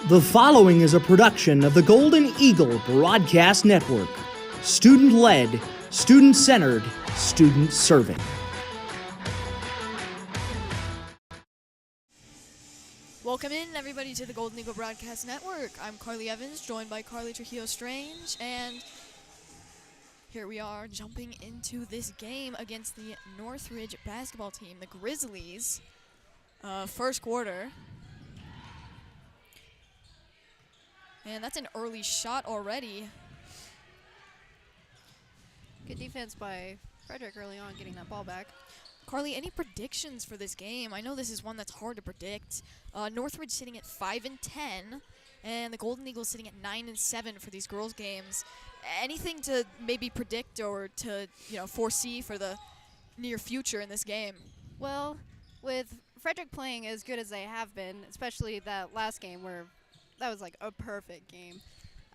The following is a production of the Golden Eagle Broadcast Network. Student-led, student-centered, student-serving. Welcome in, everybody, to the Golden Eagle Broadcast Network. I'm Carly Evans, joined by Carly Trujillo-Strange, and here we are jumping into this game against the Northridge basketball team, the Grizzlies. First quarter. And that's an early shot already. Good defense by Frederick early on, getting that ball back. Carly, any predictions for this game? I know this is one that's hard to predict. Northridge sitting at 5-10, and the Golden Eagles sitting at 9-7 for these girls' games. Anything to maybe predict or to foresee for the near future in this game? Well, with Frederick playing as good as they have been, especially that last game where that was like a perfect game,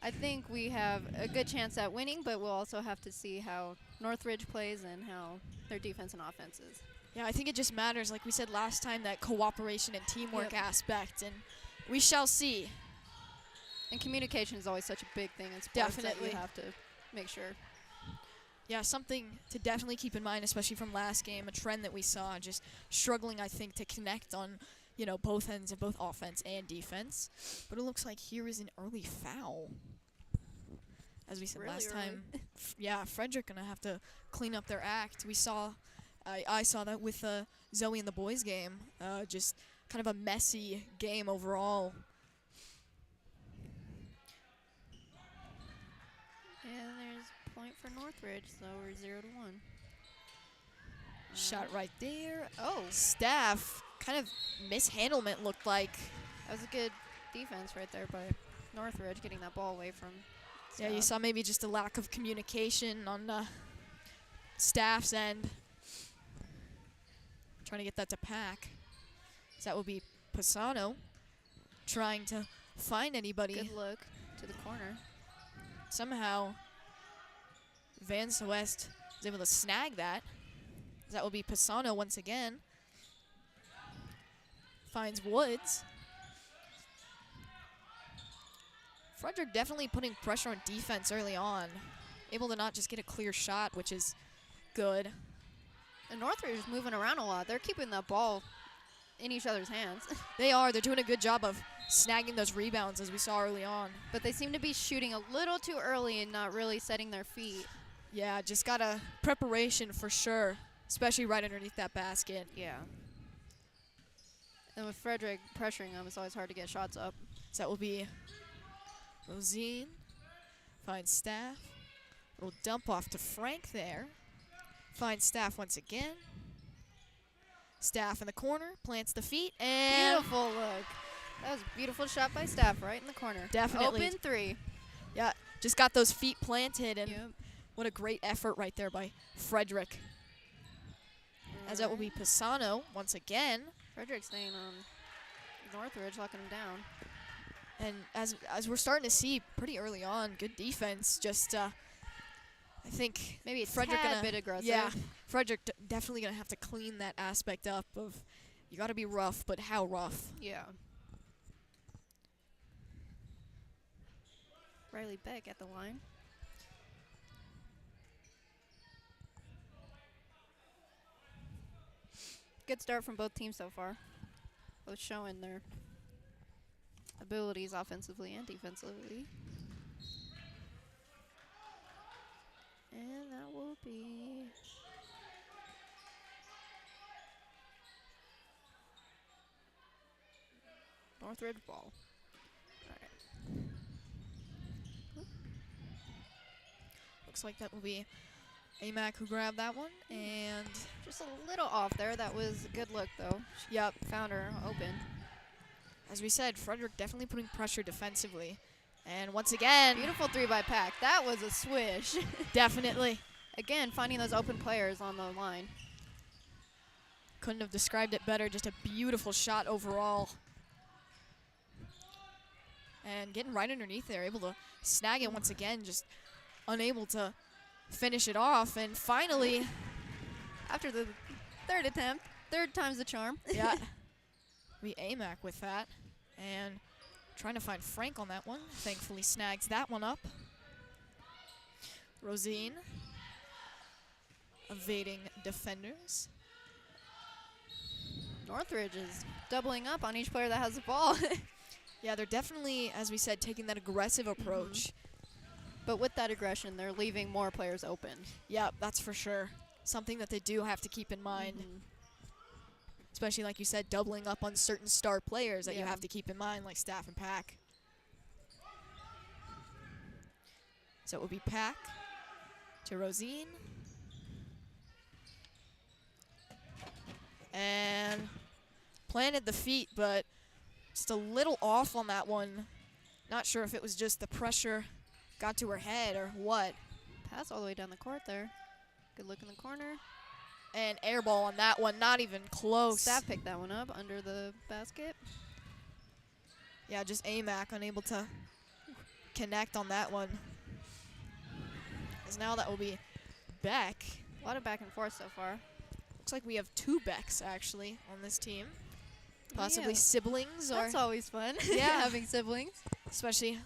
I think we have a good chance at winning, but we'll also have to see how Northridge plays and how their defense and offense is. Yeah, I think it just matters, like we said last time, that cooperation and teamwork aspect, and we shall see. And communication is always such a big thing in sports. Definitely. That you have to make sure. Yeah, something to definitely keep in mind, especially from last game, a trend that we saw, just struggling, I think, to connect on both ends of both offense and defense. But it looks like here is an early foul. As we said really last early. time, Frederick going to have to clean up their act. We saw, I saw that with Zoe in the boys' game, just kind of a messy game overall. And there's a point for Northridge, so we're 0-1. Shot right there. Oh, Staff, kind of mishandlement looked like. that was a good defense right there by Northridge, getting that ball away from Yeah, you saw maybe just a lack of communication on Staff's end. Trying to get that to Pack. So that would be Pisano trying to find anybody. Good look to the corner. Somehow Van West is able to snag that. That will be Pisano once again. Finds Woods. Frederick definitely putting pressure on defense early on. Able to not just get a clear shot, which is good. And Northridge is moving around a lot. They're keeping that ball in each other's hands. They are. They're doing a good job of snagging those rebounds, as we saw early on. But they seem to be shooting a little too early and not really setting their feet. Yeah, just got a preparation for sure, especially right underneath that basket. Yeah. And with Frederick pressuring them, it's always hard to get shots up. So that will be Rosine. Finds Staff. Little dump off to Frank there. Finds Staff once again. Staff in the corner, plants the feet, and Beautiful look. That was a beautiful shot by Staff right in the corner. Definitely. Open three. yeah, just got those feet planted, and Yep. what a great effort right there by Frederick. As that will be Pisano once again. Frederick staying on Northridge, locking him down. And as we're starting to see pretty early on, good defense. Just I think Maybe a Frederick tad bit aggressive. Yeah, Frederick definitely gonna have to clean that aspect up of you got to be rough, but how rough? Yeah. Riley Beck at the line. Good start from both teams so far. Both showing their abilities offensively and defensively. And that will be Northridge ball. All right. Looks like that will be Amac who grabbed that one, and Just a little off there. That was a good look, though. yep. Found her open. As we said, Frederick definitely putting pressure defensively, and once again, Beautiful three by Pack. That was a swish. definitely Again, finding those open players on the line. couldn't have described it better. Just a beautiful shot overall. And getting right underneath there, able to snag it once again, just unable to finish it off. And finally, After the third attempt, third time's the charm. yeah, we Amac with that. And Trying to find Frank on that one. Thankfully snags that one up. Rosine evading defenders. Northridge is doubling up on each player that has the ball. Yeah, they're definitely, as we said, taking that aggressive approach. But with that aggression, they're leaving more players open. Yeah, that's for sure. Something that they do have to keep in mind. Especially, like you said, doubling up on certain star players that you have to keep in mind, like Staff and Pack. So it will be Pack to Rosine. And planted the feet, but just a little off on that one. Not sure if it was just the pressure got to her head or what. Pass all the way down the court there. Good look in the corner. And air ball on that one, not even close. Staff picked that one up under the basket. Yeah, just AMAC unable to connect on that one. As now that will be Beck. A lot of back and forth so far. Looks like we have 2 Becks actually on this team. Possibly Yeah. siblings, or That's always fun. Yeah. Having siblings. especially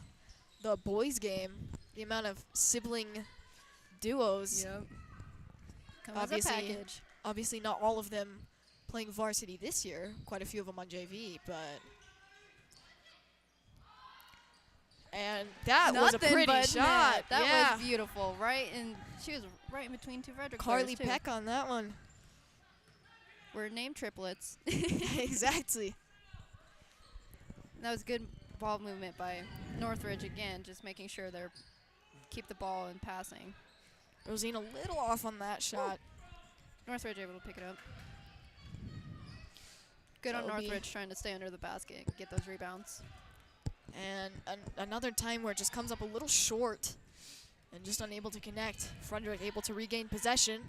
the boys game. The amount of sibling duos. Yep. Come Obviously- as a package. Obviously not all of them playing varsity this year. Quite a few of them on JV, but. And that was a Nothing pretty but shot. net. That yeah. was beautiful. She was right in between 2 Frederick Carly players, too. Peck on that one. We're named triplets. Exactly. That was good ball movement by Northridge again, just making sure they're keep the ball and passing. Rosine a little off on that shot. Northridge able to pick it up. Good So on it'll be- Northridge trying to stay under the basket and get those rebounds. And another time where it just comes up a little short and just unable to connect. Frederick able to regain possession.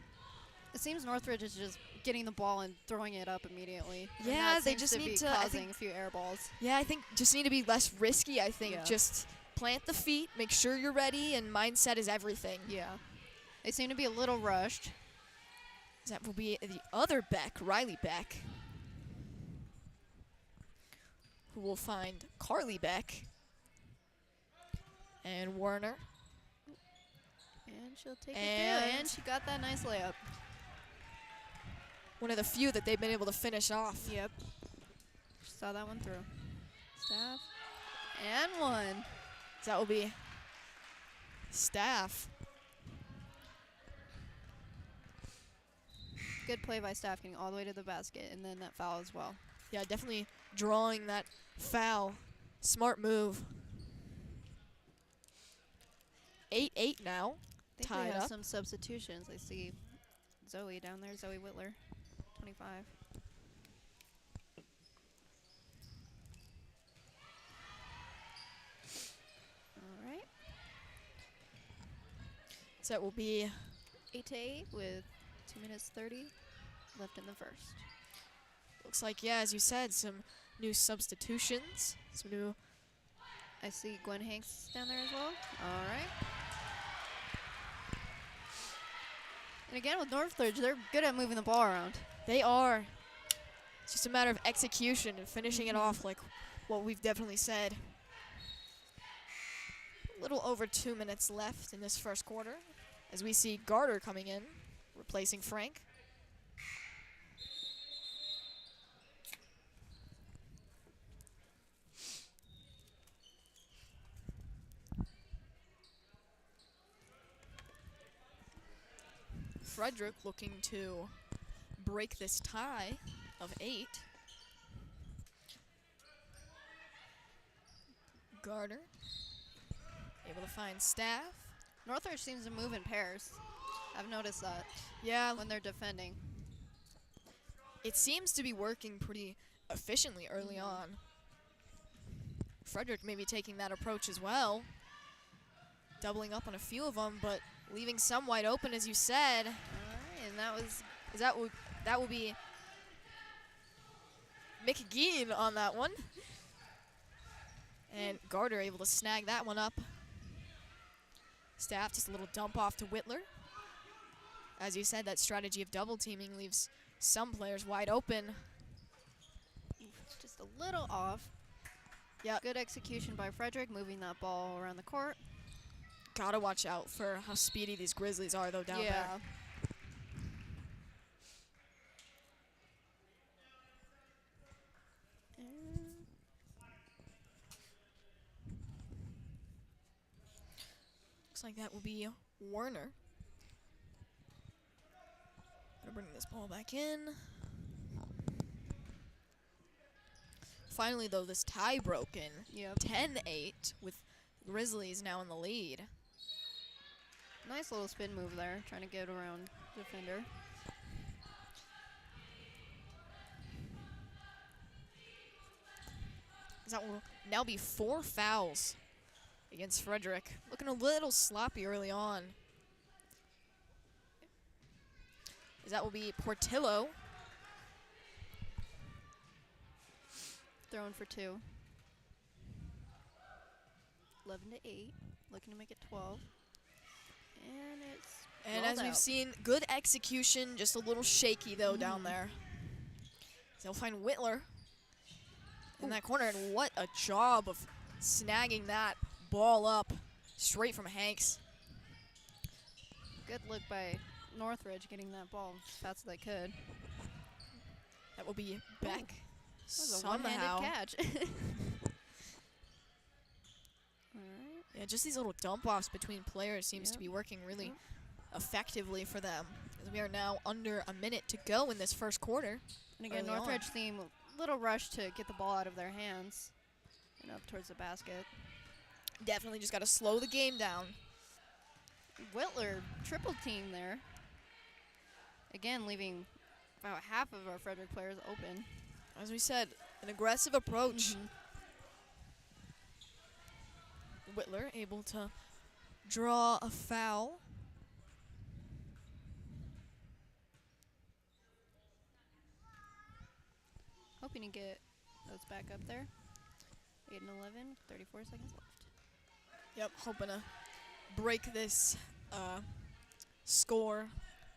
It seems Northridge is just getting the ball and throwing it up immediately. And Yeah, that they seems just to need be to- I causing think- a few air balls. Yeah, I think just need to be less risky, I think. Yeah. Just plant the feet, make sure you're ready, and mindset is everything. Yeah. They seem to be a little rushed. That will be the other Beck, Riley Beck, who will find Carly Beck and Werner. And she'll take it And- through. And she got that nice layup. One of the few that they've been able to finish off. Yep. She saw that one through. Staff. And one. So that will be Staff. Good play by Staff getting all the way to the basket, and then that foul as well. Yeah, definitely drawing that foul. Smart move. 8-8 now. I think Tied they have up. some substitutions. I see Zoe down there, Zoe Whitler, 25. All right. So it will be 8-8 with 2 minutes 30 left in the first. looks like, yeah, as you said, some new substitutions. Some new. I see Gwen Hanks down there as well. All right. And again with Northridge, they're good at moving the ball around. They are. It's just a matter of execution and finishing it off like what we've definitely said. A little over 2 minutes left in this first quarter as we see Garter coming in, replacing Frank. Frederick looking to break this tie of 8. Garter able to find Staff. Northridge seems to move in pairs. I've noticed that Yeah, when they're defending. it seems to be working pretty efficiently early on. Frederick may be taking that approach as well, doubling up on a few of them, but leaving some wide open, as you said. All right, and that was That will be McGee on that one. And Garter able to snag that one up. Staff just a little dump off to Whitler. As you said, that strategy of double teaming leaves some players wide open. just a little off. Yep. Good execution by Frederick, moving that ball around the court. Gotta watch out for how speedy these Grizzlies are, though, down yeah. there. Looks like that will be Warner. Gonna bring this ball back in. Finally, though, this tie broken. Yep. 10-8 with Grizzlies now in the lead. Nice little spin move there, trying to get around defender. That will now be 4 fouls against Frederick. Looking a little sloppy early on. That will be Portillo. Throwing for 2. 11-8. Looking to make it 12. And it's And rolled as we've out. seen, good execution, just a little shaky though down there. They'll find Whitler in that corner, and what a job of snagging that ball up straight from Hanks. Good look by Northridge getting that ball as fast as they could. That will be Beck. That was a Somehow. one-handed catch. Alright. Yeah, just these little dump-offs between players seems to Yep. be working really effectively for them. As we are now under a minute to go in this first quarter. And again, Early on. Northridge seemed a little rush to get the ball out of their hands and up towards the basket. Definitely just got to slow the game down. Whitler triple team there. Again, leaving about half of our Frederick players open. As we said, an aggressive approach. Whitler able to draw a foul. Hoping to get those back up there. 8 and 11, 34 seconds left. Yep, hoping to break this score,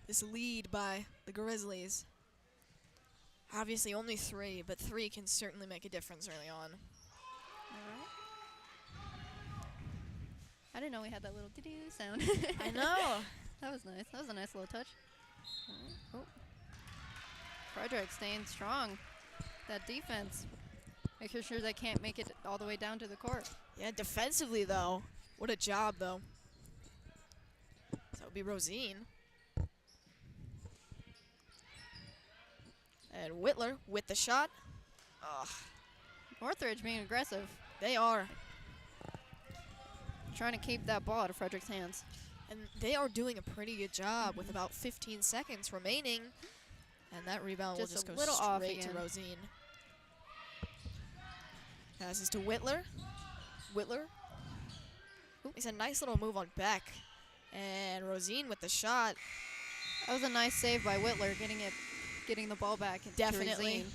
this lead by the Grizzlies. Obviously only 3, but 3 can certainly make a difference early on. Alright. I didn't know we had that little doo-doo sound. I know. That was nice. That was a nice little touch. Oh. Frederick staying strong. That defense. Making sure they can't make it all the way down to the court. Yeah, defensively though, what a job though. That would be Rosine. And Whitler with the shot. Ugh, Northridge being aggressive. they are. Trying to keep that ball out of Frederick's hands. And they are doing a pretty good job with about 15 seconds remaining. And that rebound will Just just a go little off straight to again. Rosine. Passes to Whitler. Whitler. Ooh, he's a nice little move on Beck. And Rosine with the shot. That was a nice save by Whitler, getting the ball back. To Definitely. Rosine.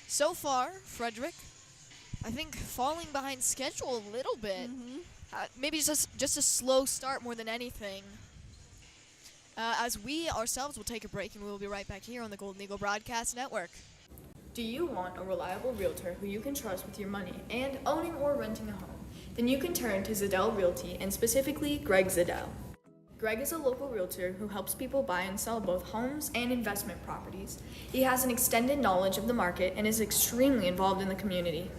So far, Frederick, I think falling behind schedule a little bit. Maybe just a slow start more than anything. As we ourselves will take a break, and we will be right back here on the Golden Eagle Broadcast Network. Do you want a reliable realtor who you can trust with your money and owning or renting a home? Then you can turn to Zadell Realty, and specifically Greg Zadell. Greg is a local realtor who helps people buy and sell both homes and investment properties. He has an extended knowledge of the market and is extremely involved in the community.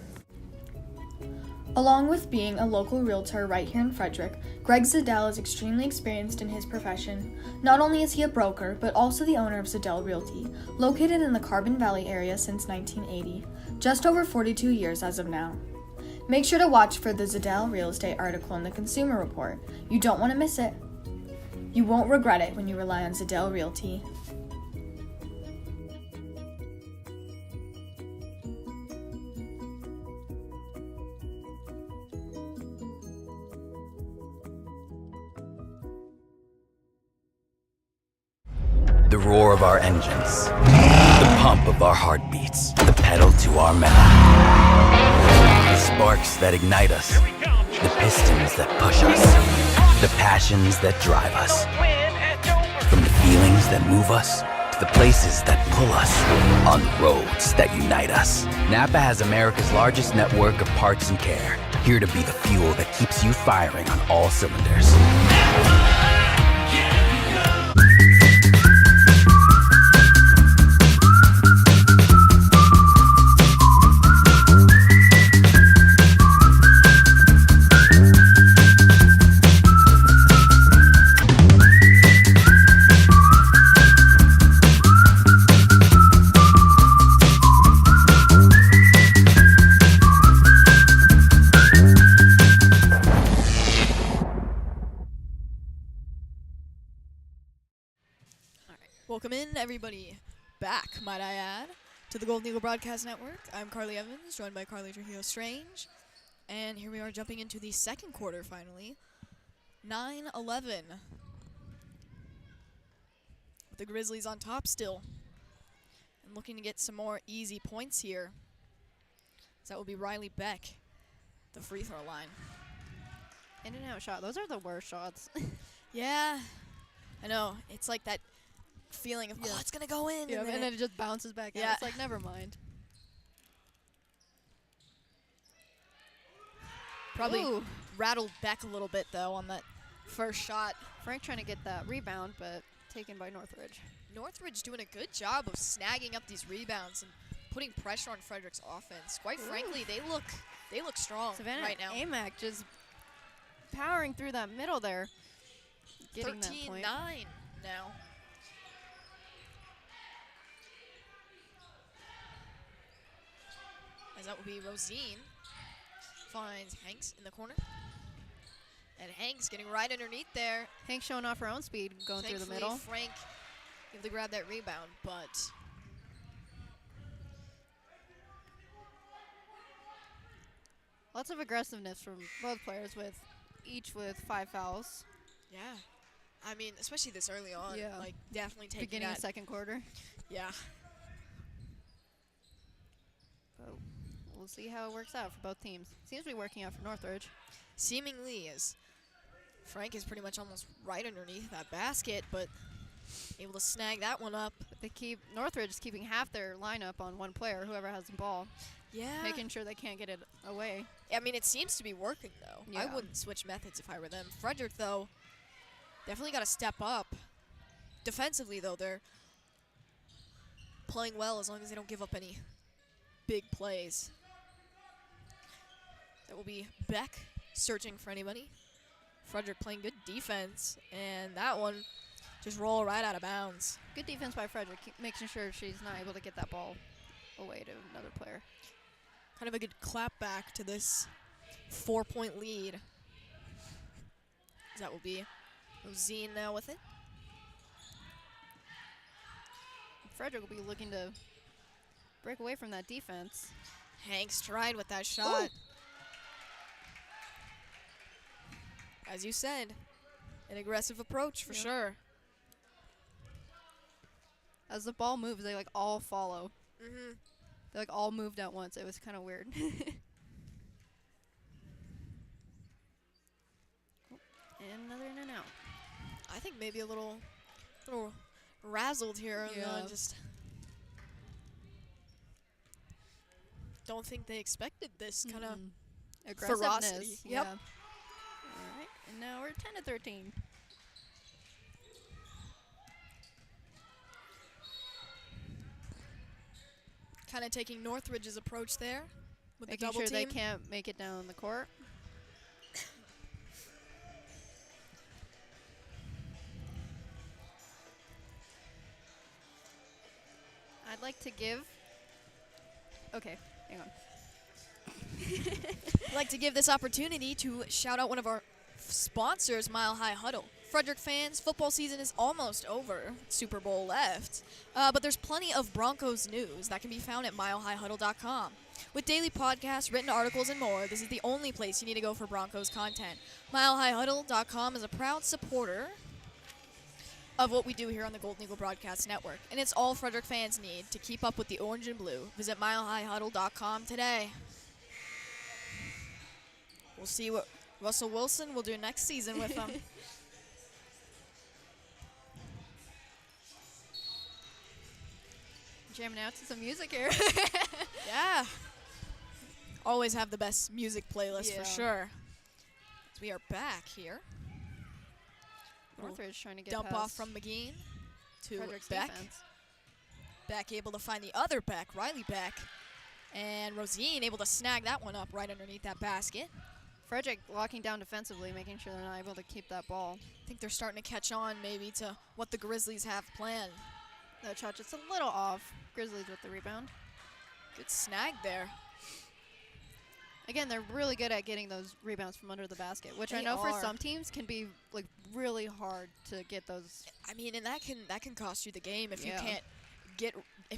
Along with being a local realtor right here in Frederick, Greg Zadell is extremely experienced in his profession. Not only is he a broker, but also the owner of Zadell Realty, located in the Carbon Valley area since 1980, just over 42 years as of now. Make sure to watch for the Zadell Real Estate article in the Consumer Report. You don't want to miss it. You won't regret it when you rely on Zadell Realty. The roar of our engines, the pump of our heartbeats, the pedal to our metal. The sparks that ignite us, the pistons that push us, the passions that drive us. From the feelings that move us to the places that pull us, on the roads that unite us. Napa has America's largest network of parts and care, here to be the fuel that keeps you firing on all cylinders. Welcome in, everybody, back, might I add, to the Golden Eagle Broadcast Network. I'm Carly Evans, joined by Carly Trujillo-Strange, and here we are jumping into the second quarter, finally. 9-11. The Grizzlies on top still, and looking to get some more easy points here. So that will be Riley Beck, the free throw line. In and out shot. Those are the worst shots. Yeah, I know. It's like that feeling of, oh, it's going to go in. Yeah, and then it just bounces back out. Yeah. It's like, never mind. Probably Ooh. rattled Beck a little bit, though, on that first shot. Frank trying to get that rebound, but taken by Northridge. Northridge doing a good job of snagging up these rebounds and putting pressure on Frederick's offense. Quite frankly, they look strong Savannah right now. Amac just powering through that middle there. Getting that 13-9 point. now. As that will be Rosine. Finds Hanks in the corner. And Hanks getting right underneath there. Hank showing off her own speed going through the Thankfully, middle. Frank able to grab that rebound, but Lots of aggressiveness from both players each with 5 fouls. yeah. I mean, especially this early on. Yeah. Like, definitely taking Beginning that. of second quarter. Yeah. But we'll see how it works out for both teams. Seems to be working out for Northridge. Seemingly, as Frank is pretty much almost right underneath that basket, but able to snag that one up. But Northridge is keeping half their lineup on one player, whoever has the ball, Yeah. making sure they can't get it away. I mean, it seems to be working, though. I Yeah. wouldn't switch methods if I were them. Frederick, though, definitely got to step up. Defensively, though, they're playing well as long as they don't give up any big plays. That will be Beck searching for anybody. Frederick playing good defense, and that one just roll right out of bounds. Good defense by Frederick, making sure she's not able to get that ball away to another player. Kind of a good clap back to this 4-point lead. That will be Rosine now with it. Frederick will be looking to break away from that defense. Hanks tried with that shot. Ooh. As you said, an aggressive approach for sure. As the ball moves, they all follow. Mm-hmm. They all moved at once. It was kind of weird. And another in and out. I think maybe a little razzled here. Yeah. Just don't think they expected this kind of aggressiveness. ferocity. Yeah. Yep. All right, and now we're 10-13. Kind of taking Northridge's approach there with Making the double sure they team. can't make it down the court. I'd like to give. Okay, hang on. I'd like to give this opportunity to shout out one of our sponsors, Mile High Huddle. Frederick fans, football season is almost over. Super Bowl left. But there's plenty of Broncos news that can be found at milehighhuddle.com. With daily podcasts, written articles, and more, this is the only place you need to go for Broncos content. milehighhuddle.com is a proud supporter of what we do here on the Golden Eagle Broadcast Network. And it's all Frederick fans need to keep up with the orange and blue. Visit milehighhuddle.com today. We'll see what Russell Wilson will do next season with them. Jamming out to some music here. Yeah. Always have the best music playlist Yeah. for sure. So we are back here. Northridge trying to get Dump past off from McGee to Frederick's Beck. defense. Beck able to find the other Beck, Riley Beck. And Rosine able to snag that one up right underneath that basket. Frederick locking down defensively, making sure they're not able to keep that ball. I think they're starting to catch on maybe to what the Grizzlies have planned. That shot just a little off. Grizzlies with the rebound. Good snag there. Again, they're really good at getting those rebounds from under the basket, which I They know for are. some teams can be like really hard to get those. I mean, and that can cost you the game if Yeah.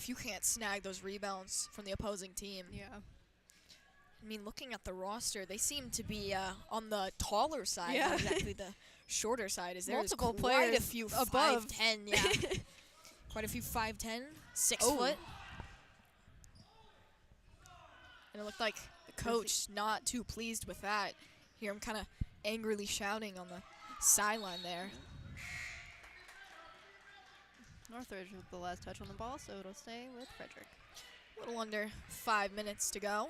you can't snag those rebounds from the opposing team. Yeah. I mean, looking at the roster, they seem to be on the taller side, Yeah. not exactly the shorter side. Is there's Multiple quite a players few above. 5'10", yeah, quite a few 5'10", 6 Oh. foot. And it looked like the coach not too pleased with that. Hear him kind of angrily shouting on the sideline there. Northridge with the last touch on the ball, so it'll stay with Frederick. A little under 5 minutes to go.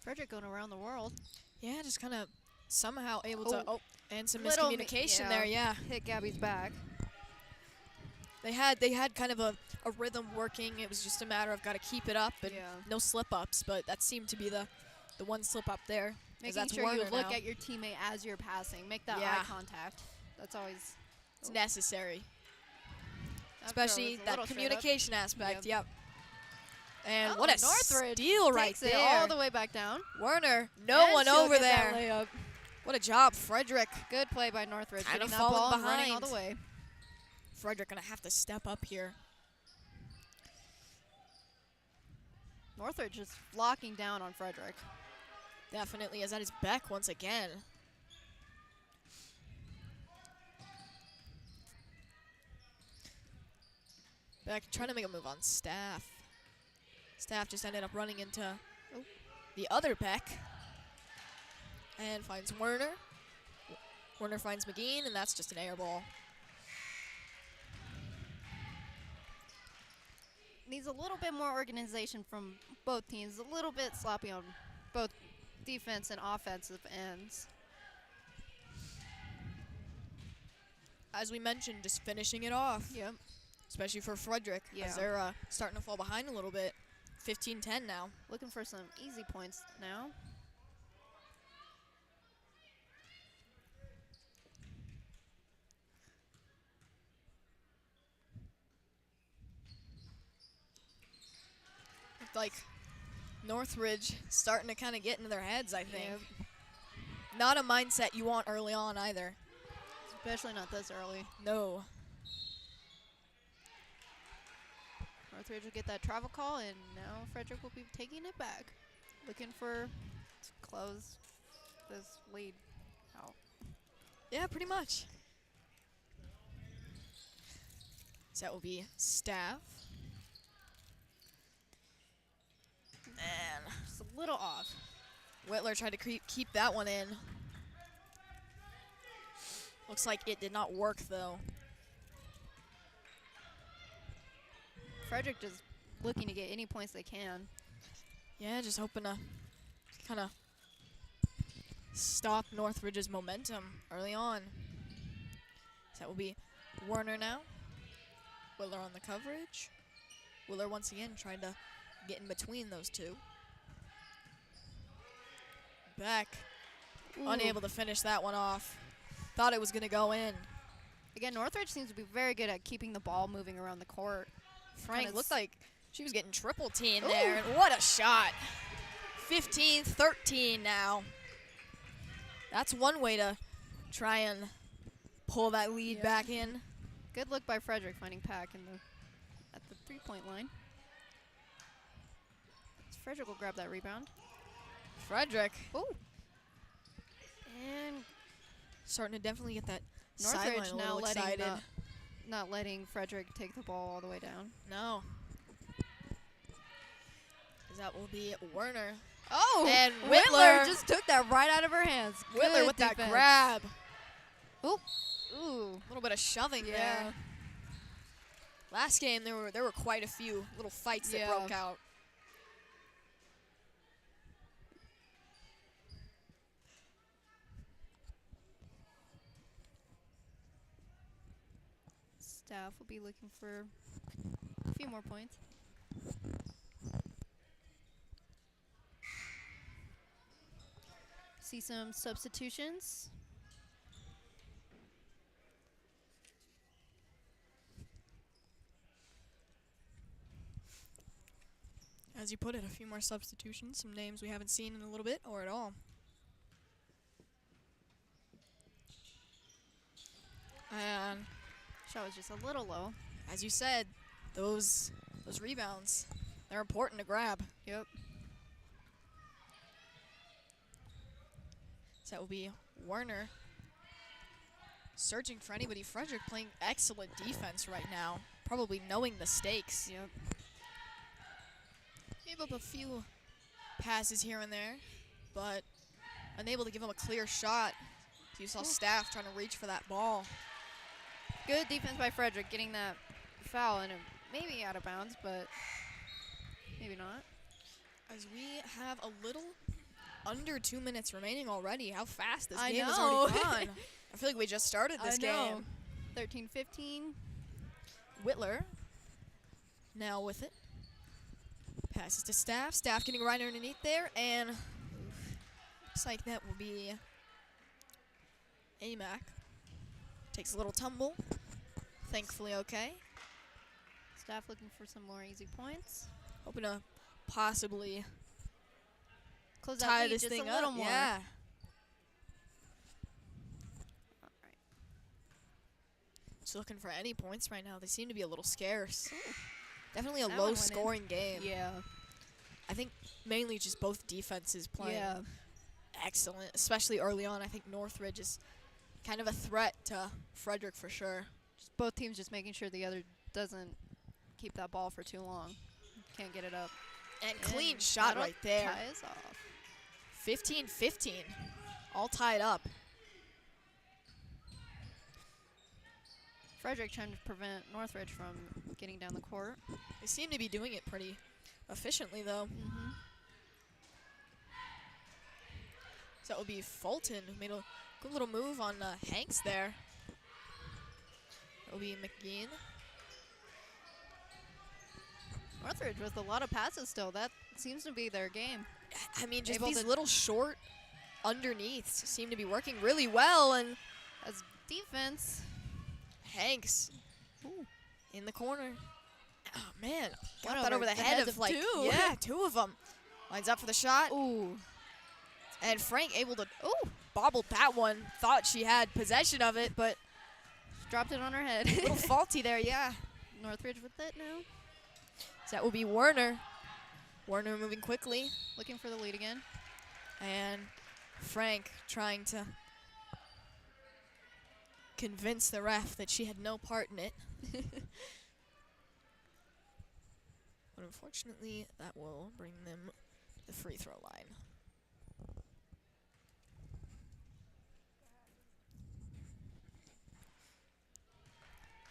Frederick going around the world. Yeah, just kind of somehow able Oh. to. And some Little miscommunication there, yeah. Hit Gabby's back. They had kind of a rhythm working. It was just a matter of got to keep it up and Yeah. no slip-ups, but that seemed to be the one slip-up there. 'Cause Making that's sure you Werner look now. at your teammate as you're passing. Make that Yeah. eye contact. That's always It's necessary, that especially throw was a that little straight up. communication aspect. Yep. Yep. And Oh, what a Northridge steal right takes it there. all the way back down. Werner, no And one she'll over get that there. layup. What a job, Frederick. Good play by Northridge. Kind Getting of that falling ball and running all behind. the way. Frederick gonna have to step up here. Northridge just locking down on Frederick. Definitely, as that is Beck once again. Beck trying to make a move on Staff. Staff just ended up running into the other Beck. And finds Werner. Werner finds McGee, and that's just an air ball. Needs a little bit more organization from both teams. A little bit sloppy on both defense and offensive ends. As we mentioned, just finishing it off. Yep. Especially for Frederick, Yeah. as they're starting to fall behind a little bit. 15-10 now. Looking for some easy points now. Looked like Northridge starting to kind of get into their heads, I think. Yep. Not a mindset you want early on either. Especially not this early. No. Northridge will get that travel call, and now Frederick will be taking it back. Looking for to close this lead out. Yeah, pretty much. So that will be Staff. And Just a little off. Whitler tried to keep that one in. Looks like it did not work, though. Frederick just looking to get any points they can. Yeah, just hoping to kind of stop Northridge's momentum early on. So that will be Werner now. Whitler on the coverage. Whitler once again trying to get in between those two. Beck unable to finish that one off. Thought it was going to go in. Again, Northridge seems to be very good at keeping the ball moving around the court. Frank Kinda looked like she was getting triple teamed Ooh. there. And what a shot. 15-13 now. That's one way to try and pull that lead Yeah. back in. Good look by Frederick finding Pack at the three-point line. Frederick will grab that rebound. Frederick Oh. And starting to definitely get that Northridge sideline a now little letting excited. not letting Frederick take the ball all the way down. No. That will be Werner. Oh, And Whitler just took that right out of her hands. Whitler Good with that defense. grab. Ooh. A little bit of shoving Yeah. there. Last game, there were quite a few little fights that broke out. Staff will be looking for a few more points. See some substitutions. As you put it, a few more substitutions, some names we haven't seen in a little bit or at all. And Shot was just a little low. as you said, those rebounds, they're important to grab. Yep. So that will be Werner searching for anybody. Frederick playing excellent defense right now, probably knowing the stakes. Yep. Gave up a few passes here and there, but unable to give him a clear shot. So you saw Staff trying to reach for that ball. Good defense by Frederick, getting that foul and maybe out of bounds, but maybe not. As we have a little under 2 minutes remaining already. How fast this I game has know. already gone. I feel like we just started this game. 13-15. Whitler now with it. Passes to Staff. Staff getting right underneath there, and looks like that will be Amac. Takes a little tumble. Thankfully okay. Staff looking for some more easy points. Hoping to possibly Close tie that lead this just thing a little up. more. Yeah. All right. Just looking for any points right now. They seem to be a little scarce. Definitely a That one went in. low-scoring game. Yeah. I think mainly just both defenses playing Yeah. excellent, especially early on. I think Northridge is kind of a threat to Frederick for sure. Just both teams just making sure the other doesn't keep that ball for too long. Can't get it up. And clean shot that'll right there. tie us off. 15-15, all tied up. Frederick trying to prevent Northridge from getting down the court. They seem to be doing it pretty efficiently, though. Mm-hmm. So that would be Fulton, who made a good little move on Hanks there. That will be McGean. Northridge with a lot of passes still. That seems to be their game. I mean, just Able these to- little short underneaths seem to be working really well, and As defense. Hanks in the corner. Oh, man. Got Went that over the head of, like, two. yeah, two of them. Lines up for the shot. Ooh. And Frank able to bobble that one. Thought she had possession of it, but Dropped it on her head. a little faulty there, yeah. Northridge with it now. So that will be Werner. Werner moving quickly. Looking for the lead again. And Frank trying to convince the ref that she had no part in it. But unfortunately, that will bring them to the free throw line.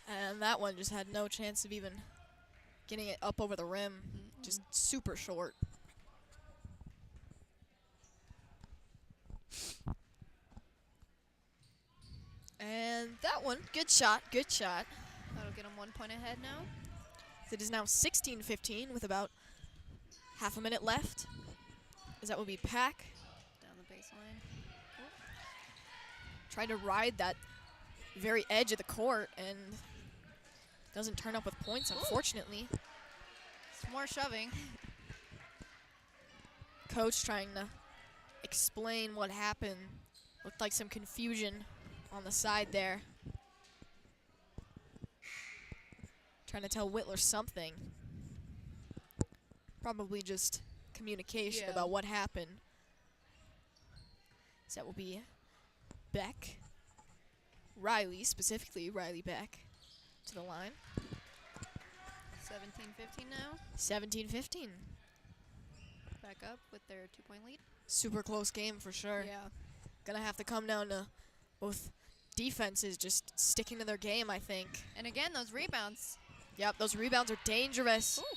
And that one just had no chance of even getting it up over the rim. Just super short. And that one, good shot, good shot. That'll get them 1 point ahead now. It is now 16-15 with about half a minute left. As that will be Pack. Down the baseline. Trying to ride that very edge of the court and doesn't turn up with points, unfortunately. Some more shoving. Coach trying to explain what happened. Looked like some confusion on the side there. Trying to tell Whitler something. Probably just communication about what happened. So that will be Beck. Riley, specifically Riley Beck, to the line. 17-15 now. 17-15. back up with their 2-point lead. Super close game for sure. Yeah. Gonna have to come down to both defenses just sticking to their game, I think. And again, those rebounds. Yep, those rebounds are dangerous. Ooh.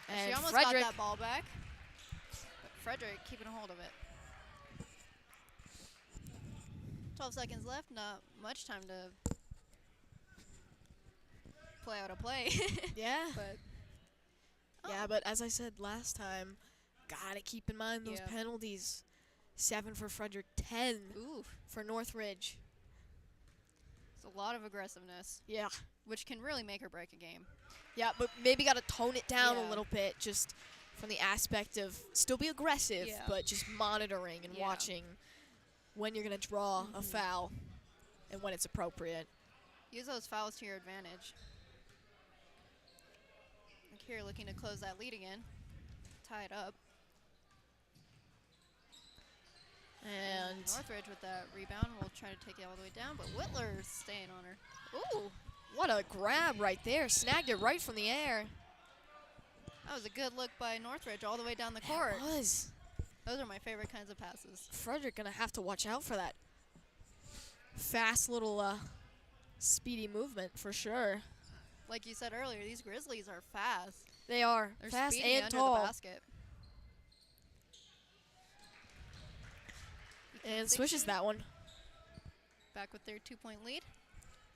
And She almost Frederick, got that ball back. But Frederick keeping a hold of it. 12 seconds left. Not much time to play out a play. yeah. But Yeah, but as I said last time, gotta keep in mind those Yeah. penalties. 7 for Frederick, 10 ooh, for Northridge. it's a lot of aggressiveness, Yeah. which can really make or break a game. Yeah, but maybe gotta tone it down a Yeah. little bit, just from the aspect of still be aggressive, Yeah. but just monitoring and Yeah. watching when you're gonna draw a foul and when it's appropriate. Use those fouls to your advantage. Like here, looking to close that lead again. Tie it up. And Northridge with that rebound will try to take it all the way down, but Whitler's staying on her. ooh, what a grab right there. Snagged it right from the air. That was a good look by Northridge all the way down the court. It was. Those are my favorite kinds of passes. Frederick gonna have to watch out for that fast little speedy movement for sure. Like you said earlier, these Grizzlies are fast. They are They're fast speedy and under tall. the basket. And swishes that one. Back with their 2-point lead.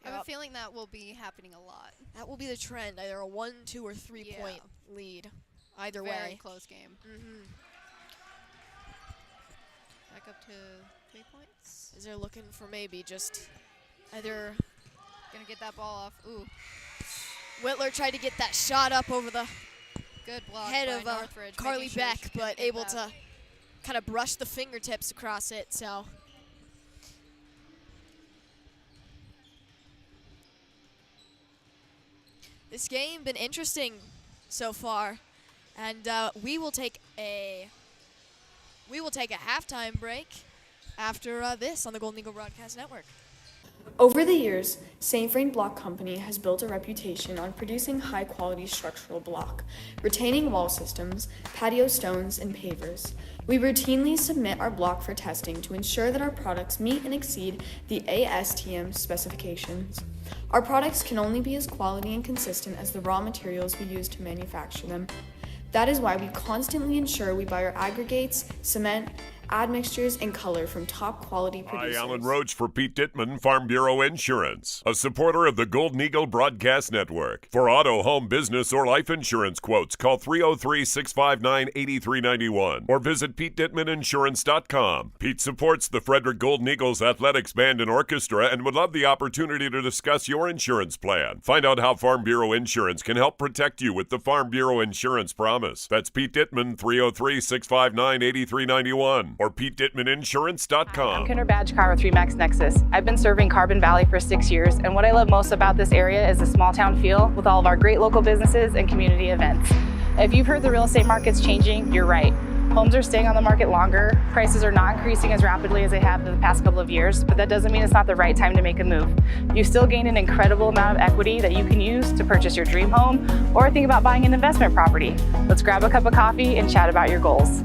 I have a Yep. feeling that will be happening a lot. That will be the trend, either a 1, 2, or 3-point lead. Either Very way. close game. Back up to 3 points. Is they're looking for maybe just either Gonna get that ball off. Ooh, Whitler tried to get that shot up over the good block head by of Northridge. Carly making sure Beck, she couldn't but get able that. to kind of brush the fingertips across it, so. This game been interesting so far, and we will take a halftime break after this on the Golden Eagle Broadcast Network. Over the years, St. Vrain Block Company has built a reputation on producing high-quality structural block, retaining wall systems, patio stones, and pavers. We routinely submit our block for testing to ensure that our products meet and exceed the ASTM specifications. Our products can only be as quality and consistent as the raw materials we use to manufacture them. That is why we constantly ensure we buy our aggregates, cement, admixtures, and color from top quality producers. Hi, Alan Roach for Pete Dittman, Farm Bureau Insurance, a supporter of the Golden Eagle Broadcast Network. For auto, home, business, or life insurance quotes, call 303-659-8391 or visit PeteDittmanInsurance.com. Pete supports the Frederick Golden Eagles Athletics Band and Orchestra and would love the opportunity to discuss your insurance plan. Find out how Farm Bureau Insurance can help protect you with the Farm Bureau Insurance Promise. That's Pete Dittman, 303-659-8391 or PeteDittmanInsurance.com. I'm Kinder Badgekar with Remax Nexus. I've been serving Carbon Valley for 6 years, and what I love most about this area is the small town feel with all of our great local businesses and community events. If you've heard the real estate market's changing, you're right. Homes are staying on the market longer, prices are not increasing as rapidly as they have in the past couple of years, but that doesn't mean it's not the right time to make a move. You still gain an incredible amount of equity that you can use to purchase your dream home or think about buying an investment property. Let's grab a cup of coffee and chat about your goals.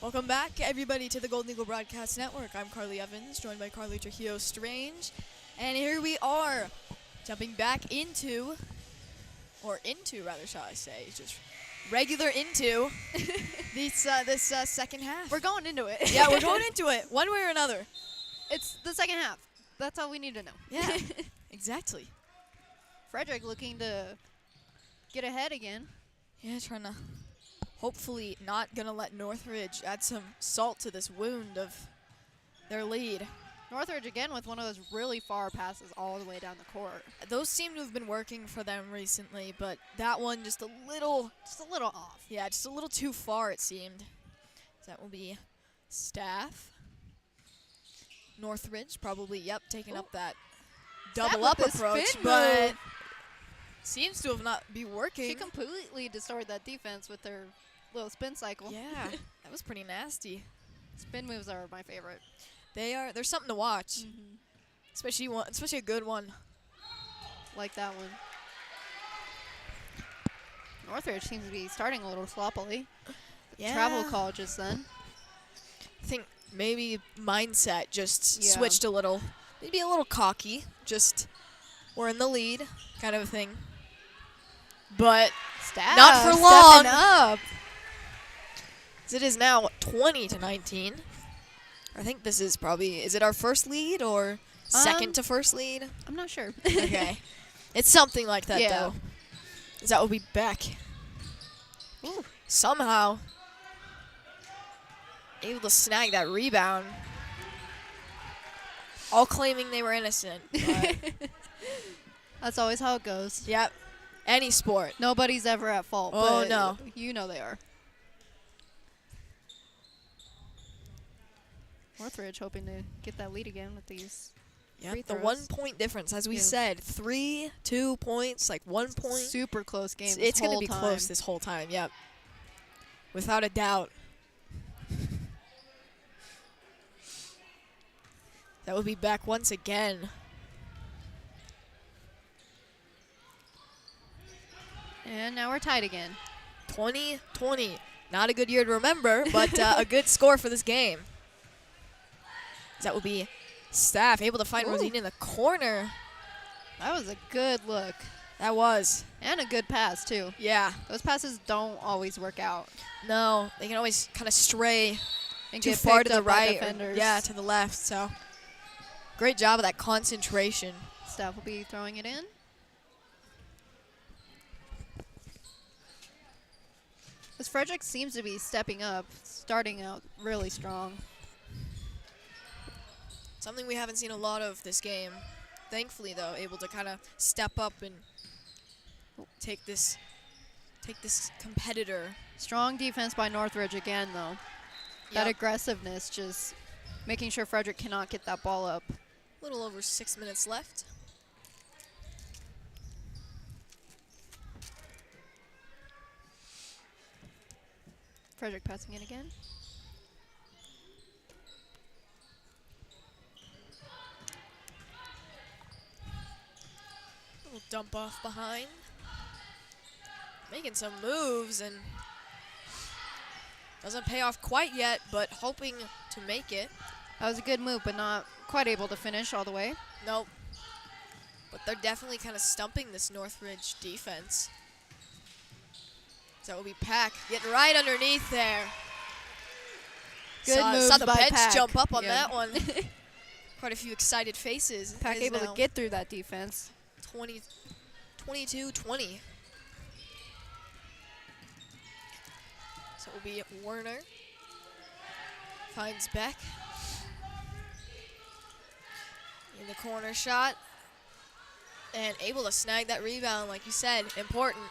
Welcome back, everybody, to the Golden Eagle Broadcast Network. I'm Carly Evans, joined by Carly Trujillo-Strange. And here we are, jumping back into, shall I say, just regular into this second half. We're going into it. Yeah, we're going into it, one way or another. It's the second half. That's all we need to know. Yeah, exactly. Frederick looking to get ahead again. Yeah, trying to hopefully not going to let Northridge add some salt to this wound of their lead. Northridge again with one of those really far passes all the way down the court. Those seem to have been working for them recently, but that one just a little off. Yeah, just a little too far, it seemed. So that will be Staff. Northridge probably, taking up that double up approach, but seems to have not be working. She completely destroyed that defense with her little spin cycle. Yeah, that was pretty nasty. Spin moves are my favorite. They're something to watch, especially a good one. Like that one. Northridge seems to be starting a little sloppily. Yeah. Travel call just then. I think maybe mindset just switched a little. Maybe a little cocky. Just we're in the lead kind of a thing. But Staff not for long. Stepping up. It is now 20-19. I think this is probably, is it our first lead or second to first lead? I'm not sure. Okay. It's something like that, Yeah. though. That will be back. Ooh. Somehow able to snag that rebound. All claiming they were innocent. But That's always how it goes. yep. Any sport. Nobody's ever at fault. Oh, but no. You know they are. Northridge hoping to get that lead again with these free The throws. 1 point difference, as we Yeah. said. 2 points, like 1 point. Super close game. It's going to be close this whole time, yep. Without a doubt. That will be back once again. And now we're tied again. 20-20. Not a good year to remember, but a good score for this game. That will be Staff able to find Ooh. Rosine in the corner. That was a good look. That was. And a good pass, too. Yeah. Those passes don't always work out. No, they can always kind of stray And too get far picked to the up by right. Or, defenders. yeah, to the left. So great job of that concentration. Staff will be throwing it in. This Frederick seems to be stepping up, starting out really strong. Something we haven't seen a lot of this game. Thankfully, though, able to kind of step up and take this competitor. Strong defense by Northridge again, though. That Yep. aggressiveness, just making sure Frederick cannot get that ball up. A little over 6 minutes left. Frederick passing it again. Little dump off behind. Making some moves and doesn't pay off quite yet, but hoping to make it. That was a good move, but not quite able to finish all the way. Nope. But they're definitely kind of stumping this Northridge defense. So that will be Pack getting right underneath there. Good moves saw the by bench Pack. jump up on Yeah. that one. Quite a few excited faces. Pack It is able now to get through that defense. 22-20. So it will be Werner. Finds Beck. In the corner shot. And able to snag that rebound, like you said. Important.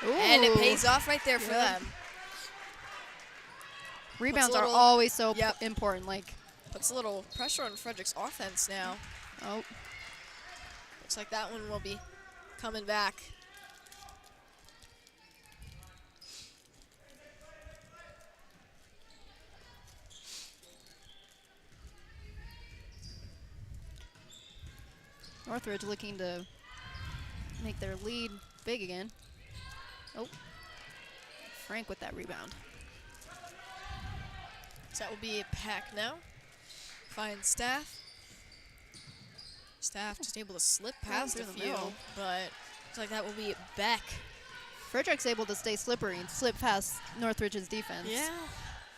And it pays off right there for Yep. them. Rebounds Puts a are little- always so Yep. important. Like, Puts a little pressure on Frederick's offense now. oh, Looks like that one will be coming back. Northridge looking to make their lead big again. Oh, Frank with that rebound. So that will be a pack now. Finds Staff. Staff just able to slip past a through the few, middle. but looks like that will be Beck. Frederick's able to stay slippery and slip past Northridge's defense. Yeah.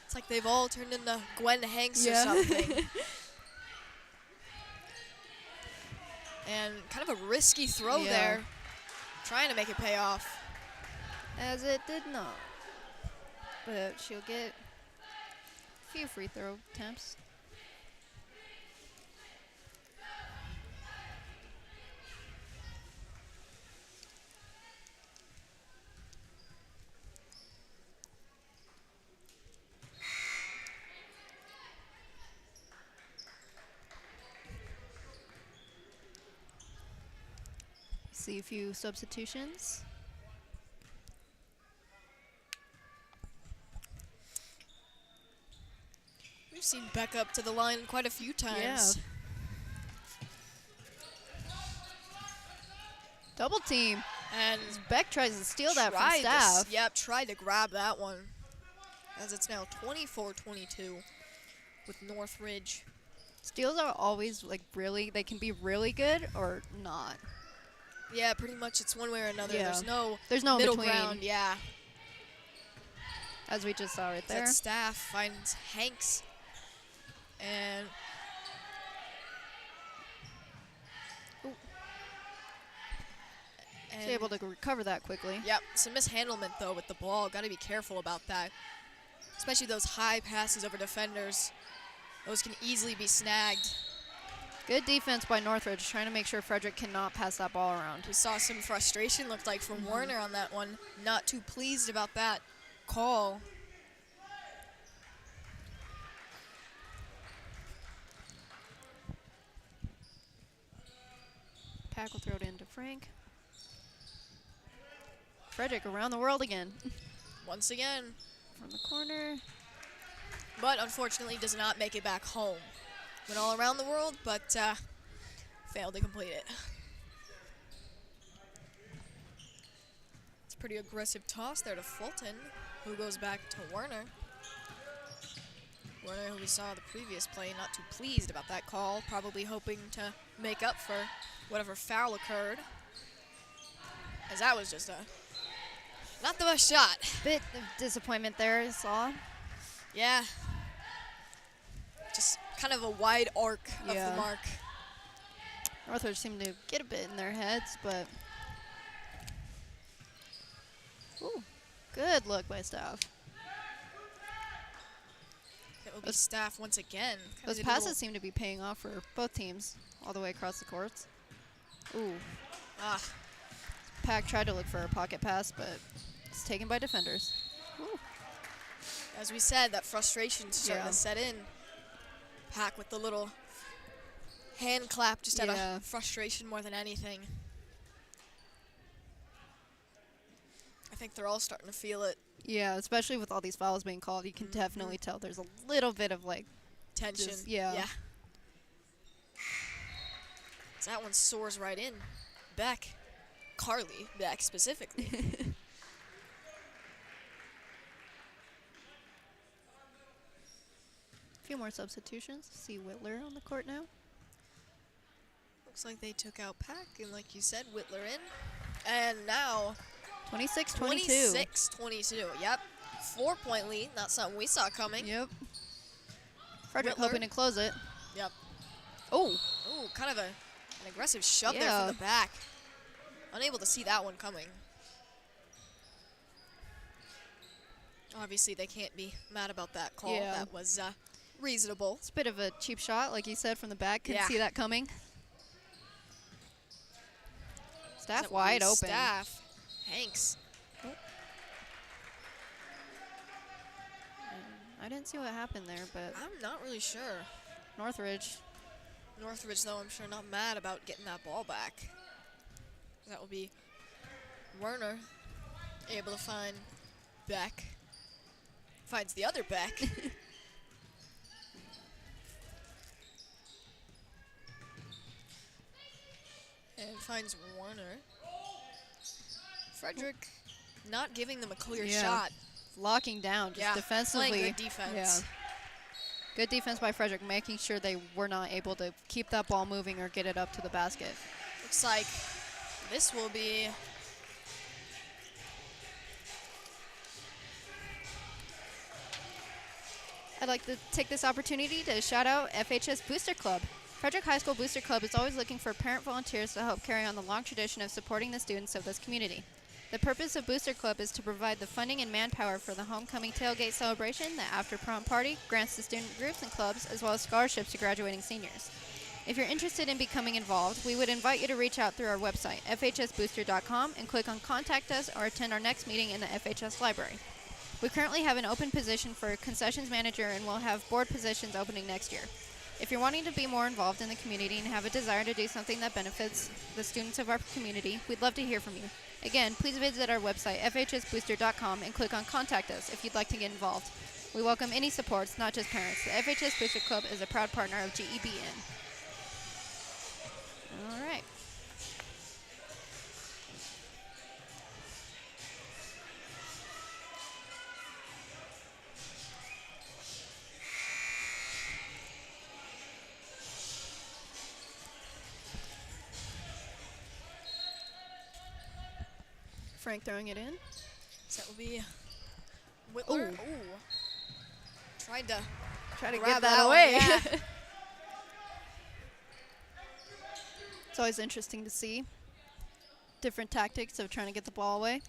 It's like they've all turned into Gwen Hanks Yeah. or something. And kind of a risky throw Yeah. there. Trying to make it pay off. As it did not. But she'll get a few free throw attempts. See a few substitutions. We've seen Beck up to the line quite a few times. Double team. And Beck tries to steal that from tried to Staff. Yep, tried to grab that one. As it's now 24-22 with Northridge. Steals are always like really, they can be really good or not. Yeah, pretty much it's one way or another. Yeah. There's no in middle between, ground. Yeah. as we just saw right there. That Staff finds Hanks. And She's able to recover that quickly. yep, some mishandlement though with the ball. Got to be careful about that. Especially those high passes over defenders. Those can easily be snagged. Good defense by Northridge, trying to make sure Frederick cannot pass that ball around. We saw some frustration, looked like, from Werner on that one. Not too pleased about that call. Pack will throw it into Frank. Frederick around the world again. Once again. From the corner. But unfortunately does not make it back home. Went all around the world, but failed to complete it. It's a pretty aggressive toss there to Fulton, who goes back to Werner. Werner, who we saw the previous play, not too pleased about that call, probably hoping to make up for whatever foul occurred. As that was just not the best shot. Bit of disappointment there, I saw. Yeah. Just kind of a wide arc of Yeah. the mark. Northridge seemed to get a bit in their heads, but ooh, good look by Staff. It will be Staff once again. Kinda Those did a passes little- seem to be paying off for both teams all the way across the courts. Ooh, Ah, Pack tried to look for a pocket pass, but it's taken by defenders. Ooh. as we said, that frustration starting Yeah. to set in. Pack with the little hand clap just out Yeah. of frustration more than anything. I think they're all starting to feel it. Yeah, especially with all these fouls being called, you can definitely tell there's a little bit of like Tension. Just- yeah. So that one soars right in. Beck. Carly Beck specifically. a few more substitutions. See Whitler on the court now. Looks like they took out Pack, and like you said, Whitler in. And now 26-22. 26-22. Yep. 4-point lead. Not something we saw coming. Yep. Frederick Whitler. hoping to close it. Yep. Oh, Ooh, kind of an aggressive shove there Yeah. from the back. Unable to see that one coming. Obviously, they can't be mad about that call. Yeah. That was reasonable. it's a bit of a cheap shot, like you said, from the back. Couldn't Yeah. see that coming. Staff That wide was open. Staff. Hanks. I didn't see what happened there, but I'm not really sure. Northridge. Northridge, though, I'm sure not mad about getting that ball back. That will be Werner able to find Beck. Finds the other Beck. And finds Werner. Frederick not giving them a clear Yeah. shot. Locking down just Yeah, defensively. playing good defense. Yeah. Good defense by Frederick, making sure they were not able to keep that ball moving or get it up to the basket. Looks like this will be I'd like to take this opportunity to shout out FHS Booster Club. Fredrick High School Booster Club is always looking for parent volunteers to help carry on the long tradition of supporting the students of this community. The purpose of Booster Club is to provide the funding and manpower for the homecoming tailgate celebration, the after-prom party, grants to student groups and clubs, as well as scholarships to graduating seniors. If you're interested in becoming involved, we would invite you to reach out through our website, fhsbooster.com, and click on Contact Us or attend our next meeting in the FHS Library. We currently have an open position for concessions manager and will have board positions opening next year. If you're wanting to be more involved in the community and have a desire to do something that benefits the students of our community, we'd love to hear from you. Again, please visit our website, fhsbooster.com, and click on Contact Us if you'd like to get involved. We welcome any supports, not just parents. The FHS Booster Club is a proud partner of GEBN. All right. Frank throwing it in. So that will be Whitler. Ooh. Tried to Try to grab get that one, away. yeah. It's always interesting to see different tactics of trying to get the ball away.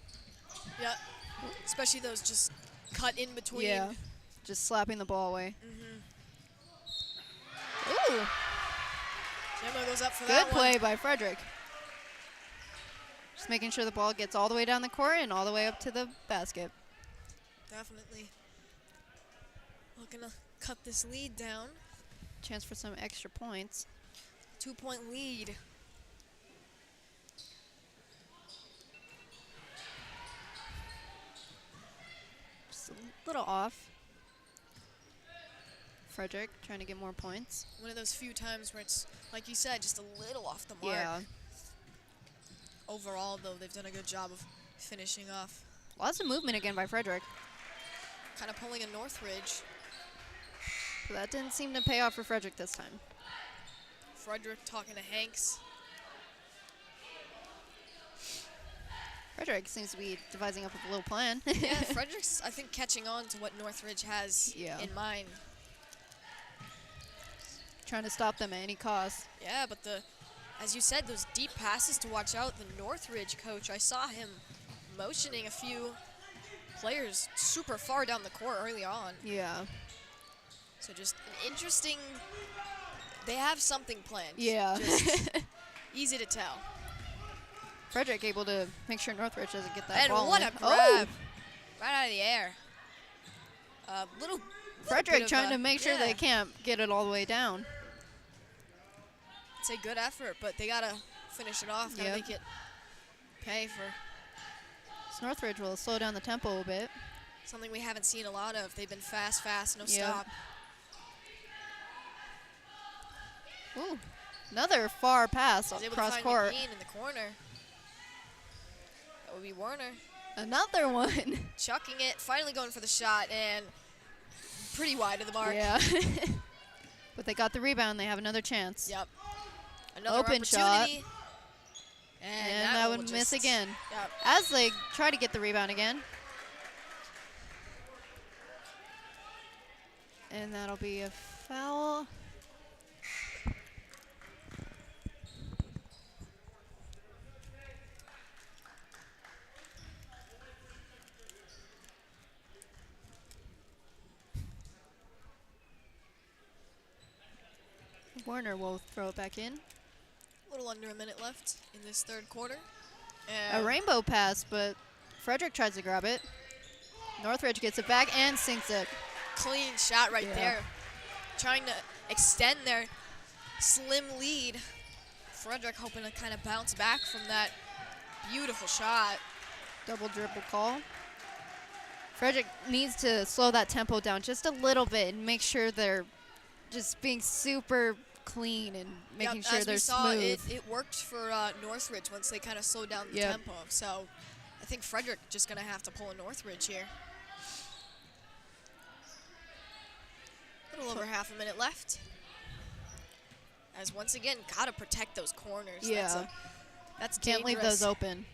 Yeah. Especially those just cut in between. Yeah. Just slapping the ball away. Mm-hmm. Ooh. Gemma goes up for Good that play one. by Frederick. Just making sure the ball gets all the way down the court and all the way up to the basket. Definitely. Looking to cut this lead down. Chance for some extra points. 2-point lead. Just a little off. Frederick trying to get more points. One of those few times where it's, like you said, just a little off the mark. Yeah. Overall, though, they've done a good job of finishing off. Lots of movement again by Frederick. Kind of pulling a Northridge. But that didn't seem to pay off for Frederick this time. Frederick talking to Hanks. Frederick seems to be devising up a little plan. Yeah, Frederick's, I think, catching on to what Northridge has in mind. Trying to stop them at any cost. Yeah, but as you said, those deep passes to watch out. The Northridge coach, I saw him motioning a few players super far down the court early on. Yeah. So just an interesting, they have something planned. Yeah. Just easy to tell. Frederick able to make sure Northridge doesn't get that And ball. what in. a grab. Right out of the air. Frederick trying to make sure they can't get it all the way down. It's a good effort, but they got to finish it off. Got to make it pay for. So Northridge will slow down the tempo a bit. Something we haven't seen a lot of. They've been fast, no stop. Ooh, another far pass He's able across to find court. McKean in the corner. That would be Warner. Another one. Chucking it, finally going for the shot, and pretty wide of the mark. Yeah. But they got the rebound. They have another chance. Yep. Another open shot. And that would miss again. Yep. As they try to get the rebound again. And that'll be a foul. Warner will throw it back in. A little under a minute left in this third quarter. A rainbow pass, but Frederick tries to grab it. Northridge gets it back and sinks it. Clean shot right there. Trying to extend their slim lead. Frederick hoping to kind of bounce back from that beautiful shot. Double dribble call. Frederick needs to slow that tempo down just a little bit and make sure they're just being super clean and making sure they're smooth. It worked for Northridge once they kind of slowed down the tempo. So I think Frederick just going to have to pull a Northridge here. A little over half a minute left. As once again, gotta protect those corners. Yeah. That's Can't leave dangerous. those open.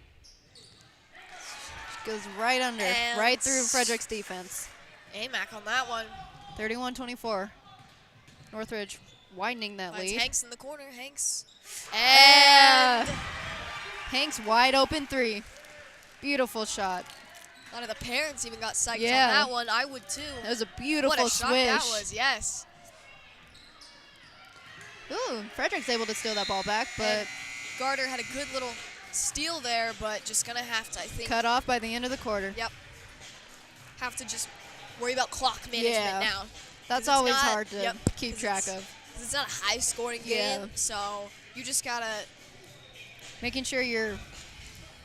Goes right under, And right through Frederick's defense. AMAC on that one. 31-24. Northridge widening that Finds lead. Hanks in the corner. Hanks. And And Hanks wide open three. Beautiful shot. a lot of the parents even got psyched Yeah. on that one. I would too. That was a beautiful What a swish. shot that was, yes. Ooh, Frederick's able to steal that ball back, but And Garter had a good little steal there, but just gonna have to, I think, cut off by the end of the quarter. Yep. Have to just worry about clock management Yeah. now. That's it's always not- hard to yep, keep 'cause track it's- of. 'Cause it's not a high-scoring Yeah. game, so you just gotta. Making sure you're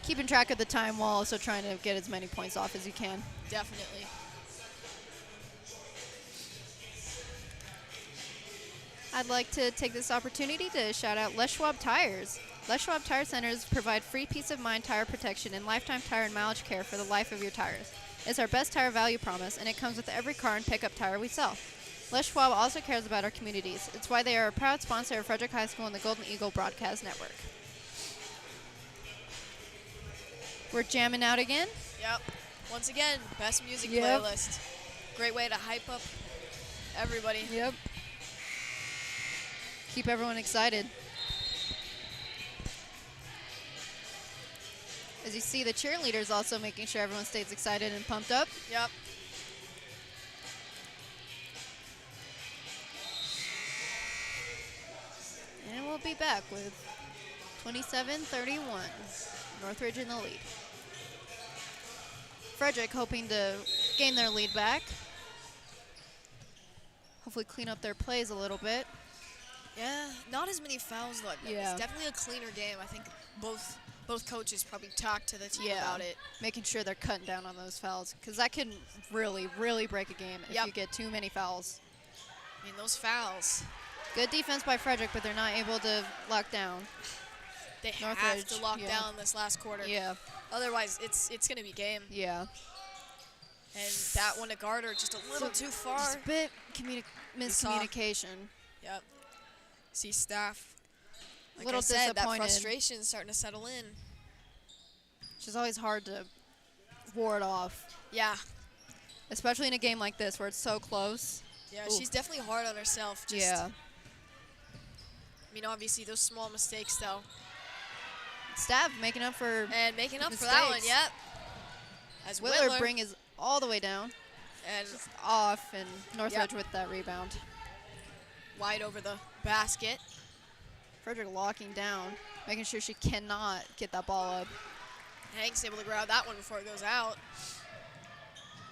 keeping track of the time while also trying to get as many points off as you can. Definitely. I'd like to take this opportunity to shout out Les Schwab Tires. Les Schwab Tire Centers provide free peace of mind tire protection and lifetime tire and mileage care for the life of your tires. It's our best tire value promise, and it comes with every car and pickup tire we sell. Les Schwab also cares about our communities. It's why they are a proud sponsor of Fredrick High School and the Golden Eagle Broadcast Network. We're jamming out again. Yep. Once again, best music Yep. playlist. Great way to hype up everybody. Yep. Keep everyone excited. As you see, the cheerleaders also making sure everyone stays excited and pumped up. Yep. And we'll be back with 27-31. Northridge in the lead. Frederick hoping to gain their lead back. Hopefully clean up their plays a little bit. Yeah, not as many fouls though. Yeah. It's definitely a cleaner game. I think both coaches probably talked to the team about it. Making sure they're cutting down on those fouls, because that can really, really break a game if Yep. you get too many fouls. I mean, those fouls, Good defense by Frederick, but they're not able to lock down. they have Northridge, to lock yeah. down this last quarter. Yeah, Otherwise, it's going to be game. yeah. And that one to Garter just a little too far. Just a bit saw- miscommunication. Yep. See staff. Like Little I said, that disappointed. frustration's starting to settle in. Which is always hard to ward off, Yeah. especially in a game like this where it's so close. Yeah, Ooh. she's definitely hard on herself. Just, Yeah. I mean, obviously, those small mistakes, though. Staff making up for And making up for that one, mistakes. yep. As Whitler Whitler. bring is all the way down, And off, and Northridge with that rebound. wide over the basket. Frederick locking down, making sure she cannot get that ball up. Hank's able to grab that one before it goes out.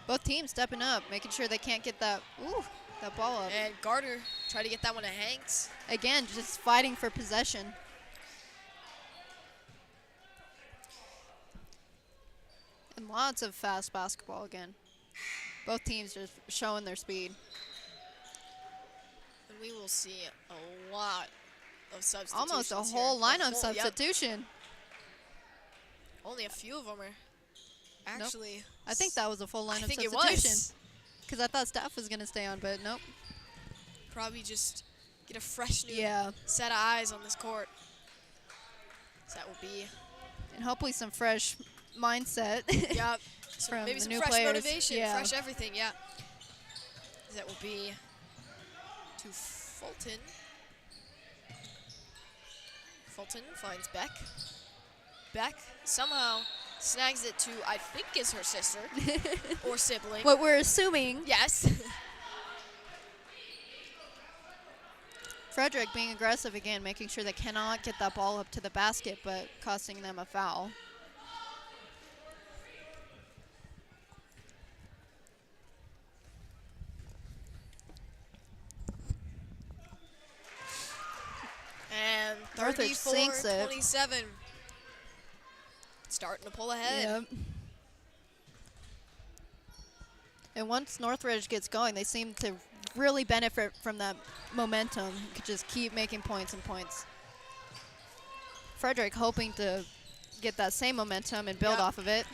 Both teams stepping up, making sure they can't get that ball up. And Garter tried to get that one to Hanks. Again, just fighting for possession. And lots of fast basketball again. Both teams just showing their speed. And we will see a lot of substitutions. Almost a here. whole lineup Yep. substitution. Only a few of them are actually. I think that was a full lineup I think substitution. it was. Because I thought Staff was going to stay on, but nope. Probably just get a fresh new Yeah. set of eyes on this court. So that will be. And hopefully some fresh mindset. Yep. From Maybe the some new fresh players. motivation, Yeah. fresh everything, yeah. That will be to Fulton. Fulton finds Beck. Beck somehow snags it to, I think, is her sister or sibling. What we're assuming. Yes. Frederick being aggressive again, making sure they cannot get that ball up to the basket, but costing them a foul. And Northridge sinks it. 34-27. Starting to pull ahead. Yep. And once Northridge gets going, they seem to really benefit from that momentum. Could just keep making points and points. Frederick hoping to get that same momentum and build Yep. off of it.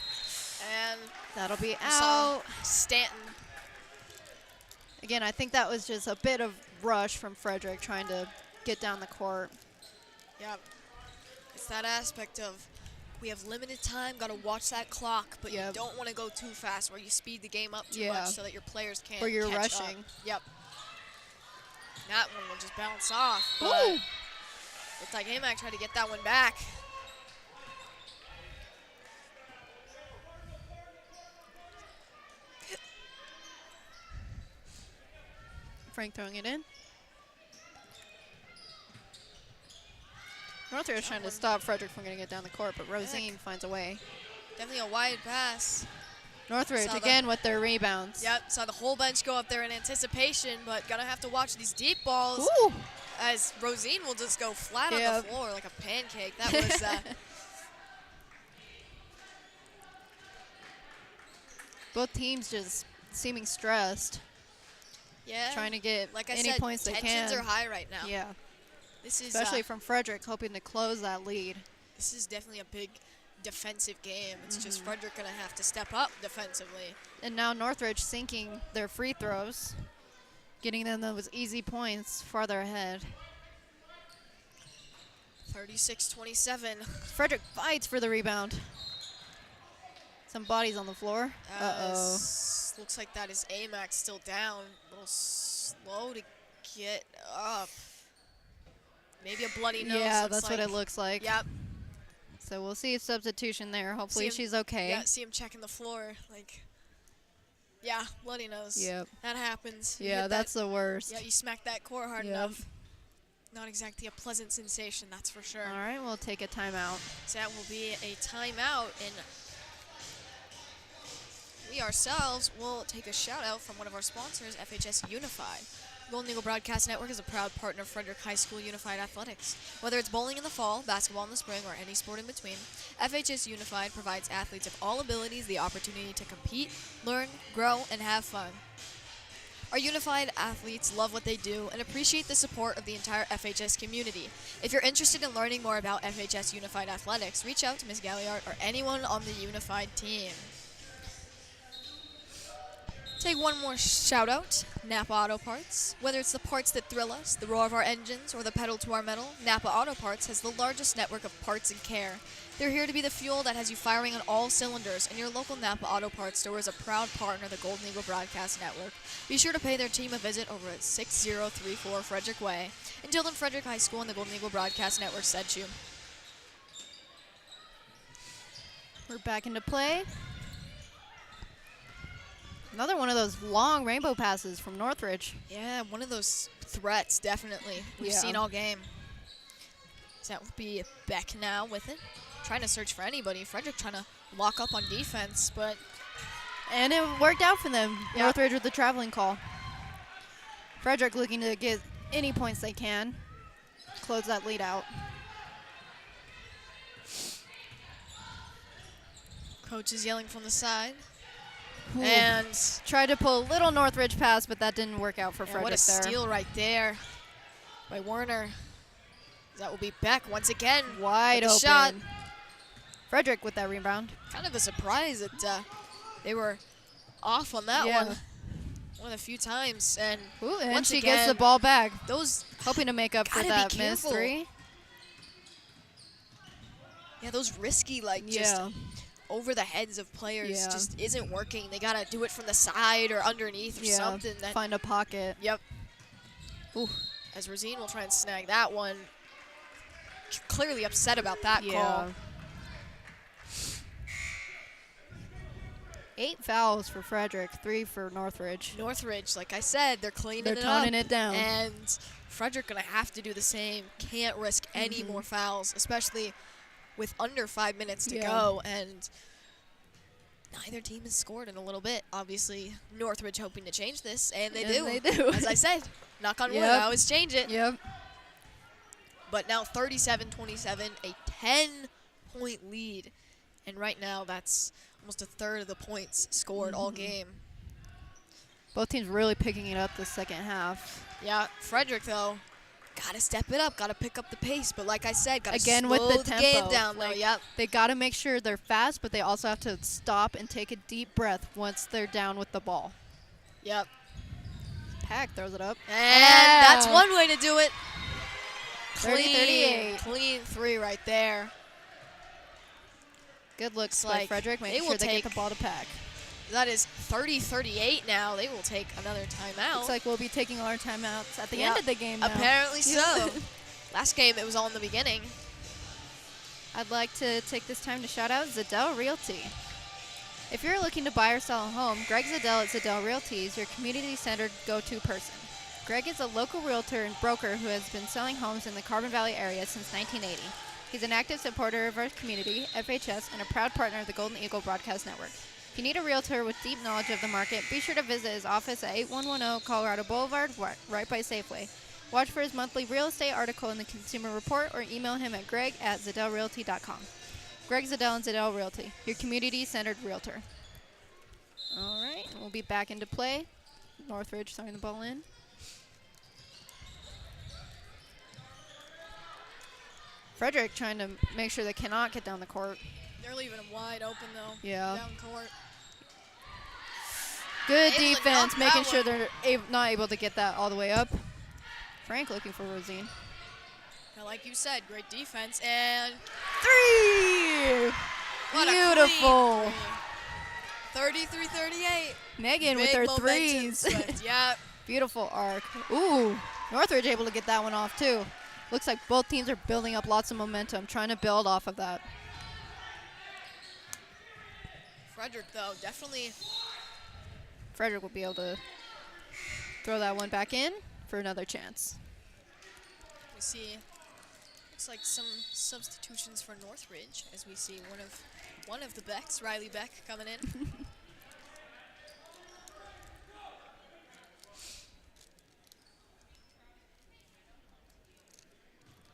And That'll be we saw out. Stanton. Again, I think that was just a bit of rush from Frederick trying to get down the court. Yep. It's that aspect of we have limited time, got to watch that clock, but you don't want to go too fast where you speed the game up too much so that your players can't or you're catch rushing. up. Yep. That one will just bounce off. But looks like AMAC tried to get that one back. Frank throwing it in. Northridge is trying to stop Frederick from getting it down the court, but Rosine finds a way. Definitely a wide pass. Northridge again with their rebounds. Yep, saw the whole bench go up there in anticipation, but gonna have to watch these deep balls as Rosine will just go flat on the floor like a pancake. That was both teams just seeming stressed. Yeah. Trying to get like I any said, points they can. tensions are high right now. Yeah. This is especially from Frederick, hoping to close that lead. This is definitely a big defensive game. It's just Frederick going to have to step up defensively. And now Northridge sinking their free throws, getting them those easy points farther ahead. 36-27. Frederick fights for the rebound. Some bodies on the floor. Uh-oh. Looks like that is AMAC still down. A little slow to get up. Maybe a bloody nose. Yeah, that's what it looks like. Yep. So we'll see a substitution there. Hopefully she's okay. Yeah, see him checking the floor. Like, yeah, bloody nose. Yep. That happens. Yeah, that's the worst. Yeah, you smack that core hard enough. Not exactly a pleasant sensation, that's for sure. All right, we'll take a timeout. So that will be a timeout, and we ourselves will take a shout out from one of our sponsors, FHS Unified. Golden Eagle Broadcast Network is a proud partner of Fredrick High School Unified Athletics. Whether it's bowling in the fall, basketball in the spring, or any sport in between, FHS Unified provides athletes of all abilities the opportunity to compete, learn, grow, and have fun. Our Unified athletes love what they do and appreciate the support of the entire FHS community. If you're interested in learning more about FHS Unified Athletics, reach out to Ms. Galliard or anyone on the Unified team. Take one more shout out, Napa Auto Parts. Whether it's the parts that thrill us, the roar of our engines, or the pedal to our metal, Napa Auto Parts has the largest network of parts and care. They're here to be the fuel that has you firing on all cylinders, and your local Napa Auto Parts store is a proud partner of the Golden Eagle Broadcast Network. Be sure to pay their team a visit over at 6034 Frederick Way. Until then, Fredrick High School and the Golden Eagle Broadcast Network sent you. We're back into play. Another one of those long rainbow passes from Northridge. Yeah, one of those threats, definitely. We've seen all game. So that would be Beck now with it. Trying to search for anybody. Frederick trying to lock up on defense, but... And it worked out for them. Northridge with the traveling call. Frederick looking to get any points they can. Close that lead out. Coach is yelling from the side. Ooh. And tried to pull a little Northridge pass, but that didn't work out for Frederick what a there. steal right there by Werner. That will be Beck once again. Wide open. Shot. Frederick with that rebound. Kind of a surprise that they were off on that one. One of the few times. And once she again, gets the ball back. Those hoping to make up for that missed three. Yeah, those risky, just over the heads of players just isn't working. They got to do it from the side or underneath or something. Find a pocket. Yep. Ooh. As Rosine will try and snag that one. Clearly upset about that call. 8 fouls for Frederick, 3 for Northridge. Northridge, like I said, they're cleaning They're it up. toning it down. And Frederick going to have to do the same. Can't risk any more fouls, especially with under 5 minutes to go. And neither team has scored in a little bit. Obviously, Northridge hoping to change this, and they do. They do. As I said, knock on wood, I always change it. Yep. But now 37-27, a 10-point lead. And right now, that's almost a third of the points scored all game. Both teams really picking it up the second half. Yeah, Frederick, though, got to step it up, got to pick up the pace. But like I said, got to again slow with the game tempo down, though. Yep. They got to make sure they're fast, but they also have to stop and take a deep breath once they're down with the ball. Yep. Pack throws it up. And that's one way to do it. 30-38. Clean 3 right there. Good looks Looks by like Frederick, making they sure will they get take- the ball to Pack. That is 30-38 now. They will take another timeout. Looks like we'll be taking our timeouts at the end Yeah, of the game now. Apparently so. Last game, it was all in the beginning. I'd like to take this time to shout out Zadell Realty. If you're looking to buy or sell a home, Greg Zadell at Zadell Realty is your community-centered go-to person. Greg is a local realtor and broker who has been selling homes in the Carbon Valley area since 1980. He's an active supporter of our community, FHS, and a proud partner of the Golden Eagle Broadcast Network. If you need a realtor with deep knowledge of the market, be sure to visit his office at 8110 Colorado Boulevard, right by Safeway. Watch for his monthly real estate article in the Consumer Report or email him at greg@zadellrealty.com. Greg Zadell and Zadell Realty, your community-centered realtor. All right, we'll be back into play. Northridge throwing the ball in. Frederick trying to make sure they cannot get down the court. They're leaving him wide open, though. Yeah. Down court. Good Able to defense, knock making that sure one. they're not able to get that all the way up. Frank looking for Rosine. Now, like you said, great defense. And Three! what a Beautiful. clean 33-38. Megan with Big her momentum threes. shift. Yep. Beautiful arc. Ooh, Northridge able to get that one off too. Looks like both teams are building up lots of momentum, trying to build off of that. Frederick, though, definitely. Frederick will be able to throw that one back in for another chance. We see, looks like some substitutions for Northridge as we see one of the Becks, Riley Beck, coming in.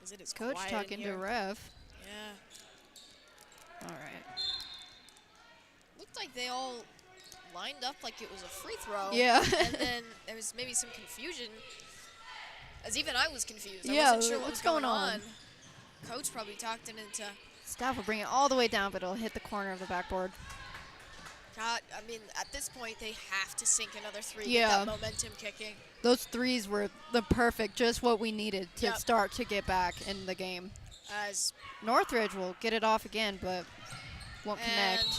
As it is Coach quiet talking in to here. ref. Yeah. All right. Looked like they all lined up like it was a free throw. Yeah. And then there was maybe some confusion, as even I was confused. I Yeah, wasn't sure what what's was going going on? on. Coach probably talked it into. Staff will bring it all the way down, but it'll hit the corner of the backboard. God, I mean, at this point, they have to sink another 3, Yeah. get that momentum kicking. Those threes were the perfect, just what we needed to Yep. start to get back in the game. As Northridge will get it off again, but won't connect. and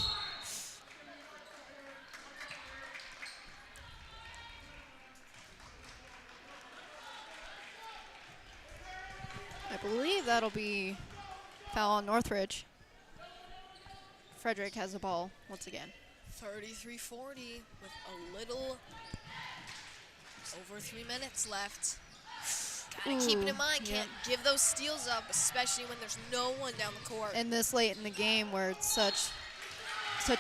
I believe that'll be foul on Northridge. Frederick has the ball once again. 33-40 with a little over 3 minutes left. Gotta keep it in Ooh, mind, yeah. can't give those steals up, especially when there's no one down the court. And this late in the game where it's such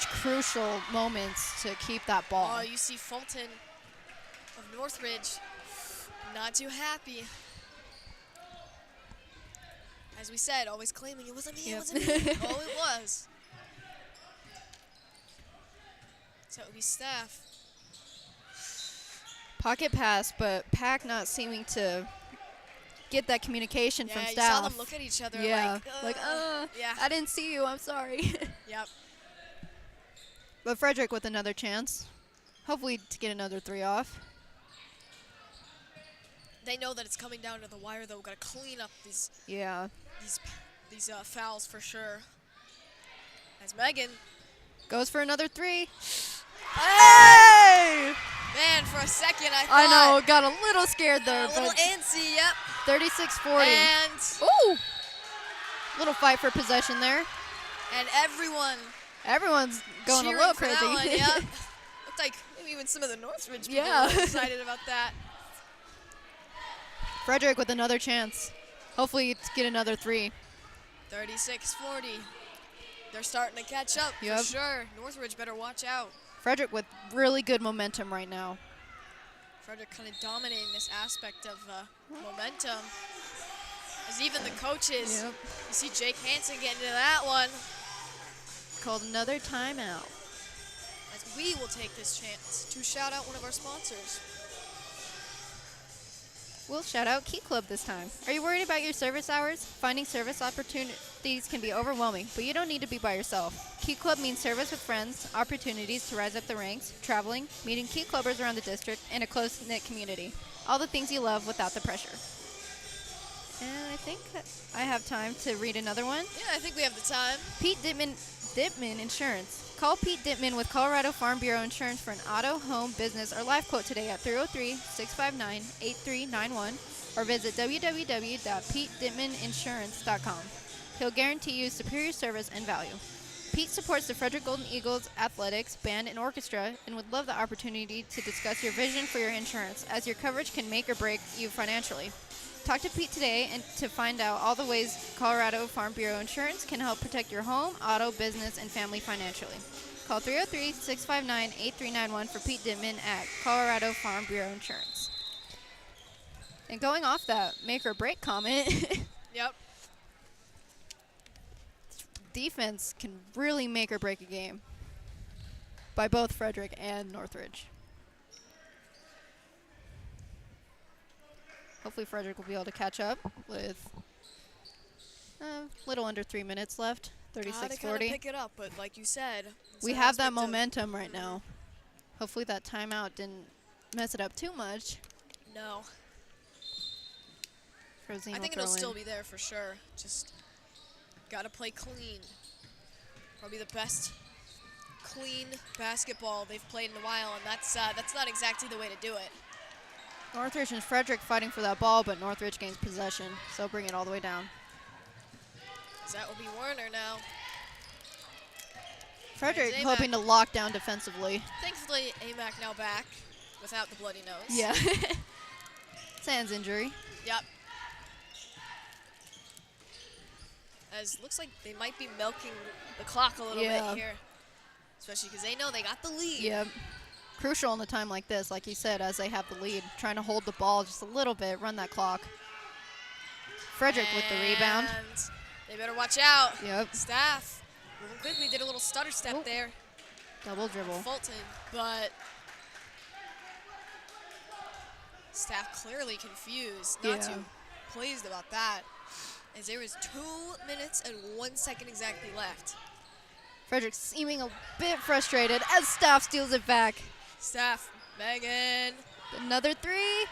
crucial moments to keep that ball. Oh, you see Fulton of Northridge not too happy. As we said, always claiming it wasn't me, Yep. it wasn't me. Oh, it was. So it would be Staff. Pocket pass, but Pack not seeming to get that communication Yeah, from you staff. saw them look at each other Yeah, like, yeah. I didn't see you, I'm sorry. Yep. But Frederick with another chance. Hopefully to get another 3 off. They know that it's coming down to the wire, though. We've got to clean up these Yeah. fouls for sure. As Megan. Goes for another 3. Hey! Man, for a second I I know, thought. got a little scared there, A little but antsy, yep. 36-40. And Ooh! Little fight for possession there. Everyone's going a cheering little for crazy. that one, yep. Looked like maybe even some of the Northridge people Yeah. were excited about that. Frederick with another chance. Hopefully to get another 3. 36-40. They're starting to catch up Yep. for sure. Northridge better watch out. Frederick with really good momentum right now. Frederick kind of dominating this aspect of momentum. As even the coaches, Yep. you see Jake Hansen getting into that one. Called another timeout. As we will take this chance to shout out one of our sponsors. We'll shout out Key Club this time. Are you worried about your service hours? Finding service these can be overwhelming, but you don't need to be by yourself. Key Club means service with friends, opportunities to rise up the ranks, traveling, meeting Key Clubbers around the district, and a close-knit community. All the things you love without the pressure. And I think I have time to read another one. Yeah, I think we have the time. Pete Dittman Insurance. Call Pete Dittman with Colorado Farm Bureau Insurance for an auto, home, business, or life quote today at 303-659-8391 or visit www.petedittmaninsurance.com. He'll guarantee you superior service and value. Pete supports the Frederick Golden Eagles athletics, band, and orchestra and would love the opportunity to discuss your vision for your insurance, as your coverage can make or break you financially. Talk to Pete today and to find out all the ways Colorado Farm Bureau Insurance can help protect your home, auto, business, and family financially. Call 303-659-8391 for Pete Dittman at Colorado Farm Bureau Insurance. And going off that make or break comment, Yep. defense can really make or break a game by both Frederick and Northridge. Hopefully Frederick will be able to catch up with a little under 3 minutes left, Gotta 36-40. pick it up, but like you said, it's We an have that aspect of- momentum right now. Hopefully that timeout didn't mess it up too much. No. Rosine I think will it'll throw still in. be there for sure. Just gotta play clean. Probably the best clean basketball they've played in a while, and that's not exactly the way to do it. Northridge and Frederick fighting for that ball, but Northridge gains possession, so bring it all the way down. That will be Werner now. Frederick Amac. hoping to lock down defensively. Thankfully, AMAC now back without the bloody nose. Yeah. Sans injury. Yep. As looks like they might be milking the clock a little Yeah. bit here, especially because they know they got the lead. Yep. Crucial in a time like this, like you said, as they have the lead, trying to hold the ball just a little bit, run that clock. Frederick with the rebound. And they better watch out. Yep. Staff moving quickly, did a little stutter step Oop. there. Double dribble. Fulton, but Staff clearly confused, not Yeah. too pleased about that, as there is 2 minutes and 1 second exactly left. Frederick seeming a bit frustrated as Staff steals it back. Staff, Megan. Another three.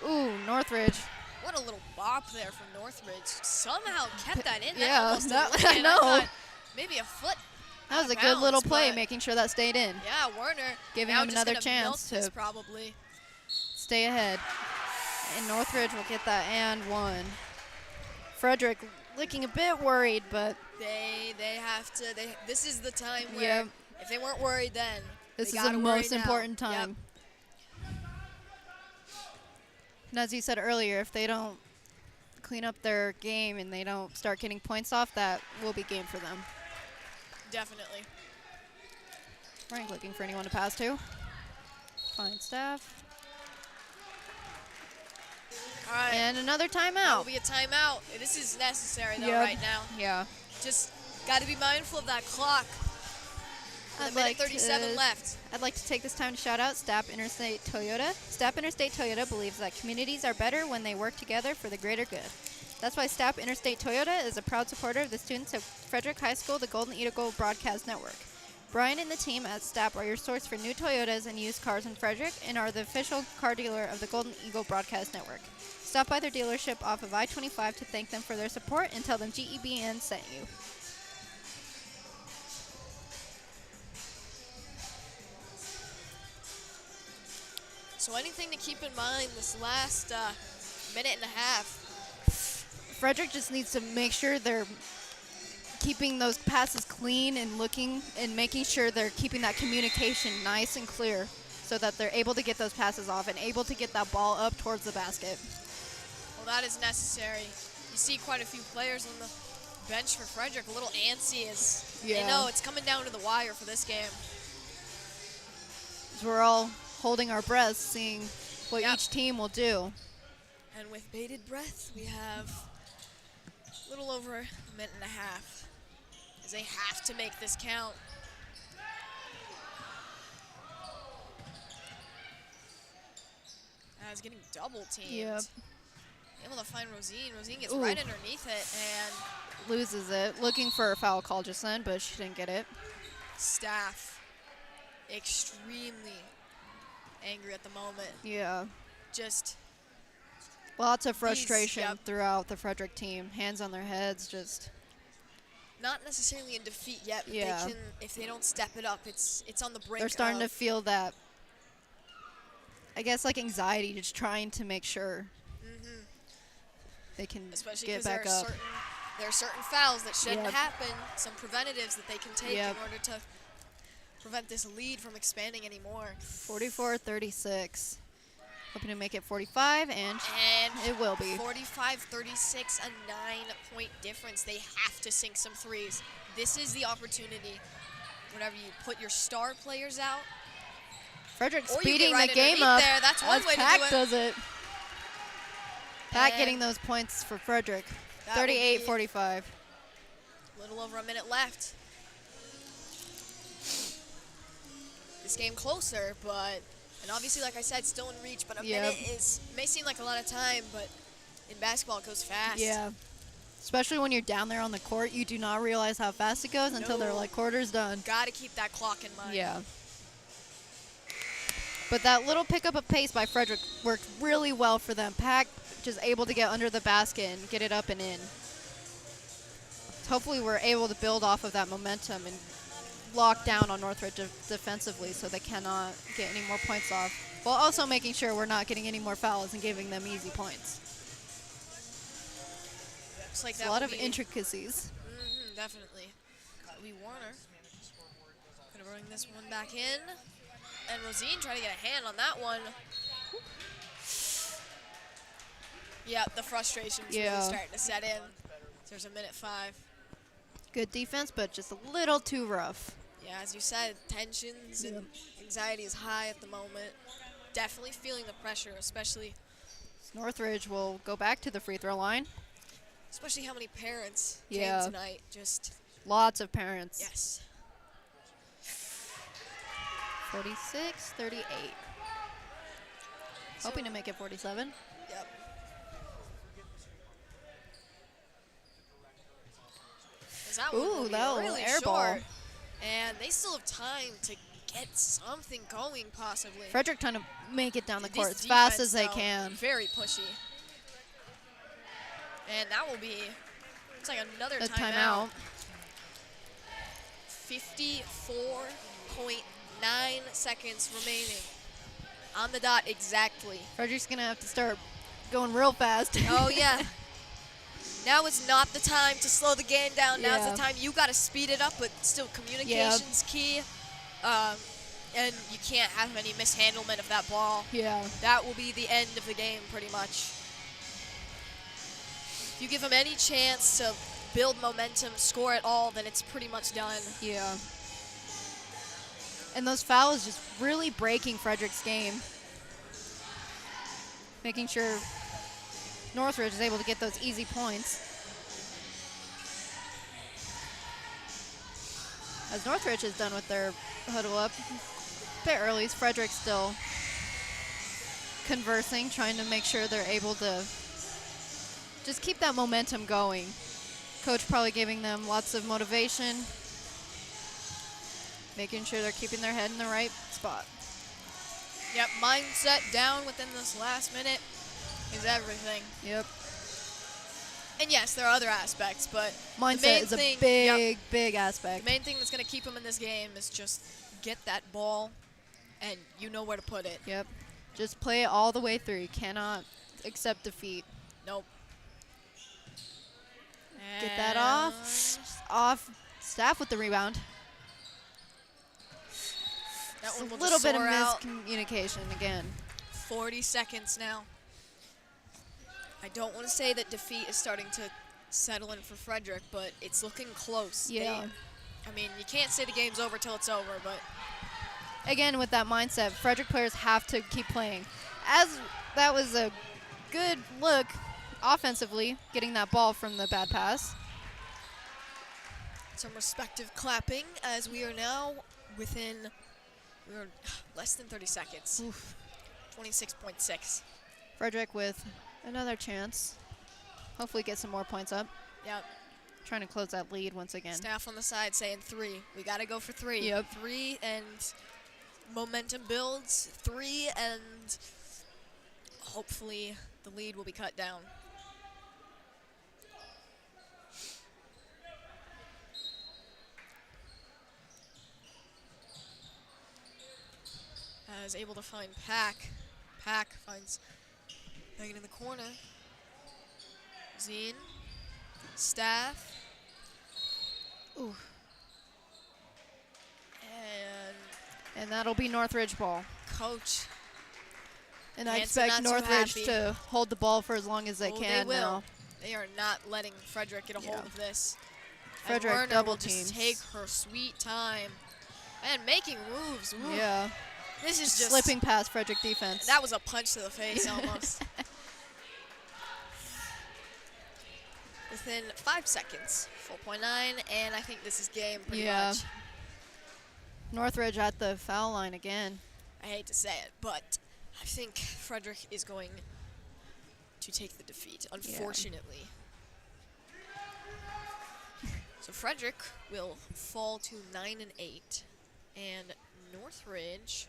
Ooh, Northridge. What a little bop there from Northridge. Somehow kept that in. Yeah, That almost that- didn't I in. know. thought maybe a foot. That was out a of good little bounds, play, but making sure that stayed in. Yeah, Werner. Giving now him just another gonna chance milk this to- probably. Stay ahead. And Northridge will get that and one. Frederick looking a bit worried, but They have to. This is the time where Yep. if they weren't worried then, this they is the gotta worry most now. important Yep. time. And as you said earlier, if they don't clean up their game and they don't start getting points off, that will be game for them. Definitely. Frank looking for anyone to pass to. Fine Staff. All right. And another That will timeout. be a timeout. This is necessary though Yep. right now. Yeah. Just got to be mindful of that clock. With a minute 37 left. I'd like to take this time to shout out Stapp Interstate Toyota. Stapp Interstate Toyota believes that communities are better when they work together for the greater good. That's why Stapp Interstate Toyota is a proud supporter of the students of Fredrick High School, the Golden Eagle Broadcast Network. Brian and the team at Stapp are your source for new Toyotas and used cars in Frederick and are the official car dealer of the Golden Eagle Broadcast Network. Stop by their dealership off of I-25 to thank them for their support and tell them GEBN sent you. So anything to keep in mind this last minute and a half. Frederick just needs to make sure they're keeping those passes clean and looking and making sure they're keeping that communication nice and clear so that they're able to get those passes off and able to get that ball up towards the basket. Well, that is necessary. You see quite a few players on the bench for Frederick, a little antsy as they Yeah. know it's coming down to the wire for this game. We're all holding our breaths, seeing what Yep. each team will do. And with bated breath, we have a little over a minute and a half as they have to make this count. As getting double teamed. Yep. Able to find Rosine. Rosine gets Ooh. right underneath it, and loses it. Looking for a foul call just then, but she didn't get it. Staff extremely angry at the moment. Yeah. Just lots of frustration yep. throughout the Frederick team. Hands on their heads, just not necessarily in defeat yet, but yeah. they can, if they don't step it up, it's on the brink. They're starting to feel that, I guess, like anxiety, just trying to make sure they can especially get back up. There are certain fouls that shouldn't Yep. happen, some preventatives that they can take Yep. in order to prevent this lead from expanding anymore. 44-36. Hoping to make it 45, and it will be. 45-36, a 9-point difference. They have to sink some threes. This is the opportunity. Whenever you put your star players out, Frederick or speeding right the game underneath up. there. That's one as way Pack to do it. does it. Pack And getting those points for Frederick. that will be 38-45. a little over a minute left. This game closer, but, and obviously, like I said, still in reach, but a minute may seem like a lot of time, but in basketball, it goes fast. Yeah. Especially when you're down there on the court, you do not realize how fast it goes until they're like quarters done. Got to keep that clock in mind. Yeah. But that little pickup of pace by Frederick worked really well for them. Pack just able to get under the basket and get it up and in. Hopefully we're able to build off of that momentum and lock down on Northridge defensively so they cannot get any more points off, while also making sure we're not getting any more fouls and giving them easy points. Looks like It's that a lot will of be intricacies. definitely. That'll be Warner. Gonna bring this one back in. And Rosine trying to get a hand on that one. Yeah, the frustration's really starting to set in. There's a minute 5. Good defense, but just a little too rough. Yeah, as you said, tensions and anxiety is high at the moment. Definitely feeling the pressure, especially Northridge will go back to the free throw line. especially how many parents Yeah. came tonight. Just Lots of parents. yes. 46-38. Hoping to make it 47. Yep. 'Cause that one will Ooh, be that really air ball. short, and they still have time to get something going, possibly. Frederick trying to make it down the This court as fast defense, as they though, can. Very pushy. And that will be, it's like another A timeout. timeout. 54.9 seconds remaining. On the dot exactly. Frederick's going to have to start going real fast. Oh, yeah. Now is not the time to slow the game down. Now's Yeah. the time you got to speed it up, but still communication's key. And you can't have any mishandlement of that ball. Yeah. That will be the end of the game pretty much. If you give them any chance to build momentum, score it all, then it's pretty much done. Yeah. And those fouls just really breaking Frederick's game. Making sure Northridge is able to get those easy points. As Northridge is done with their huddle up, a bit early, Frederick still conversing, trying to make sure they're able to just keep that momentum going. Coach probably giving them lots of motivation, making sure they're keeping their head in the right spot. Yep, mindset down within this last minute is everything. Yep. And yes, there are other aspects, but Mindset the main is a thing, big, big the aspect. main thing that's going to keep them in this game is just get that ball, and you know where to put it. Yep. Just play it all the way through. You cannot accept defeat. Nope. Get that off. Off. Staff with the rebound. That Just one a will little just bit of soar out. miscommunication again. 40 seconds now. I don't want to say that defeat is starting to settle in for Frederick, but it's looking close. Yeah. I mean, you can't say the game's over till it's over, but Again, with that mindset, Frederick players have to keep playing. As that was a good look offensively, getting that ball from the bad pass. some respective clapping as we are now within, we're less than 30 seconds. 26.6. Frederick with another chance. Hopefully get some more points up. Yep. trying to close that lead once again. Staff on the side saying 3. We got to go for 3. Yep. 3 and momentum builds. 3 and hopefully the lead will be cut down. Is able to find Pack. Pack finds Megan in the corner. Zine. Staff. Ooh. And that'll be Northridge ball. Coach. And I Hanson expect not too Northridge happy. to hold the ball for as long as they can They will. now. They are not letting Fredrick get a hold Yeah. of this. Fredrick and Werner double will teams. just take her sweet time. And making moves. Ooh. Yeah. This is just Slipping past Frederick defense. That was a punch to the face almost. Within 5 seconds, 4.9, and I think this is game pretty much. Northridge at the foul line again. I hate to say it, but I think Frederick is going to take the defeat, unfortunately. So Frederick will fall to 9 and 8, and Northridge.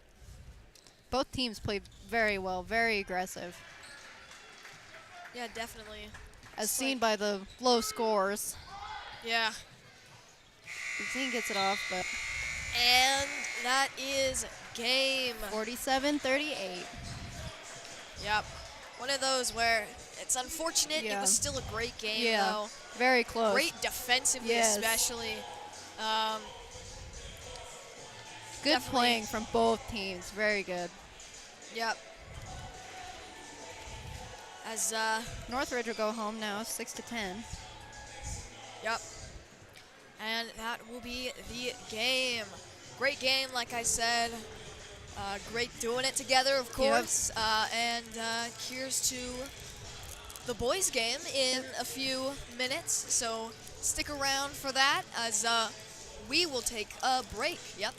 Both teams played very well, very aggressive. Yeah, definitely. As seen by the low scores. Yeah. The team gets it off, but. And that is game. 47-38. Yep. One of those where it's unfortunate. It was still a great game, though. Very close. Great defensively, especially. Good playing from both teams. Very good. Yep. As Northridge will go home now, 6-10. Yep. And that will be the game. Great game, like I said. Great doing it together, of course. And here's to the boys' game in a few minutes. So stick around for that as we will take a break. Yep.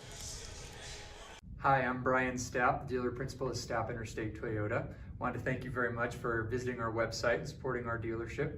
Hi, I'm Brian Stapp, dealer principal of Stapp Interstate Toyota. Wanted to thank you very much for visiting our website and supporting our dealership.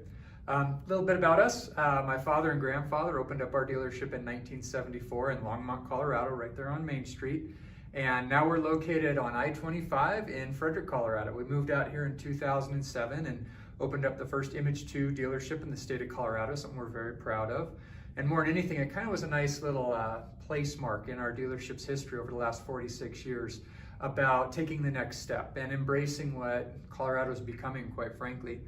A little bit about us. My father and grandfather opened up our dealership in 1974 in Longmont, Colorado, right there on Main Street. And now we're located on I-25 in Frederick, Colorado. We moved out here in 2007 and opened up the first Image 2 dealership in the state of Colorado, something we're very proud of. And more than anything, it kind of was a nice little place mark in our dealership's history over the last 46 years about taking the next step and embracing what Colorado is becoming, quite frankly.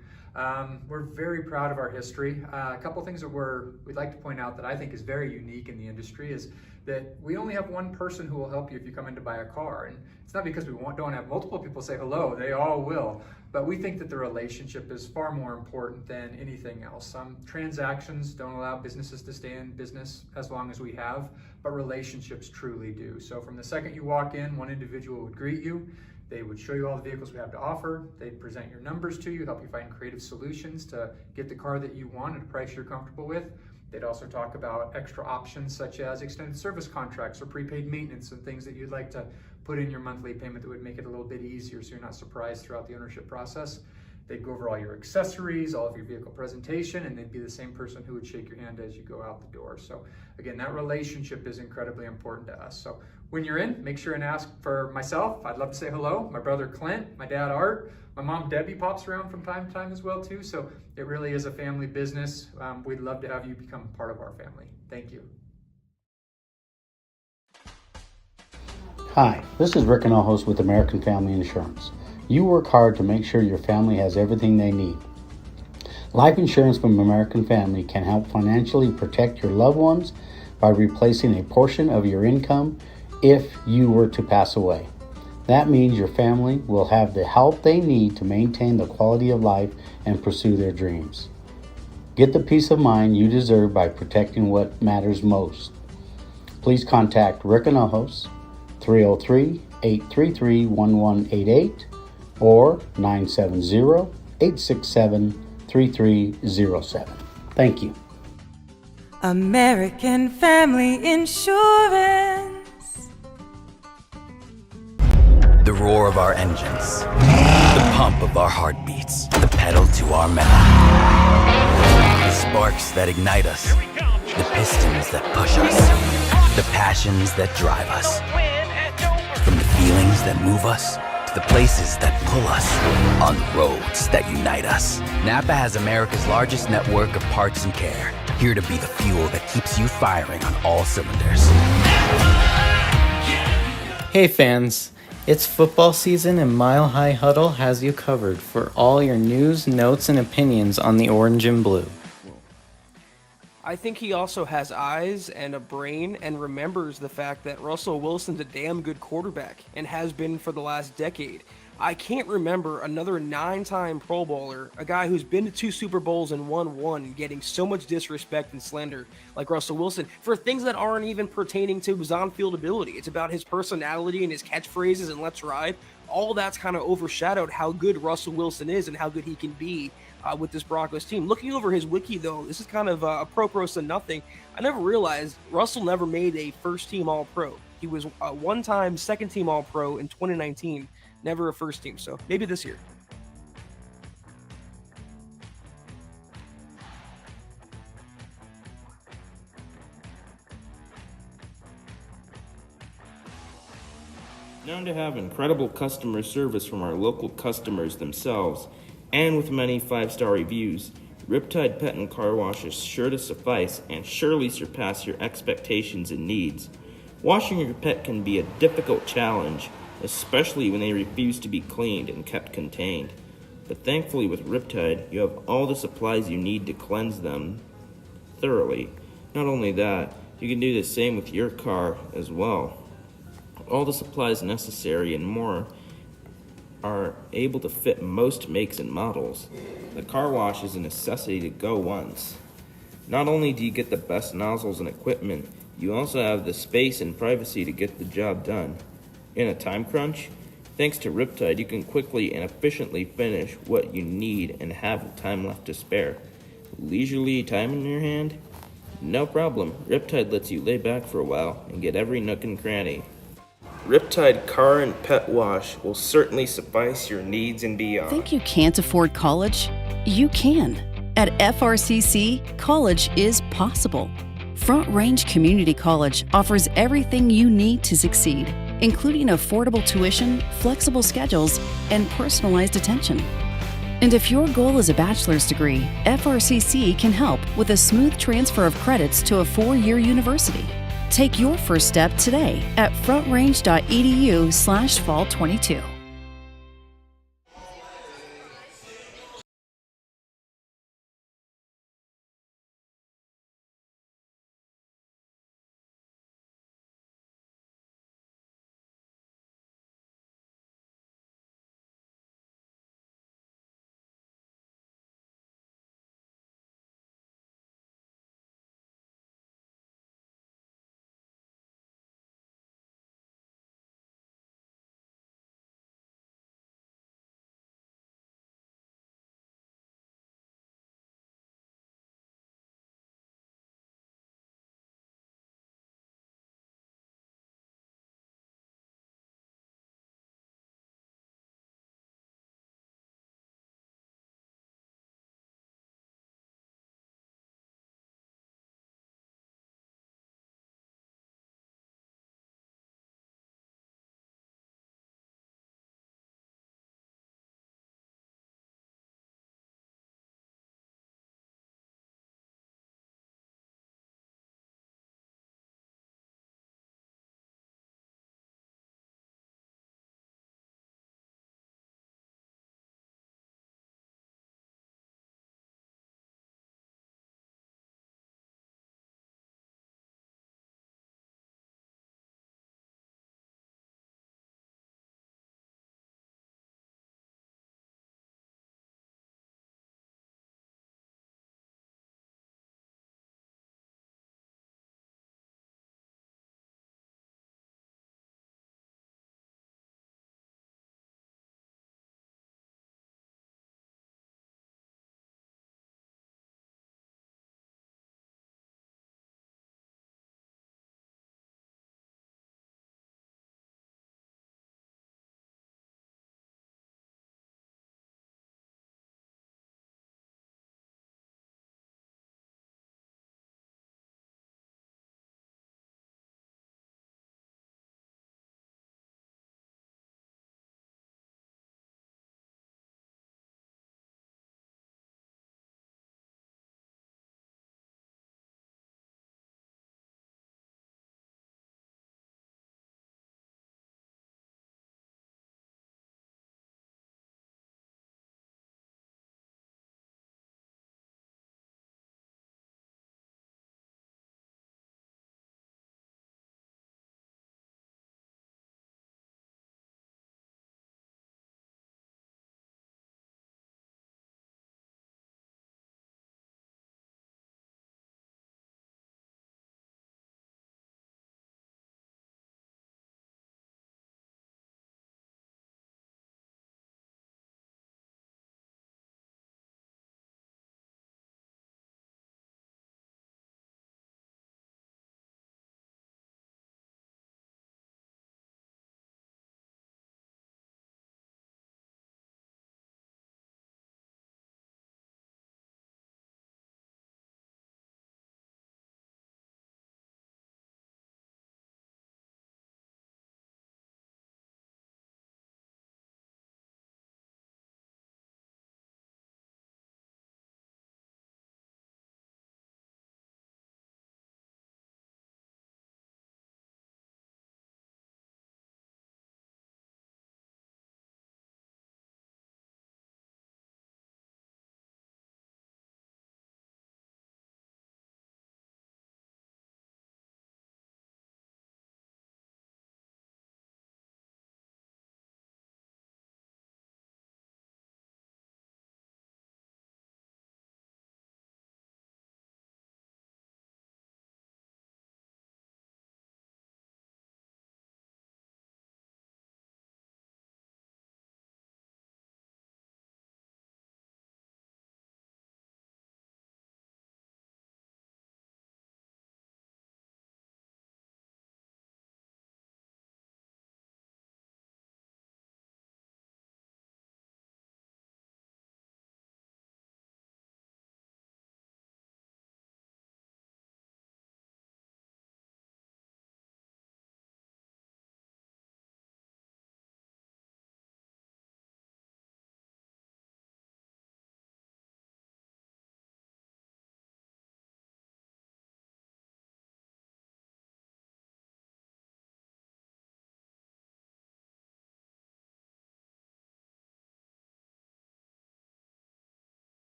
We're very proud of our history. A couple things that we'd like to point out that I think is very unique in the industry is that we only have one person who will help you if you come in to buy a car. And it's not because we don't have multiple people say hello, they all will. But we think that the relationship is far more important than anything else. Transactions don't allow businesses to stay in business as long as we have, but relationships truly do. So from the second you walk in, one individual would greet you. They would show you all the vehicles we have to offer. They'd present your numbers to you, help you find creative solutions to get the car that you want at a price you're comfortable with. They'd also talk about extra options such as extended service contracts or prepaid maintenance and things that you'd like to put in your monthly payment that would make it a little bit easier so you're not surprised throughout the ownership process. They'd go over all your accessories, all of your vehicle presentation, and they'd be the same person who would shake your hand as you go out the door. So again, that relationship is incredibly important to us. So when you're in, make sure and ask for myself. I'd love to say hello. My brother Clint, my dad Art, my mom Debbie pops around from time to time as well too. So it really is a family business. We'd love to have you become part of our family. Thank you. Hi, this is Rick Anojos with American Family Insurance. You work hard to make sure your family has everything they need. Life insurance from American Family can help financially protect your loved ones by replacing a portion of your income if you were to pass away. That means your family will have the help they need to maintain the quality of life and pursue their dreams. Get the peace of mind you deserve by protecting what matters most. Please contact Rick Anojos, 303-833-1188 or 970-867-3307. Thank you. American Family Insurance. The roar of our engines, the pump of our heartbeats, the pedal to our metal. The sparks that ignite us, the pistons that push us, the passions that drive us. From the feelings that move us to the places that pull us, on the roads that unite us. Napa has America's largest network of parts and care, here to be the fuel that keeps you firing on all cylinders. Hey fans, it's football season and Mile High Huddle has you covered for all your news, notes, and opinions on the orange and blue. I think he also has eyes and a brain and remembers the fact that Russell Wilson's a damn good quarterback and has been for the last decade. I can't remember another 9-time Pro Bowler, a guy who's been to 2 Super Bowls and won 1, getting so much disrespect and slander like Russell Wilson for things that aren't even pertaining to his on-field ability. It's about his personality and his catchphrases and let's ride. All that's kind of overshadowed how good Russell Wilson is and how good he can be with this Broncos team. Looking over his wiki, though, this is kind of a pro-pros to nothing. I never realized Russell never made a first-team All-Pro. He was a one-time second-team All-Pro in 2019, never a first team, so maybe this year. Known to have incredible customer service from our local customers themselves, and with many 5-star reviews, Riptide Pet and Car Wash is sure to suffice and surely surpass your expectations and needs. Washing your pet can be a difficult challenge, especially when they refuse to be cleaned and kept contained. But thankfully with Riptide, you have all the supplies you need to cleanse them thoroughly. Not only that, you can do the same with your car as well. All the supplies necessary and more are able to fit most makes and models. The car wash is a necessity to go once. Not only do you get the best nozzles and equipment, you also have the space and privacy to get the job done. In a time crunch, thanks to Riptide, you can quickly and efficiently finish what you need and have time left to spare. Leisurely time in your hand? No problem. Riptide lets you lay back for a while and get every nook and cranny. Riptide Car and Pet Wash will certainly suffice your needs and beyond. Think you can't afford college? You can. At FRCC, college is possible. Front Range Community College offers everything you need to succeed, including affordable tuition, flexible schedules, and personalized attention. And if your goal is a bachelor's degree, FRCC can help with a smooth transfer of credits to a 4-year university. Take your first step today at frontrange.edu/fall22.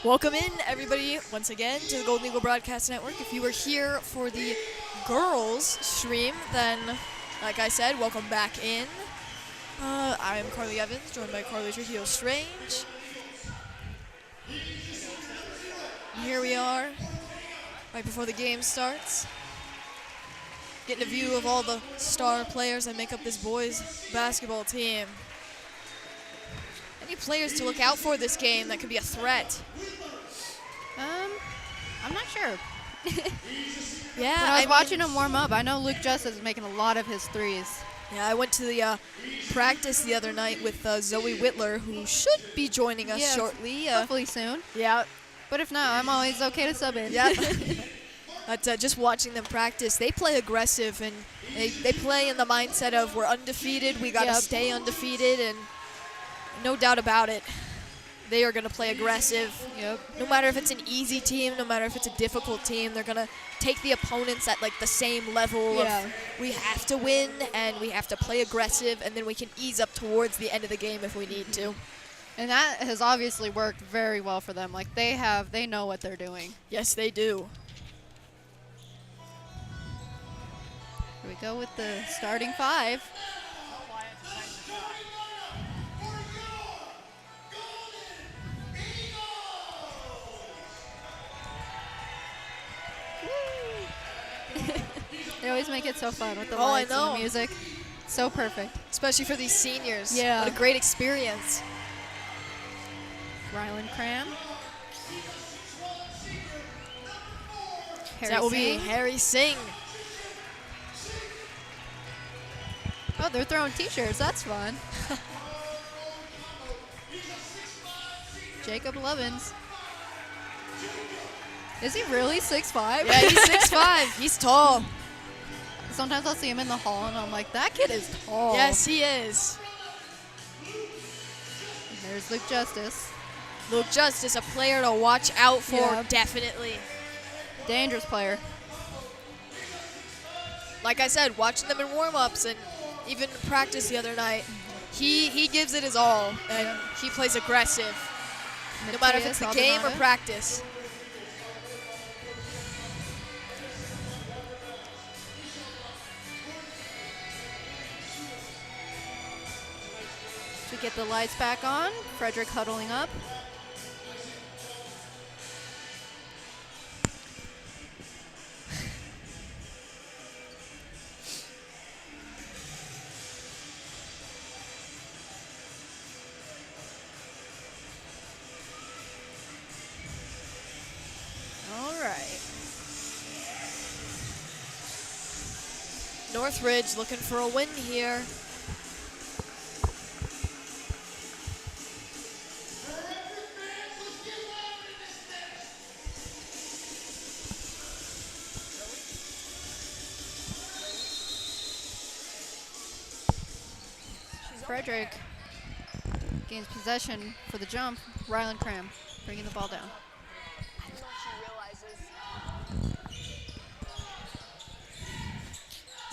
Welcome in, everybody, once again to the Golden Eagle Broadcast Network. If you were here for the girls stream, then, like I said, welcome back in. I am Carly Evans, joined by Carly Trujillo-Strange. Here we are, right before the game starts. Getting a view of all the star players that make up this boys basketball team. Any players to look out for this game that could be a threat? I'm not sure. Yeah, when I was watching him warm up, I know Luke Justice is making a lot of his threes. Yeah, I went to the practice the other night with Zoe Whitler, who should be joining us shortly. Hopefully soon. Yeah. But if not, I'm always okay to sub in. Yeah. But just watching them practice, they play aggressive, and they play in the mindset of we're undefeated, we got to stay undefeated, and no doubt about it, they are going to play aggressive. Yep. No matter if it's an easy team, no matter if it's a difficult team, they're going to take the opponents at like the same level of we have to win and we have to play aggressive, and then we can ease up towards the end of the game if we need to. And that has obviously worked very well for them. Like they know what they're doing. Yes, they do. Here we go with the starting five. They always make it so fun with the lights and the music. So perfect. Especially for these seniors. Yeah. What a great experience. Rylan Cram. So that will be Harry Singh. Oh, they're throwing t-shirts. That's fun. Jacob Lovins. Is he really 6'5"? Yeah, he's 6'5". He's tall. Sometimes I'll see him in the hall, and I'm like, that kid is tall. Yes, he is. And there's Luke Justice. Luke Justice, a player to watch out for, definitely. Dangerous player. Like I said, watching them in warm-ups and even practice the other night, he gives it his all, and he plays aggressive, no matter if it's the game or practice. To get the lights back on, Frederick huddling up. All right. Northridge looking for a win here. Frederick gains possession for the jump. Rylan Cram bringing the ball down.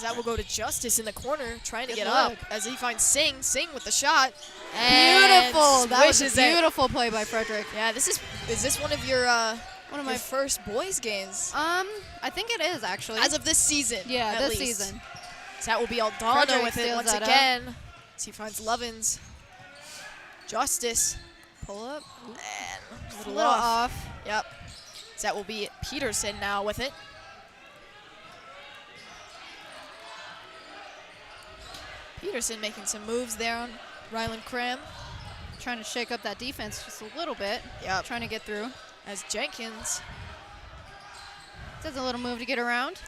That will go to Justice in the corner, trying to get up as he finds Singh. Singh with the shot. Beautiful. That was a Swishes beautiful play by Frederick. Yeah, is this one of your one of my first boys games? I think it is actually. As of this season. Yeah, at this least. season. So that will be Aldana Frederick with it steals once that again. As he finds Lovins. Justice. Pull up. And a little off. Yep. So that will be Peterson now with it. Peterson making some moves there on Rylan Cram. Trying to shake up that defense just a little bit. Yep. Trying to get through. As Jenkins does a little move to get around.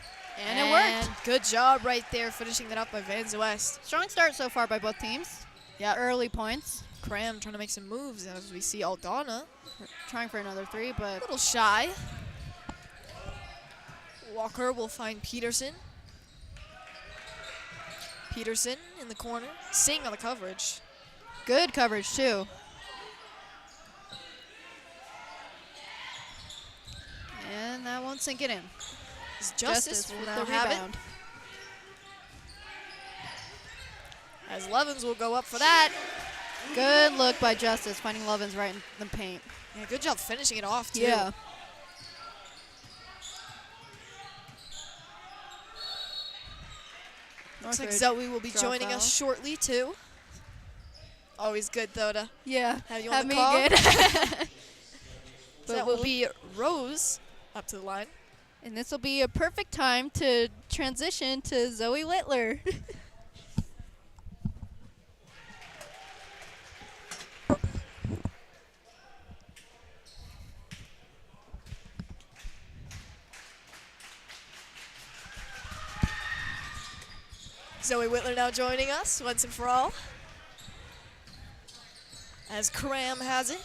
And it worked. Good job right there, finishing that up by Vans West. Strong start so far by both teams. Yeah. Early points. Cram trying to make some moves as we see Aldana. Trying for another three, but a little shy. Walker will find Peterson. Peterson in the corner. Singh on the coverage. Good coverage, too. And that won't sink it in. Justice will now the have rebound. it. As Lovins will go up for that. Good look by Justice, finding Lovins right in the paint. Yeah, good job finishing it off, too. Yeah. Looks like Zoe will be joining us shortly, too. Always good, though, to have you on the call. Good. So that will be Rose up to the line. And this will be a perfect time to transition to Zoe Littler. Zoe Whitler now joining us once and for all. As Cram has it.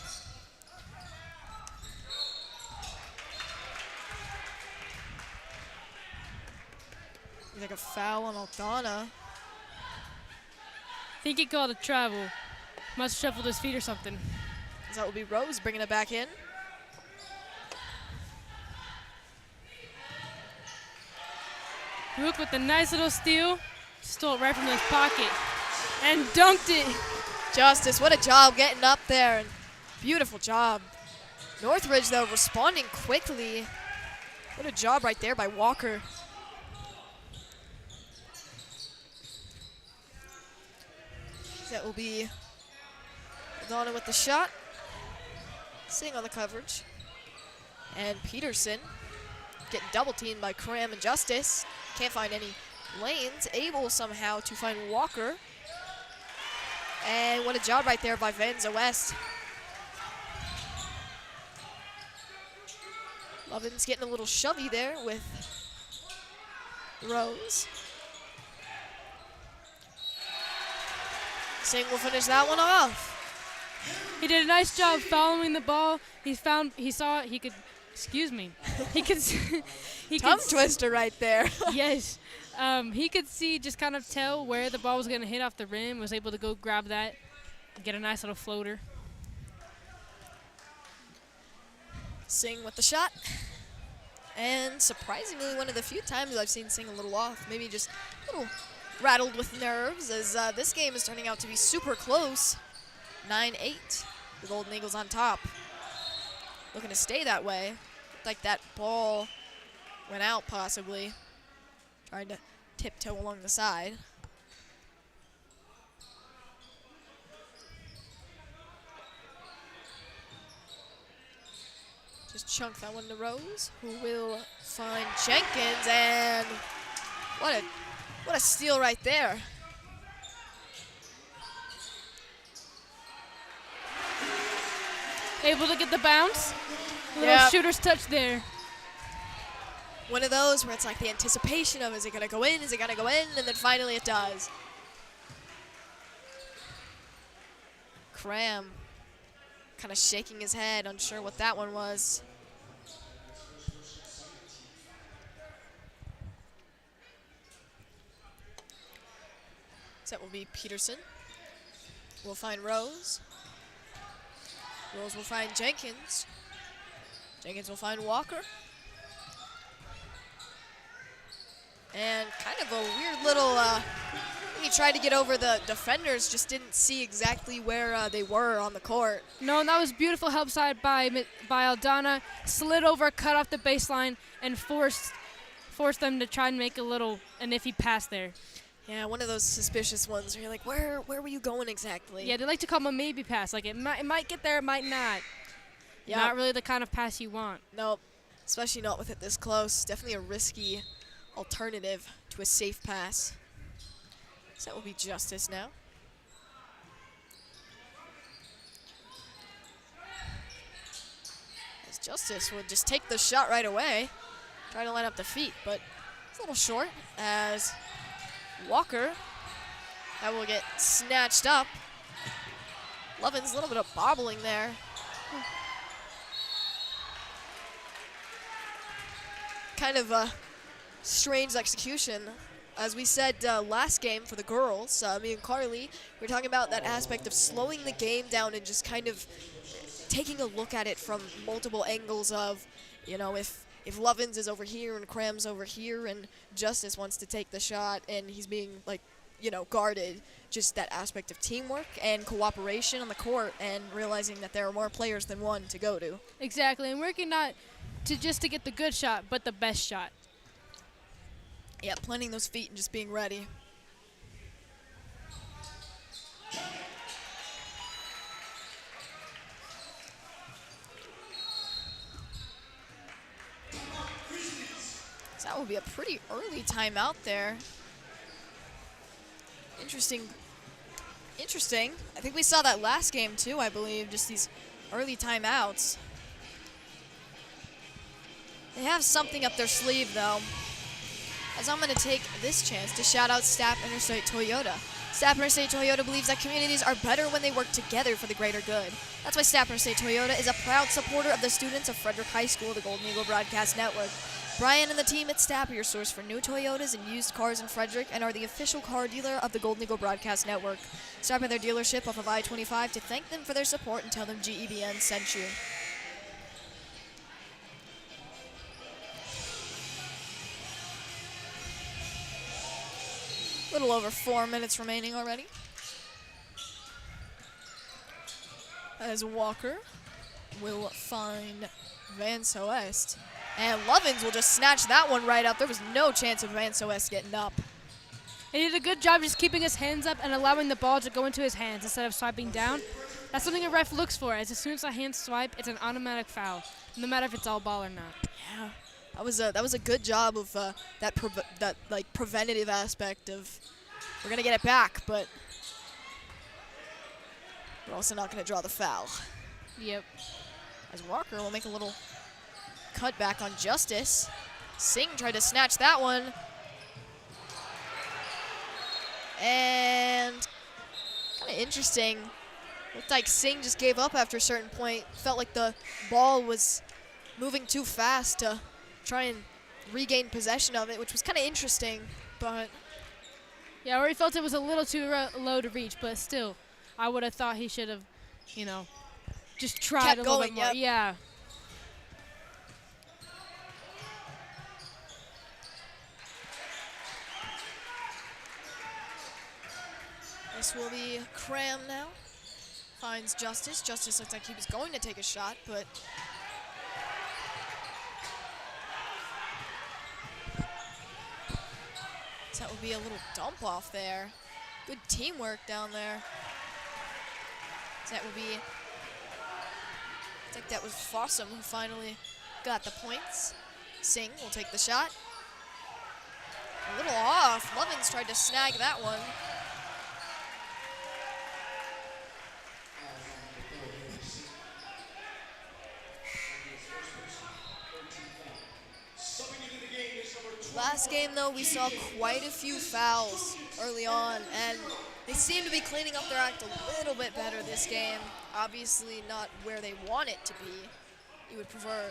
Like a foul on Aldana. Think he called a travel. Must have shuffled his feet or something. So that will be Rose bringing it back in. Rook with a nice little steal. Stole it right from his pocket. And dunked it. Justice, what a job getting up there. And beautiful job. Northridge, though, responding quickly. What a job right there by Walker. That will be Aldana with the shot. Sitting on the coverage. And Peterson getting double teamed by Cram and Justice. Can't find any lanes. Able somehow to find Walker. And what a job right there by Vanza West. Lovins getting a little shovey there with Rose. Singh will finish that one off. He did a nice job following the ball. He saw it. He could, excuse me. He could, Tongue twister right there. Yes. He could see, just kind of tell where the ball was going to hit off the rim, was able to go grab that, get a nice little floater. Singh with the shot. And surprisingly, one of the few times I've seen Singh a little off, maybe just a little rattled with nerves, as this game is turning out to be super close. 9-8, the Golden Eagles on top. Looking to stay that way. Looked like that ball went out possibly. Trying to tiptoe along the side. Just chunk that one to Rose, who will find Jenkins, and what a steal right there. Able to get the bounce. A little shooter's touch there. One of those where it's like the anticipation of, is it gonna go in, is it gonna go in, and then finally it does. Cram kind of shaking his head, unsure what that one was. So that will be Peterson. We'll find Rose. Rose will find Jenkins. Jenkins will find Walker. And kind of a weird little, he tried to get over the defenders, just didn't see exactly where they were on the court. No, and that was beautiful help side by Aldana. Slid over, cut off the baseline, and forced them to try and make an iffy pass there. Yeah, one of those suspicious ones where you're like, where were you going exactly? Yeah, they like to call them a maybe pass. Like, it might get there, it might not. Yep. Not really the kind of pass you want. Nope, especially not with it this close. Definitely a risky alternative to a safe pass. So that will be Justice now. As Justice would just take the shot right away. Trying to line up the feet, but it's a little short as Walker, that will get snatched up. Lovin's a little bit of bobbling there. Kind of a strange execution. As we said last game for the girls, me and Carly, we were talking about that aspect of slowing the game down and just kind of taking a look at it from multiple angles of, you know, if Lovins is over here and Cram's over here and Justice wants to take the shot and he's being like guarded just that aspect of teamwork and cooperation on the court and realizing that there are more players than one to go to. Exactly, and working not just to get the good shot, but the best shot. Yeah, planting those feet and just being ready. So that would be a pretty early timeout there. Interesting. I think we saw that last game too, I believe, just these early timeouts. They have something up their sleeve though. As I'm going to take this chance to shout out Stapp Interstate Toyota. Stapp Interstate Toyota believes that communities are better when they work together for the greater good. That's why Stapp Interstate Toyota is a proud supporter of the students of Fredrick High School, the Golden Eagle Broadcast Network. Brian and the team at Stapp are your source for new Toyotas and used cars in Frederick and are the official car dealer of the Golden Eagle Broadcast Network. Stop at their dealership off of I-25 to thank them for their support and tell them GEBN sent you. A little over 4 minutes remaining already. As Walker will find Van Soest. And Lovins will just snatch that one right up. There was no chance of Van Soest getting up. He did a good job just keeping his hands up and allowing the ball to go into his hands instead of swiping down. That's something a ref looks for, as soon as a hand swipe, it's an automatic foul, no matter if it's all ball or not. Yeah, that was a good job of that preventative aspect of we're gonna get it back, but we're also not gonna draw the foul. Yep. As Walker will make a little cut back on Justice. Singh tried to snatch that one. And kind of interesting. Looked like Singh just gave up after a certain point. Felt like the ball was moving too fast to try and regain possession of it, which was kind of interesting, but... Yeah, or he felt it was a little too low to reach, but still, I would have thought he should have, just tried a little bit more. Yep. Yeah. This will be Cram now. Finds Justice. Justice looks like he was going to take a shot, but so that would be a little dump off there. Good teamwork down there. So that would be, I think that was Fossum who finally got the points. Singh will take the shot. A little off. Lovins tried to snag that one. Last game, though, we saw quite a few fouls early on, and they seem to be cleaning up their act a little bit better this game. Obviously not where they want it to be. You would prefer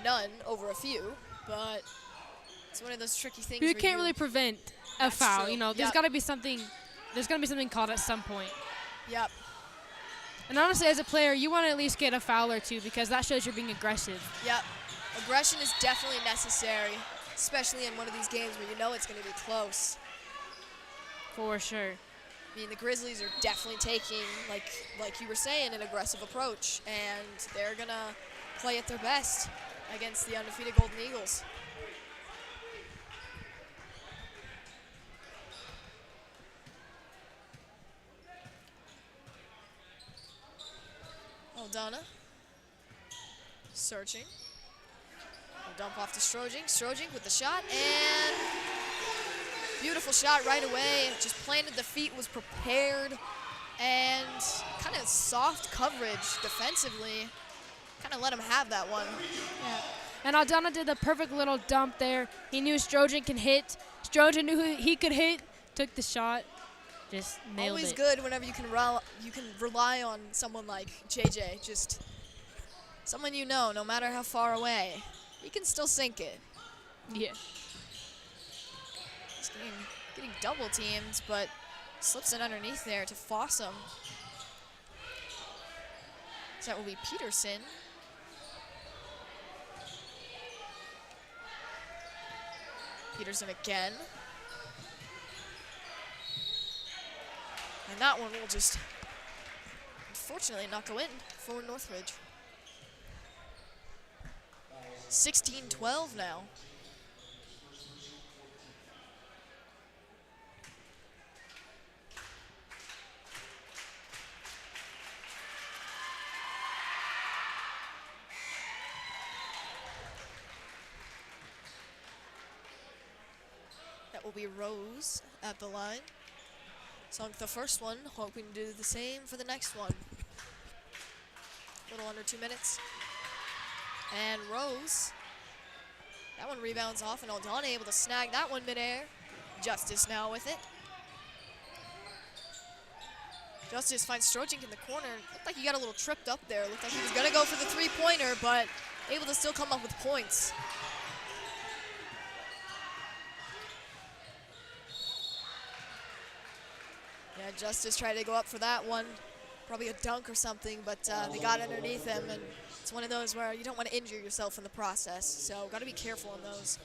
none over a few, but it's one of those tricky things. You can't really prevent a foul. True. There's got to be something. There's got to be something called at some point. Yep. And honestly, as a player, you want to at least get a foul or two because that shows you're being aggressive. Yep. Aggression is definitely necessary, especially in one of these games where you know it's going to be close. For sure. I mean, the Grizzlies are definitely taking, like you were saying, an aggressive approach, and they're going to play at their best against the undefeated Golden Eagles. Aldana. Searching. Dump off to Strojing. Strojing with the shot, and beautiful shot right away. Just planted the feet, was prepared, and kind of soft coverage defensively. Kind of let him have that one. Yeah. And Aldana did the perfect little dump there. He knew Strojing can hit. Strojing knew he could hit, took the shot, just nailed Always it. good whenever you can rely on someone like JJ. Just someone you know, no matter how far away. He can still sink it. Yeah. He's getting double teamed, but slips it underneath there to Fossum. So that will be Peterson. Peterson again. And that one will just, unfortunately, not go in for Northridge. 16-12 now. That will be Rose at the line. Sunk the first one, hoping to do the same for the next one. A little under 2 minutes. And Rose, that one rebounds off, and Aldana able to snag that one midair. Justice now with it. Justice finds Strojink in the corner. Looked like he got a little tripped up there. Looked like he was gonna go for the three-pointer, but able to still come up with points. Yeah, Justice tried to go up for that one. Probably a dunk or something, but they got underneath him, and it's one of those where you don't want to injure yourself in the process, so got to be careful on those.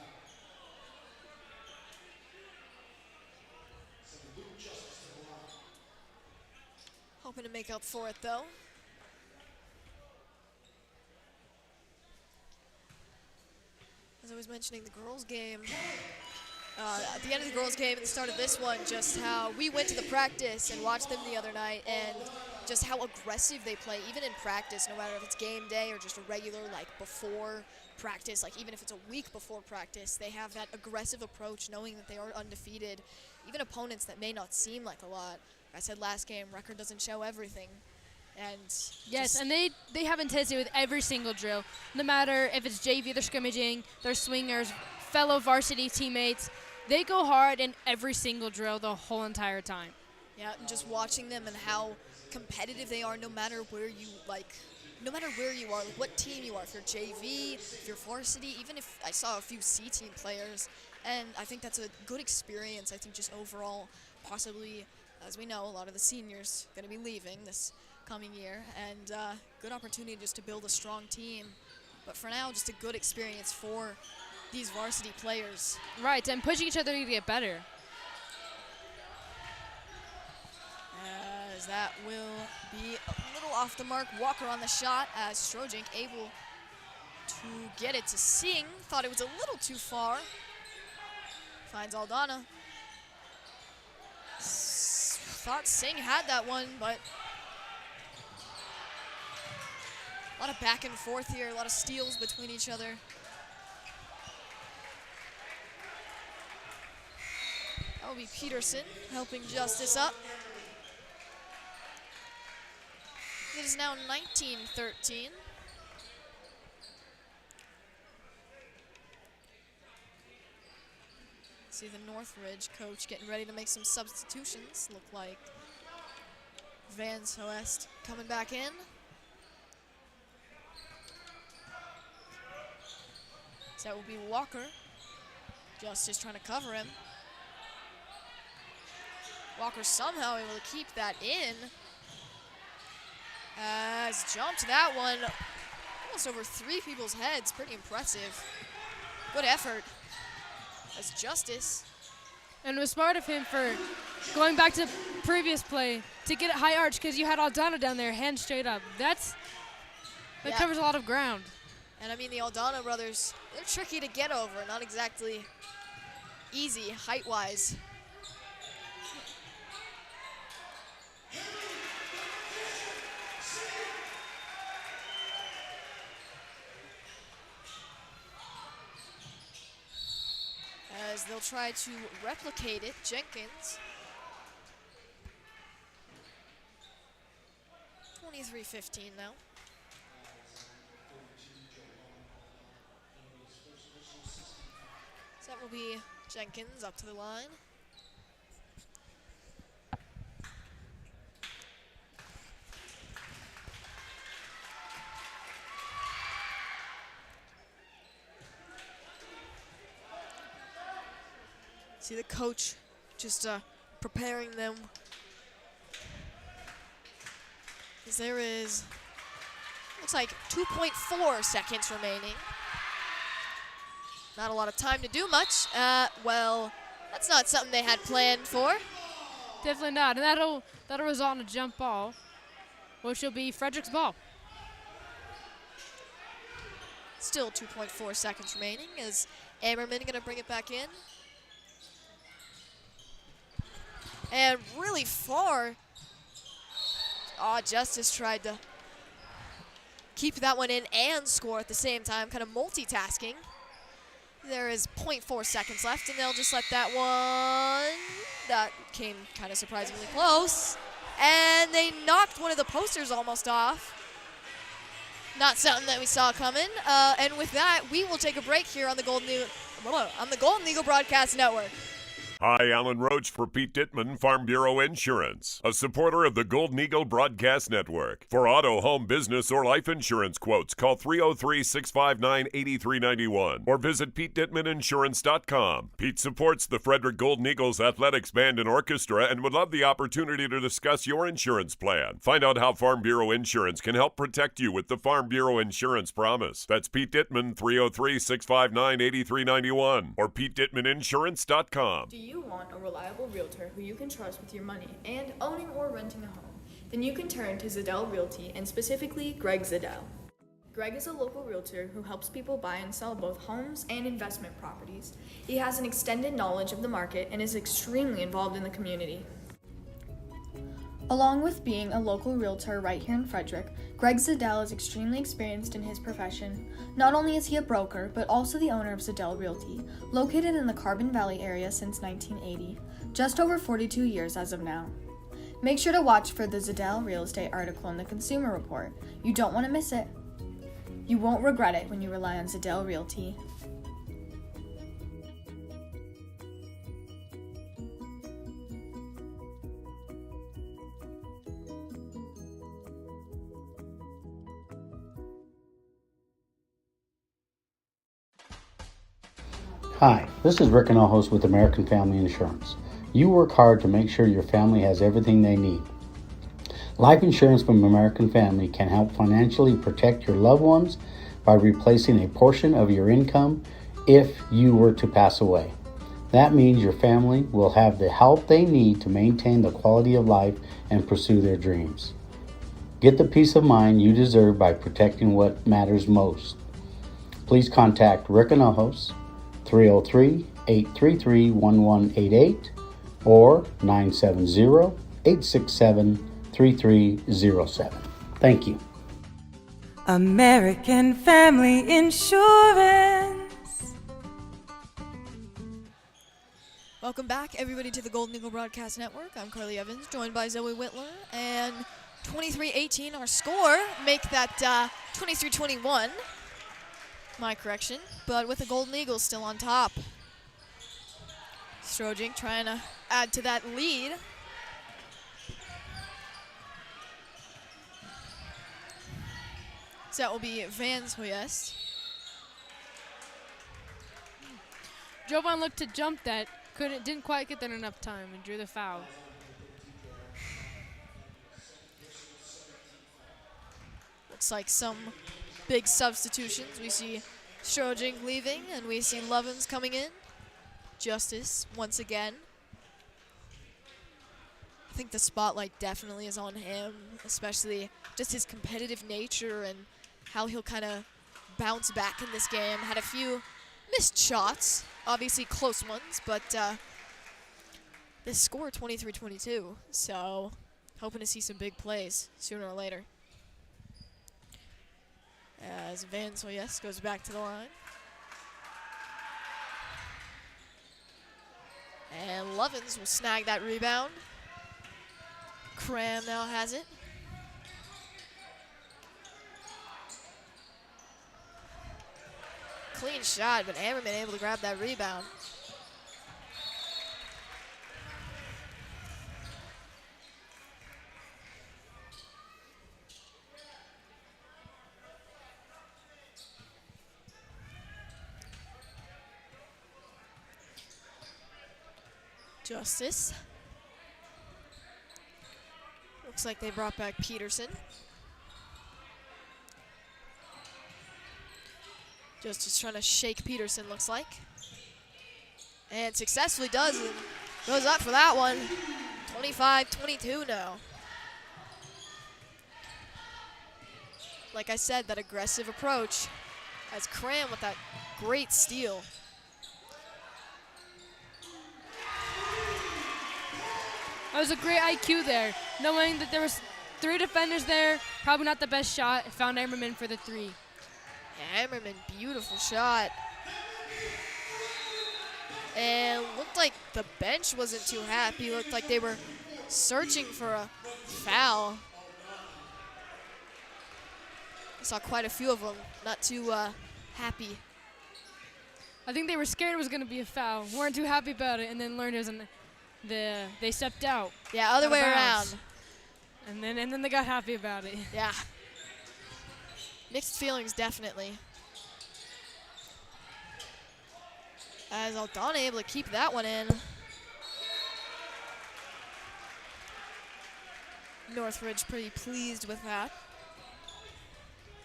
Hoping to make up for it, though. As I was mentioning, the girls' game. At the end of the girls' game and the start of this one, just how we went to the practice and watched them the other night, and just how aggressive they play, even in practice, no matter if it's game day or just a regular, like, before practice, like, even if it's a week before practice, they have that aggressive approach, knowing that they are undefeated. Even opponents that may not seem like a lot. Like I said last game, record doesn't show everything. And yes, and they have intensity with every single drill. No matter if it's JV, they're scrimmaging, they're swingers, fellow varsity teammates. They go hard in every single drill the whole entire time. Yeah, and just watching them and how competitive they are, no matter where you are, like what team you are, if you're JV, if you're varsity, even if I saw a few C team players, and I think that's a good experience. I think just overall, possibly, as we know, a lot of the seniors going to be leaving this coming year, and good opportunity just to build a strong team. But for now, just a good experience for these varsity players. Right, and pushing each other to get better. As that will be a little off the mark. Walker on the shot as Strojink able to get it to Singh. Thought it was a little too far. Finds Aldana. Thought Singh had that one, but a lot of back and forth here, a lot of steals between each other. That will be Peterson helping Justice up. It is now 19-13. See the Northridge coach getting ready to make some substitutions. Look like Van Soest coming back in. So that will be Walker. Justice trying to cover him. Walker somehow able to keep that in. Has jumped that one almost over 3 people's heads. Pretty impressive. Good effort. As Justice. And it was smart of him for going back to previous play to get it high arch, because you had Aldana down there, hands straight up. That covers a lot of ground. And I mean, the Aldana brothers, they're tricky to get over. Not exactly easy height-wise. As they'll try to replicate it, Jenkins. 23-15 now. So that will be Jenkins up to the line. See the coach just preparing them. As there is, looks like 2.4 seconds remaining. Not a lot of time to do much. Well, that's not something they had planned for. Definitely not. And that'll result in a jump ball, which will be Frederick's ball. Still 2.4 seconds remaining as Ammerman going to bring it back in. And really far. Justice tried to keep that one in and score at the same time, kind of multitasking. There is 0.4 seconds left, and they'll just let that one. That came kind of surprisingly close. And they knocked one of the posters almost off. Not something that we saw coming. And with that, we will take a break here on the Golden Eagle Broadcast Network. Hi, Alan Roach for Pete Dittman, Farm Bureau Insurance, a supporter of the Golden Eagle Broadcast Network. For auto, home, business, or life insurance quotes, call 303-659-8391 or visit PeteDittmanInsurance.com. Pete supports the Frederick Golden Eagles Athletics Band and Orchestra and would love the opportunity to discuss your insurance plan. Find out how Farm Bureau Insurance can help protect you with the Farm Bureau Insurance Promise. That's Pete Dittman, 303-659-8391 or PeteDittmanInsurance.com. Do you want a reliable realtor who you can trust with your money and owning or renting a home? Then you can turn to Zadell Realty and specifically Greg Zadell. Greg is a local realtor who helps people buy and sell both homes and investment properties. He has an extended knowledge of the market and is extremely involved in the community. Along with being a local realtor right here in Frederick, Greg Zadell is extremely experienced in his profession. Not only is he a broker, but also the owner of Zadell Realty, located in the Carbon Valley area since 1980, just over 42 years as of now. Make sure to watch for the Zadell Real Estate article in the Consumer Report. You don't want to miss it. You won't regret it when you rely on Zadell Realty. Hi, this is Rick Anojos with American Family Insurance. You work hard to make sure your family has everything they need. Life insurance from American Family can help financially protect your loved ones by replacing a portion of your income if you were to pass away. That means your family will have the help they need to maintain the quality of life and pursue their dreams. Get the peace of mind you deserve by protecting what matters most. Please contact Rick Anojos, 303-833-1188 or 970-867-3307. Thank you. American Family Insurance. Welcome back, everybody, to the Golden Eagle Broadcast Network. I'm Carly Evans, joined by Zoe Whitler. And 23-18, our score. Make that 23-21. My correction, but with the Golden Eagles still on top. Strojing trying to add to that lead. So that will be Vans Hoyest. Jovan looked to jump that, didn't quite get there in enough time and drew the foul. Looks like some big substitutions. We see Strojing leaving, and we see Lovins coming in. Justice once again. I think the spotlight definitely is on him, especially just his competitive nature and how he'll kind of bounce back in this game. Had a few missed shots, obviously close ones, but this score 23-22, so hoping to see some big plays sooner or later. As Van Soyes goes back to the line. And Lovins will snag that rebound. Cram now has it. Clean shot, but Ammerman able to grab that rebound. Justice. Looks like they brought back Peterson. Justice trying to shake Peterson, looks like. And successfully does, and goes up for that one. 25-22 now. Like I said, that aggressive approach as Cram with that great steal. That was a great IQ there, knowing that there was 3 defenders there, probably not the best shot. Found Emmerman for the 3. Yeah, Emmerman, beautiful shot. And looked like the bench wasn't too happy. Looked like they were searching for a foul. I saw quite a few of them, not too happy. I think they were scared it was going to be a foul, weren't too happy about it, and then learned it was they stepped out. Yeah, other way around. And then they got happy about it. Yeah. Mixed feelings, definitely. As Aldana able to keep that one in. Northridge pretty pleased with that.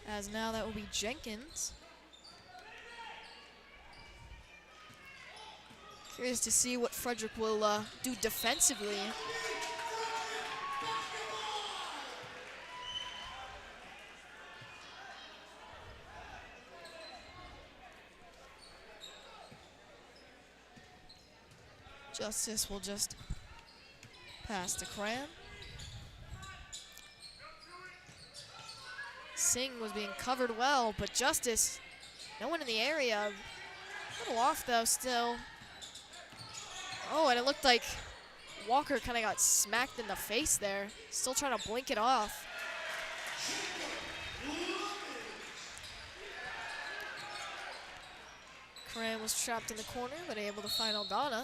As now that will be Jenkins. Curious to see what Frederick will do defensively. Justice will just pass to Cram. Singh was being covered well, but Justice, no one in the area. A little off though still. Oh, and it looked like Walker kind of got smacked in the face there. Still trying to blink it off. Cram was trapped in the corner, but able to find Aldana.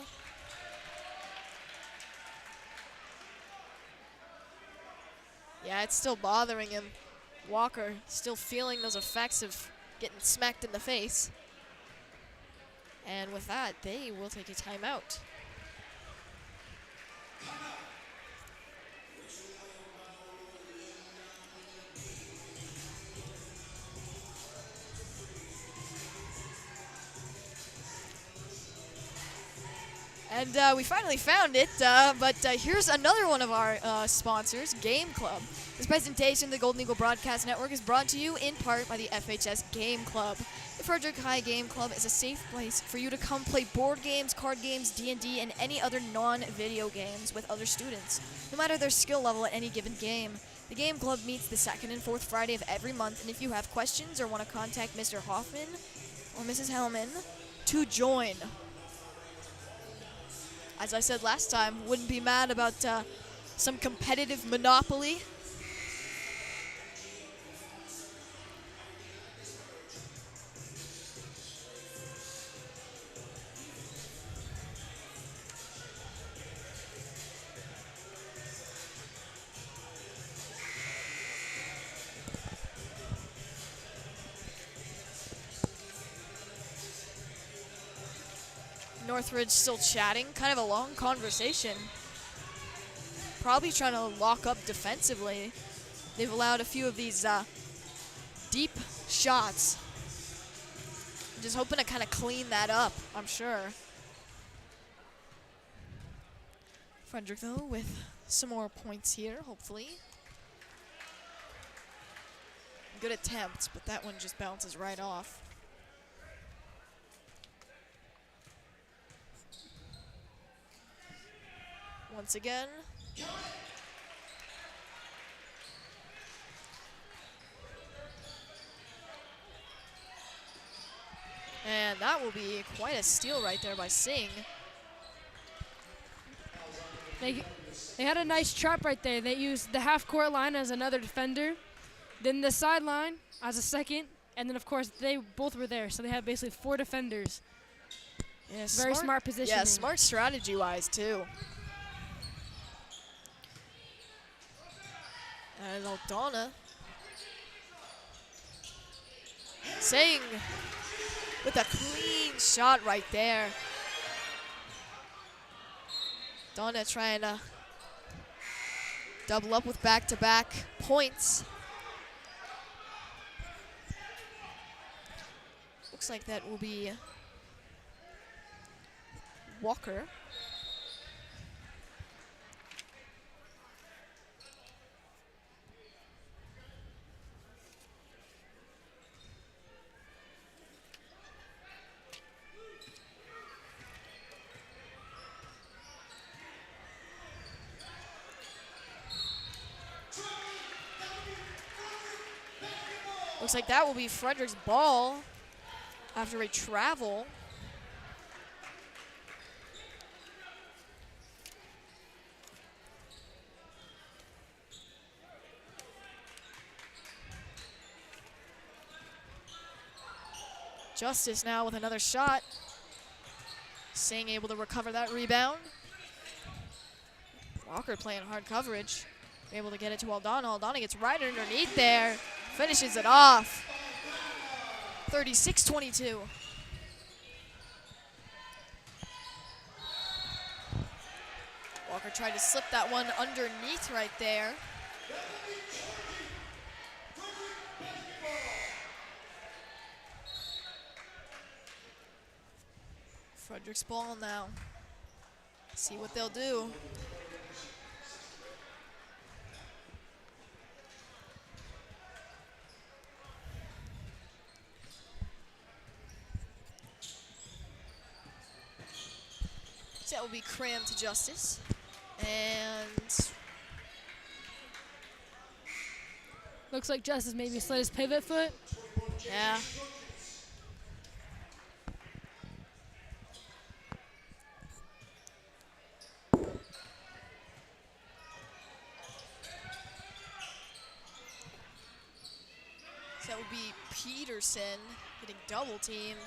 Yeah, it's still bothering him. Walker still feeling those effects of getting smacked in the face. And with that, they will take a timeout. And we finally found it, but here's another one of our sponsors, Game Club. This presentation of the Golden Eagle Broadcast Network is brought to you in part by the FHS Game Club. The Fredrick High Game Club is a safe place for you to come play board games, card games, D&D, and any other non-video games with other students, no matter their skill level at any given game. The Game Club meets the second and fourth Friday of every month, and if you have questions or want to contact Mr. Hoffman or Mrs. Hellman to join. As I said last time, wouldn't be mad about some competitive Monopoly. Northridge still chatting, kind of a long conversation. Probably trying to lock up defensively. They've allowed a few of these deep shots. Just hoping to kind of clean that up, I'm sure. Frederick, though, with some more points here, hopefully. Good attempts, but that one just bounces right off. Once again. And that will be quite a steal right there by Singh. They had a nice trap right there. They used the half-court line as another defender, then the sideline as a second, and then, of course, they both were there. So they had basically 4 defenders. Yeah, Very smart positioning. Yeah, smart strategy-wise, too. And Aldana. Singh with a clean shot right there. Donna trying to double up with back-to-back points. Looks like that will be Walker. Looks like that will be Frederick's ball after a travel. Justice now with another shot. Singh able to recover that rebound. Walker playing hard coverage. Able to get it to Aldana. Aldana gets right underneath there. Finishes it off. 36-22. Walker tried to slip that one underneath right there. Frederick's ball now. See what they'll do. So that will be crammed to Justice. And looks like Justice maybe slid his pivot foot. yeah. So that would be Peterson getting double teamed.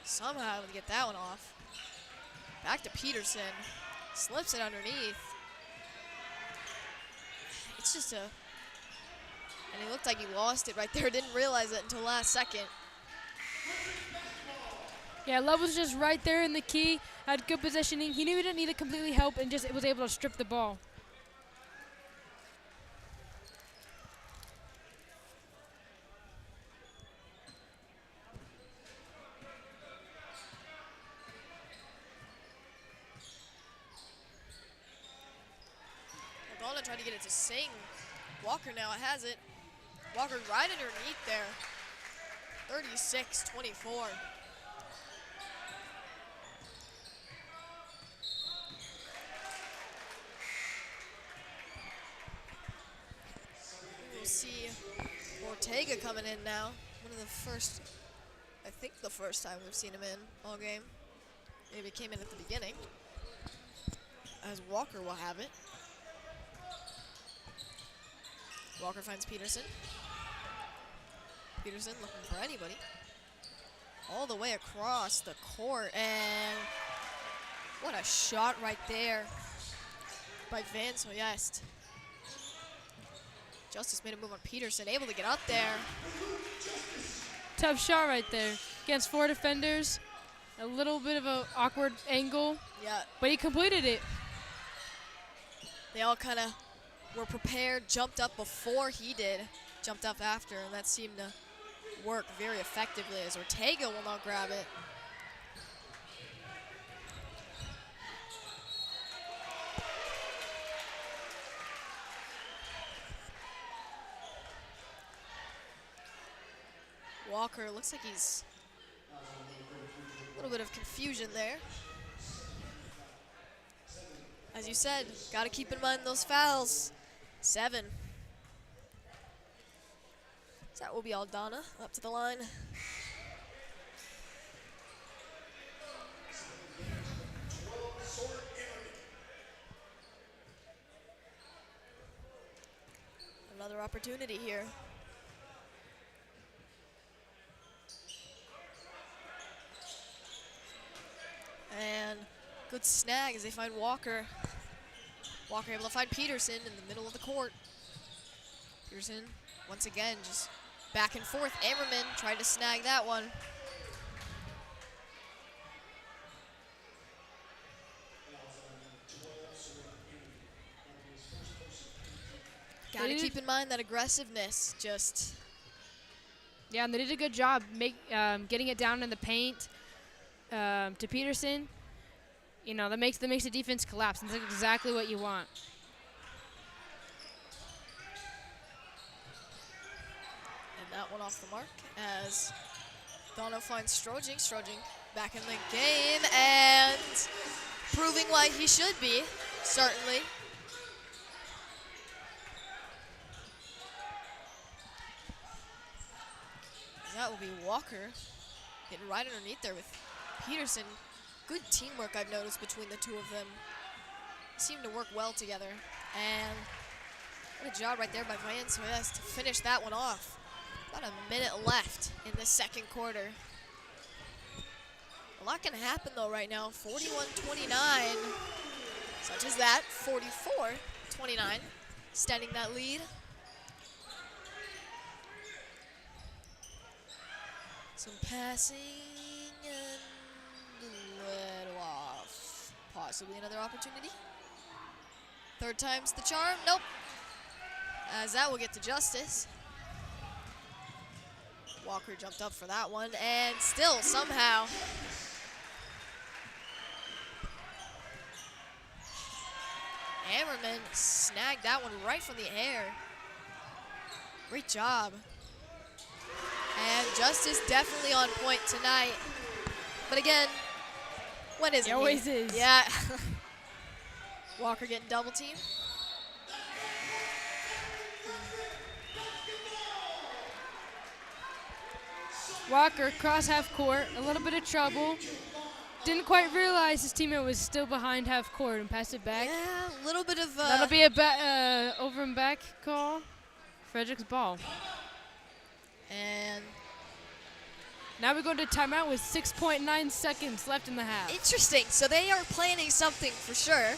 Somehow able to get that one off. Back to Peterson. Slips it underneath. It's just a... And he looked like he lost it right there. Didn't realize it until last second. Yeah, Love was just right there in the key. Had good positioning. He knew he didn't need to completely help and just was able to strip the ball. Aldana tried to get it to Singh. Walker now has it. Walker right underneath there. 36-24. We'll see Ortega coming in now. One of the first, I think the first time we've seen him in all game. Maybe came in at the beginning. As Walker will have it. Walker finds Peterson. Peterson looking for anybody. All the way across the court, and what a shot right there by Van Soyest. Justice made a move on Peterson, able to get up there. Tough shot right there. Against 4 defenders. A little bit of an awkward angle. Yeah. But he completed it. They all kind of were prepared, jumped up before he did, jumped up after, and that seemed to work very effectively as Ortega will now grab it. Walker looks like he's a little bit of confusion there. As you said, got to keep in mind those fouls. 7. So that will be Aldana up to the line. Another opportunity here. And good snag as they find Walker. Walker able to find Peterson in the middle of the court. Peterson, once again, just back and forth. Ammerman tried to snag that one. Got to keep in mind that aggressiveness. Just. Yeah, and they did a good job getting it down in the paint to Peterson. You know, that makes the defense collapse. And that's exactly what you want. And that one off the mark as Dono finds Strojing. Strojing back in the game and proving why he should be, certainly. be Walker getting right underneath there with Peterson. Good teamwork I've noticed between the two of them. Seem to work well together. And what a job right there by Vance to finish that one off. About a minute left in the second quarter. A lot can happen though right now. 41-29. Such as that. 44-29. Extending that lead. Some passing and a little off. Possibly another opportunity. Third time's the charm. Nope. As that will get to justice. Walker jumped up for that one, and still somehow Hammerman snagged that one right from the air. Great job. And justice definitely on point tonight. But again, when is it? He always is. Yeah. Walker getting double teamed. Walker, cross half court, a little bit of trouble. Didn't quite realize his teammate was still behind half court and passed it back. Yeah, a little bit of... That'll be a over and back call. Frederick's ball. And now we go to timeout with 6.9 seconds left in the half. Interesting. So they are planning something for sure.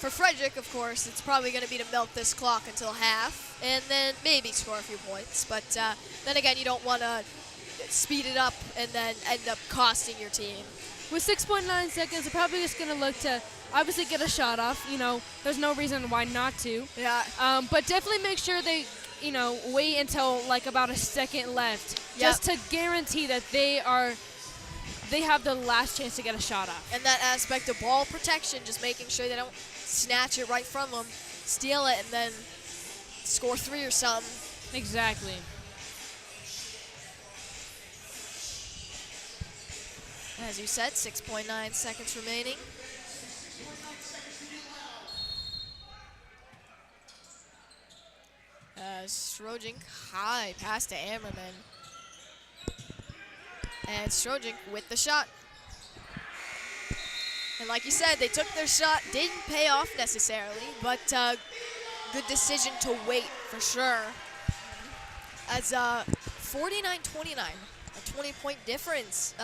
For Frederick, of course, it's probably going to be to milk this clock until half and then maybe score a few points. But then again, you don't want to speed it up and then end up costing your team. With 6.9 seconds, they're probably just going to look to obviously get a shot off. You know, there's no reason why not to. Yeah. But definitely make sure they, you know, wait until like about a second left, just to guarantee that they have the last chance to get a shot off. And that aspect of ball protection, just making sure they don't snatch it right from them, steal it, and then score 3 or something. Exactly. As you said, 6.9 seconds remaining. Strojink high pass to Ammerman. And Strojink with the shot. And like you said, they took their shot, didn't pay off necessarily, but good decision to wait for sure. As 49-29, a 20-point difference.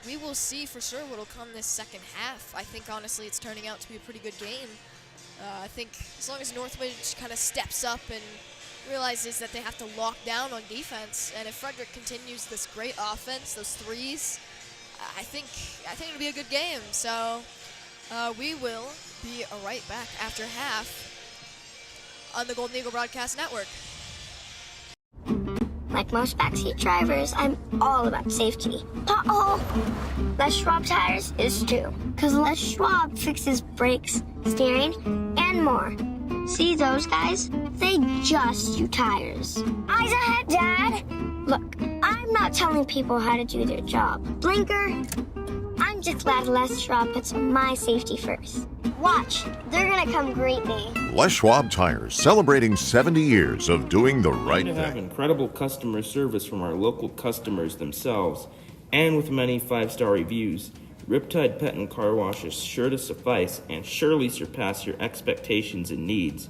We will see for sure what will come this second half. I think, honestly, it's turning out to be a pretty good game. I think as long as Northridge kind of steps up and realizes that they have to lock down on defense, and if Frederick continues this great offense, those threes, I think it'll be a good game. So we will be right back after half on the Golden Eagle Broadcast Network. Like most backseat drivers, I'm all about safety. Uh-oh! Les Schwab Tires is too. Because Les Schwab fixes brakes, steering, and more. See those guys? They just do tires. Eyes ahead, Dad! Look, I'm not telling people how to do their job. Blinker, I'm just glad Les Schwab puts my safety first. Watch, they're gonna come greet me. Les Schwab Tires, celebrating 70 years of doing the right to have thing. incredible customer service from our local customers themselves, and with many 5-star reviews, Riptide Pet and Car Wash is sure to suffice and surely surpass your expectations and needs.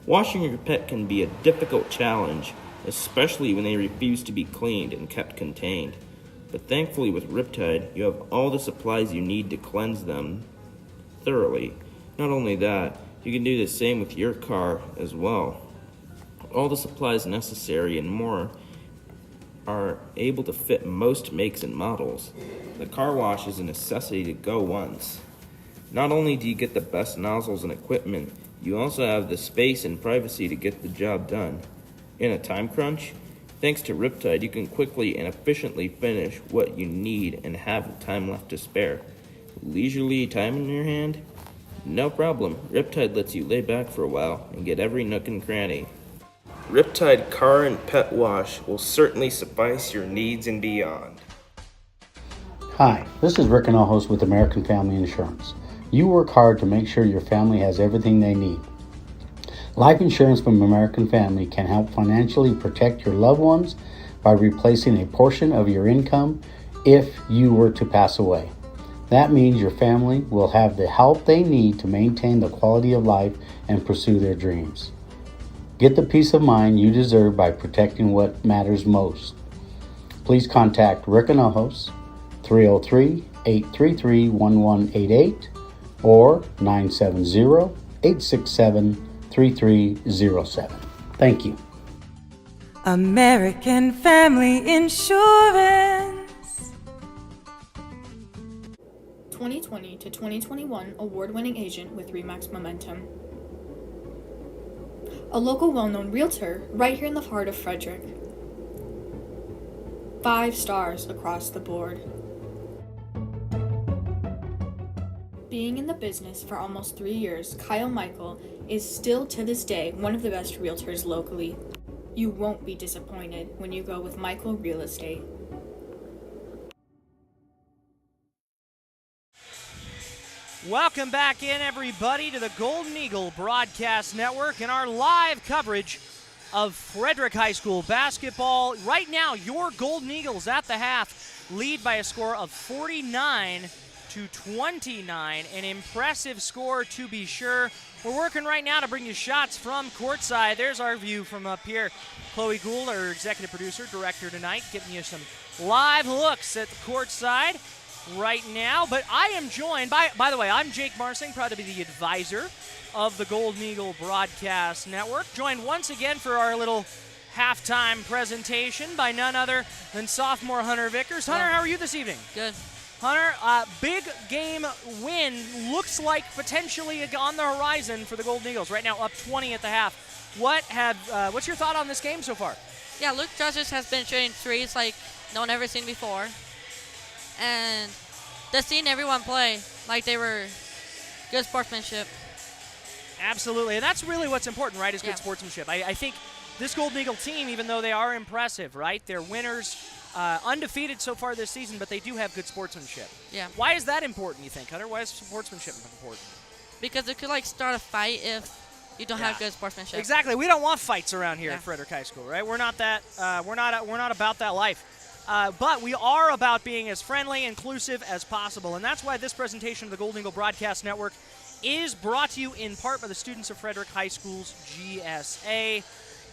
Washing your pet can be a difficult challenge, especially when they refuse to be cleaned and kept contained. But thankfully with Riptide, you have all the supplies you need to cleanse them thoroughly. Not only that, you can do the same with your car as well. All the supplies necessary and more are able to fit most makes and models. The car wash is a necessity to go once. Not only do you get the best nozzles and equipment, you also have the space and privacy to get the job done. In a time crunch, thanks to Riptide, you can quickly and efficiently finish what you need and have the time left to spare. Leisurely time in your hand? No problem. Riptide lets you lay back for a while and get every nook and cranny. Riptide Car and Pet Wash will certainly suffice your needs and beyond. Hi, this is Rick Hinojos with American Family Insurance. You work hard to make sure your family has everything they need. Life insurance from American Family can help financially protect your loved ones, by replacing a portion of your income if you were to pass away. That means your family will have the help they need to maintain the quality of life and pursue their dreams. Get the peace of mind you deserve by protecting what matters most. Please contact Rick Anojos, 303-833-1188 or 970-867-3307. Thank you. American Family Insurance. 2020 to 2021 award-winning agent with RE/MAX Momentum. A local well-known realtor right here in the heart of Frederick. 5 stars across the board. Being in the business for almost 3 years, Kyle Michael is still to this day one of the best realtors locally. You won't be disappointed when you go with Michael Real Estate. Welcome back in, everybody, to the Golden Eagle Broadcast Network and our live coverage of Fredrick High School basketball. Right now, your Golden Eagles at the half lead by a score of 49-29. An impressive score, to be sure. We're working right now to bring you shots from courtside. There's our view from up here. Chloe Gould, our executive producer, director tonight, giving you some live looks at the courtside right now. But I am joined by the way, I'm Jake Marsing, proud to be the advisor of the Golden Eagle Broadcast Network. Joined once again for our little halftime presentation by none other than sophomore Hunter Vickers. Hunter, how are you this evening? Good. Hunter, big game win. Looks like potentially on the horizon for the Golden Eagles. Right now up 20 at the half. What's your thought on this game so far? Yeah, Luke Justice has been shooting threes like no one ever seen before. And just seeing everyone play like they were good sportsmanship. Absolutely, and that's really what's important, right, is good sportsmanship. I think this Golden Eagle team, even though they are impressive, right, they're winners, undefeated so far this season, but they do have good sportsmanship. Yeah. Why is that important, you think, Hunter? Why is sportsmanship important? Because it could, like, start a fight if you don't have good sportsmanship. Exactly. We don't want fights around here at Frederick High School, right? We're not that. We're not about that life. But we are about being as friendly, inclusive as possible, and that's why this presentation of the Golden Eagle Broadcast Network is brought to you in part by the students of Frederick High School's GSA.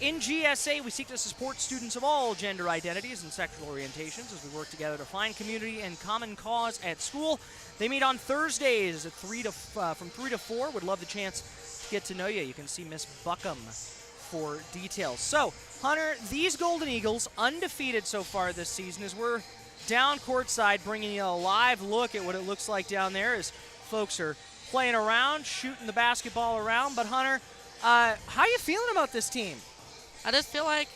In GSA, we seek to support students of all gender identities and sexual orientations as we work together to find community and common cause at school. They meet on Thursdays at from 3 to 4. Would love the chance to get to know you. You can see Miss Buckham for details. So, Hunter, these Golden Eagles, undefeated so far this season, as we're down courtside bringing you a live look at what it looks like down there as folks are playing around, shooting the basketball around. But, Hunter, how are you feeling about this team? I just feel like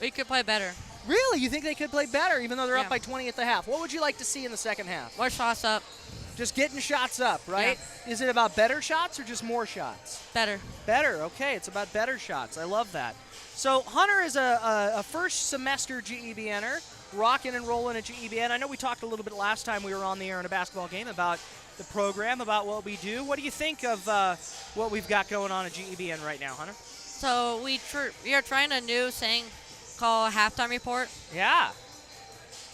we could play better. Really? You think they could play better even though they're up by 20 at the half? What would you like to see in the second half? More shots up. Just getting shots up, right? Yeah. Is it about better shots or just more shots? Better. Better, okay. It's about better shots. I love that. So Hunter is a first semester GEBNer, rocking and rolling at GEBN. I know we talked a little bit last time we were on the air in a basketball game about the program, about what we do. What do you think of what we've got going on at GEBN right now, Hunter? So we are trying a new thing called Halftime Report. Yeah.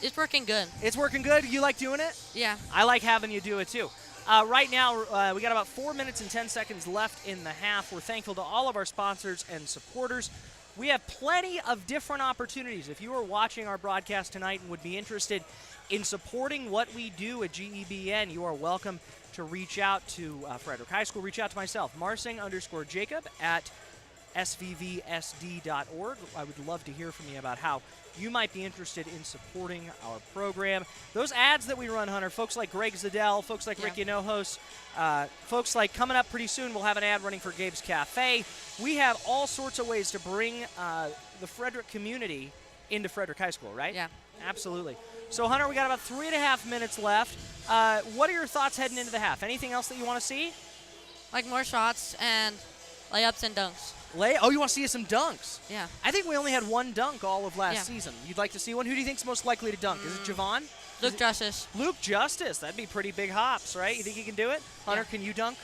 It's working good. It's working good? You like doing it? Yeah. I like having you do it too. Right now, we got about 4 minutes and 10 seconds left in the half. We're thankful to all of our sponsors and supporters. We have plenty of different opportunities. If you are watching our broadcast tonight and would be interested in supporting what we do at GEBN, you are welcome to reach out to Frederick High School. Reach out to myself, Marsing_Jacob at svvsd.org. I would love to hear from you about how you might be interested in supporting our program. Those ads that we run, Hunter, folks like Greg Zadell, folks like Ricky Nohos, folks like coming up pretty soon, we'll have an ad running for Gabe's Cafe. We have all sorts of ways to bring the Frederick community into Frederick High School, right? Yeah. Absolutely. So, Hunter, we got about 3.5 minutes left. What are your thoughts heading into the half? Anything else that you want to see? Like more shots and layups and dunks. Oh, you want to see some dunks? Yeah. I think we only had one dunk all of last season. You'd like to see one? Who do you think's most likely to dunk? Is it Javon? Luke Justice. Luke Justice. That'd be pretty big hops, right? You think he can do it? Hunter, can you dunk?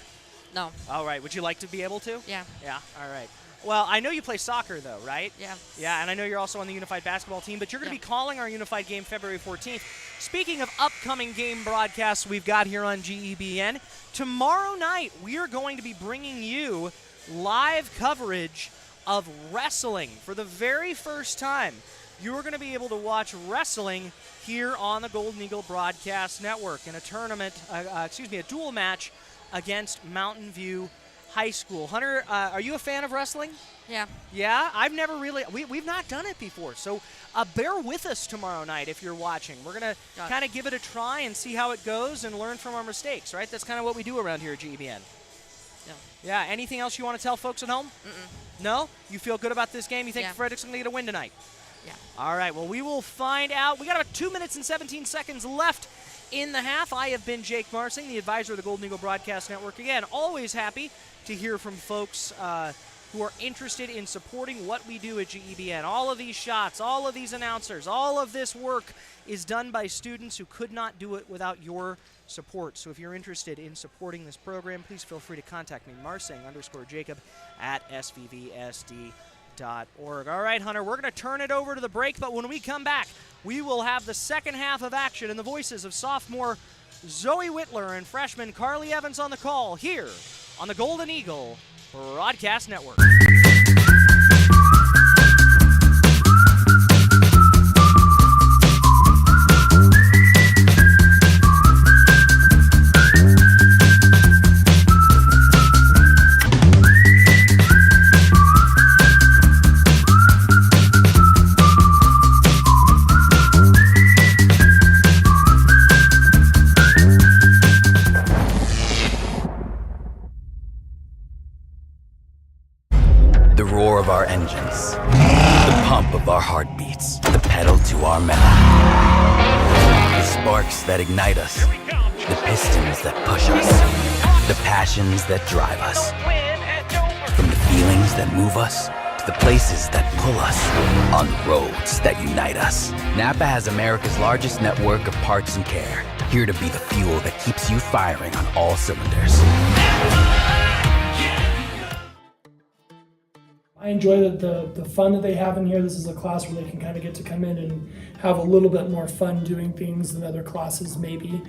No. All right. Would you like to be able to? Yeah. Yeah. All right. Well, I know you play soccer, though, right? Yeah. Yeah, and I know you're also on the unified basketball team, but you're going to be calling our unified game February 14th. Speaking of upcoming game broadcasts we've got here on GEBN, tomorrow night we are going to be bringing you live coverage of wrestling for the very first time. You are going to be able to watch wrestling here on the Golden Eagle Broadcast Network in a tournament, a dual match against Mountain View High School. Hunter, are you a fan of wrestling? Yeah. Yeah? I've never really, we've not done it before, so bear with us tomorrow night if you're watching. We're going to kind of give it a try and see how it goes and learn from our mistakes, right? That's kind of what we do around here at GEBN. Yeah. Yeah, anything else you want to tell folks at home? No? You feel good about this game? You think Frederick's going to get a win tonight? Yeah. All right, well, we will find out. We got about 2 minutes and 17 seconds left in the half. I have been Jake Marsing, the advisor of the Golden Eagle Broadcast Network. Again, always happy to hear from folks who are interested in supporting what we do at GEBN. All of these shots, all of these announcers, all of this work is done by students who could not do it without your support. So if you're interested in supporting this program, please feel free to contact me, Marsing_Jacob at svvsd.org. All right, Hunter, we're going to turn it over to the break, but when we come back, we will have the second half of action and the voices of sophomore Zoe Whitler and freshman Carly Evans on the call here on the Golden Eagle Broadcast Network. The roar of our engines, the pump of our heartbeats, the pedal to our metal. The sparks that ignite us, the pistons that push us, the passions that drive us. From the feelings that move us to the places that pull us, on the roads that unite us. Napa has America's largest network of parts and care, here to be the fuel that keeps you firing on all cylinders. I enjoy the fun that they have in here. This is a class where they can kind of get to come in and have a little bit more fun doing things than other classes maybe.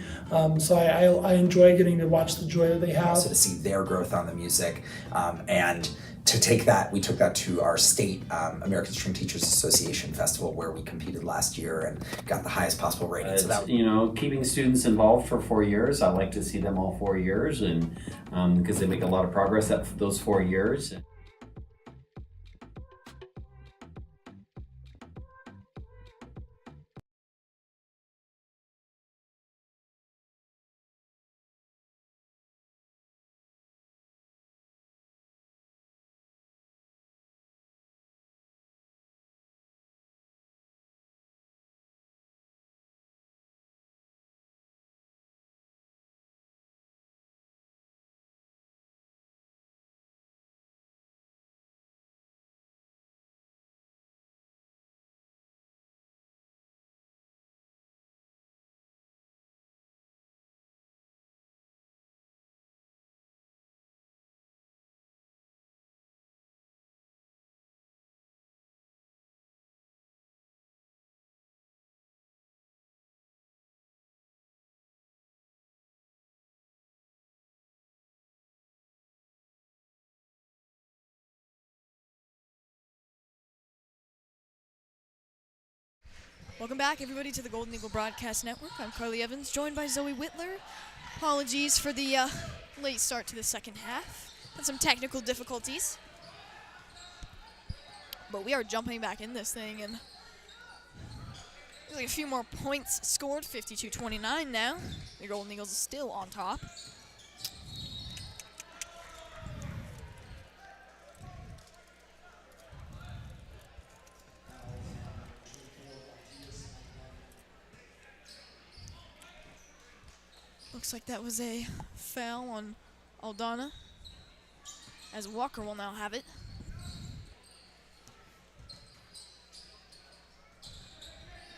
So I enjoy getting to watch the joy that they have. Also to see their growth on the music, and to take that, we took that to our state American String Teachers Association festival where we competed last year and got the highest possible rating. So that, keeping students involved for 4 years. I like to see them all 4 years, and because they make a lot of progress at those 4 years. Welcome back, everybody, to the Golden Eagle Broadcast Network. I'm Carly Evans, joined by Zoe Whitler. Apologies for the late start to the second half. Had some technical difficulties. But we are jumping back in this thing, and there's like a few more points scored, 52-29 now. The Golden Eagles are still on top. Looks like that was a foul on Aldana, as Walker will now have it.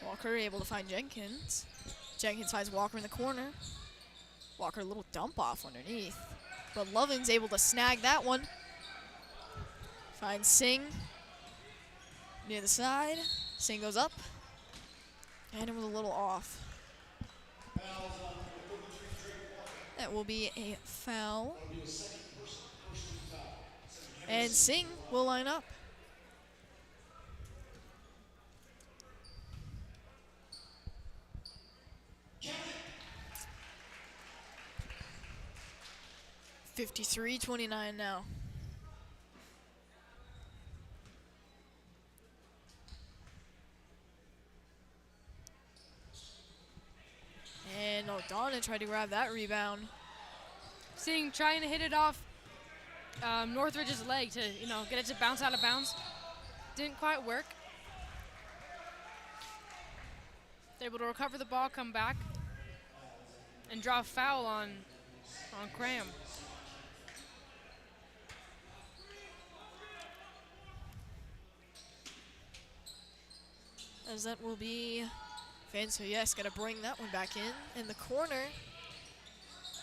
Walker able to find Jenkins. Jenkins finds Walker in the corner. Walker a little dump off underneath, but Lovin's able to snag that one. Finds Singh near the side. Singh goes up. And it was a little off. That will be a foul. And Singh will line up. (53-29) now. And O'Donnell tried to grab that rebound. Seeing trying to hit it off Northridge's leg to, get it to bounce out of bounds. Didn't quite work. They're able to recover the ball, come back, and draw a foul on Cram. As that will be Fanso, yes, got to bring that one back in the corner.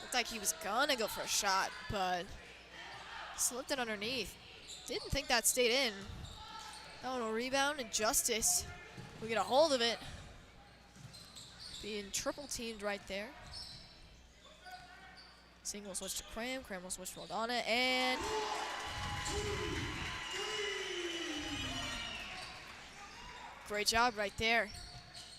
Looked like he was gonna go for a shot, but slipped it underneath. Didn't think that stayed in. That one will rebound, and Justice will get a hold of it. Being triple teamed right there. Single switch to Cram will switch to Aldana, and great job right there.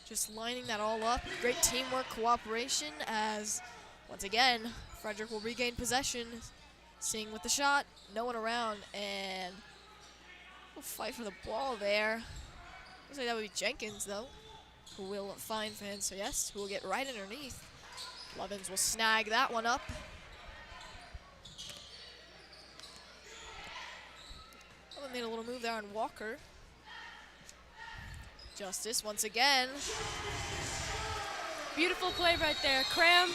Just lining that all up. Great teamwork, cooperation, as once again, Frederick will regain possession. Singh with the shot, no one around, and we'll fight for the ball there. Looks like that would be Jenkins, though, who will find Fanso, yes, who will get right underneath. Lovins will snag that one up. Lovin made a little move there on Walker. Justice once again. Beautiful play right there. Cram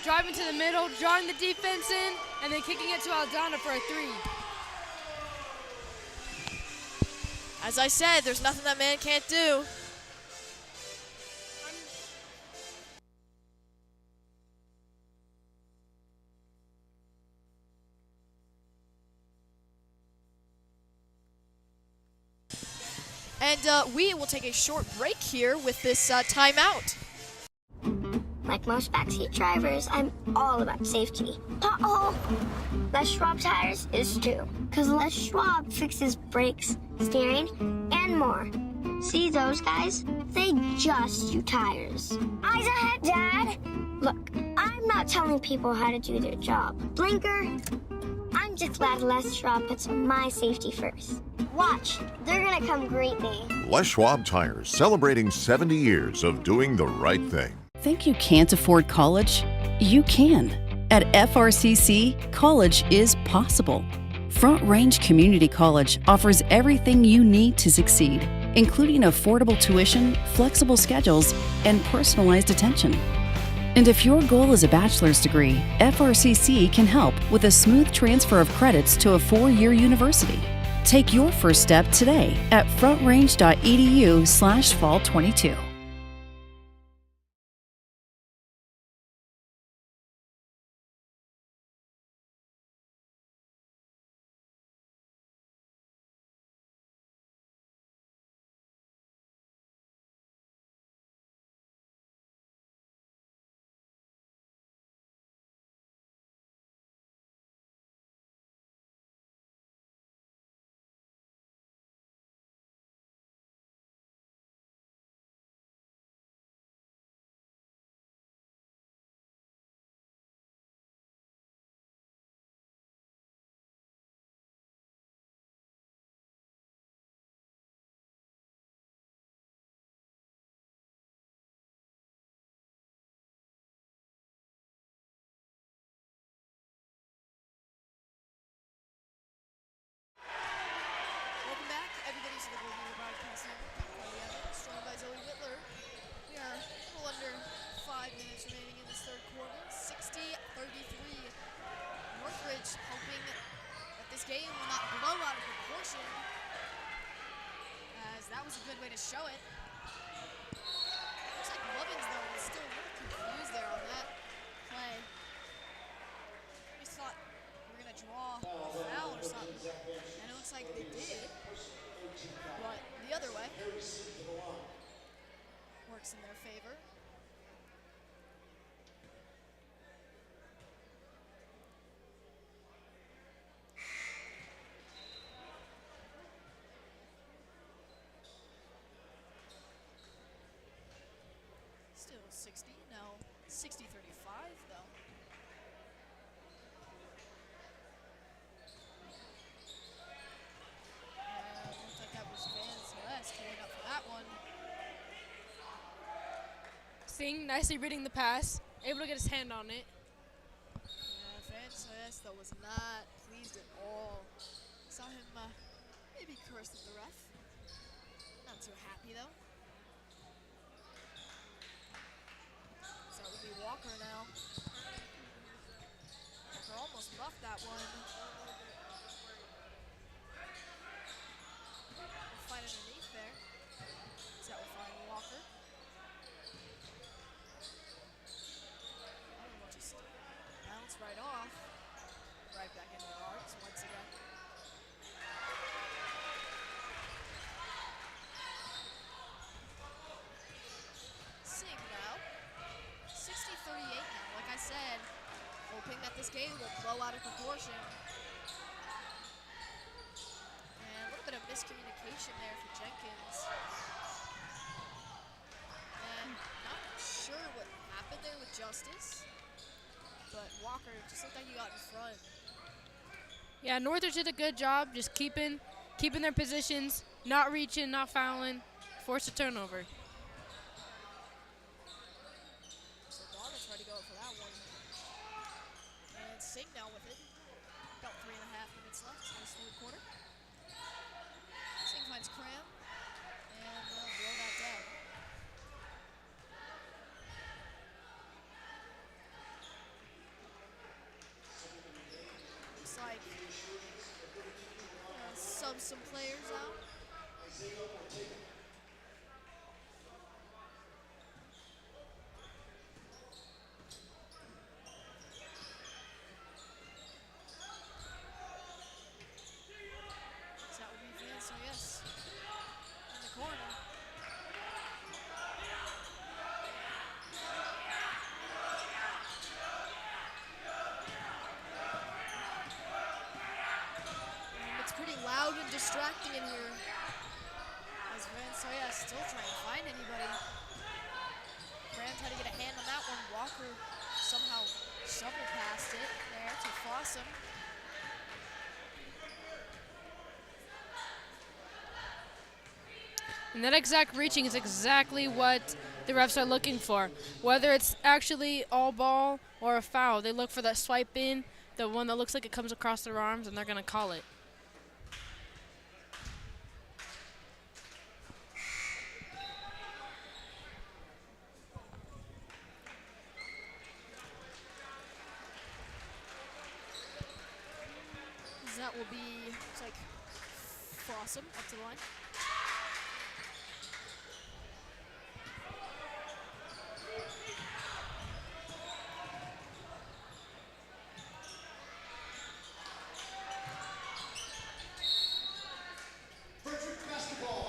driving to the middle, drawing the defense in, and then kicking it to Aldana for a three. As I said, there's nothing that man can't do. And we will take a short break here with this timeout. Like most backseat drivers, I'm all about safety. Pothole! Les Schwab tires is too. Because Les Schwab fixes brakes, steering, and more. See those guys? They just do tires. Eyes ahead, Dad! Look, I'm not telling people how to do their job. Blinker, I'm just glad Les Schwab puts my safety first. Watch, they're gonna come greet me. Les Schwab Tires, celebrating 70 years of doing the right thing. Think you can't afford college? You can. At FRCC, college is possible. Front Range Community College offers everything you need to succeed, including affordable tuition, flexible schedules, and personalized attention. And if your goal is a bachelor's degree, FRCC can help with a smooth transfer of credits to a 4-year university. Take your first step today at frontrange.edu/fall22. Northridge hoping that this game will not blow out of proportion, as that was a good way to show it. Looks like Lovins, though, was still a little confused there on that play. We thought we were going to draw a foul or something. like they did, but the other way works in their favor. Still 60, now 60-35 though. Looks like that was Vance going up for that one. Singh nicely reading the pass, able to get his hand on it. Yeah, Vance though was not pleased at all. Saw him maybe curse at the ref. Not too happy though. So it would be Walker now. Walker almost muffed that one. We'll fight underneath there. So that will find Walker. And we'll just bounce right off. Right back into the arcs once again. Singh now. 60-38 now. Like I said, hoping that this game will blow out of proportion. And a little bit of miscommunication there for Jenkins. And not sure what happened there with Justice, but Walker just looked like he got in front. Yeah, Northridge did a good job just keeping their positions, not reaching, not fouling, forced a turnover. So Donna tried to go up for that one. And Singh now with it. About 3.5 minutes left in this third quarter. Singh finds Cram, and they'll blow that down. Looks like some players out. So that would be Vance, so yes, in the corner. It's pretty loud and distracting in here. As Vance, so yeah, still trying to find anybody. Graham tried to get a hand on that one. Walker somehow shovel past it there to Fossum. And that exact reaching is exactly what the refs are looking for. Whether it's actually all ball or a foul, they look for that swipe in, the one that looks like it comes across their arms, and they're going to call it. That will be, looks like, Fossum up to the line. Fredrick basketball.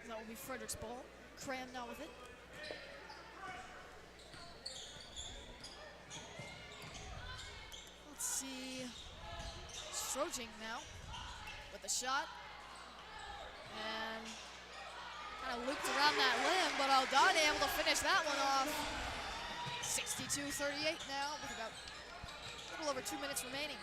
That will be Frederick's ball. Cram now with it. Let's see. Strojing now with a shot. And kind of looped around that limb, but Aldani able to finish that one off. 62-38 now with about a little over 2 minutes remaining.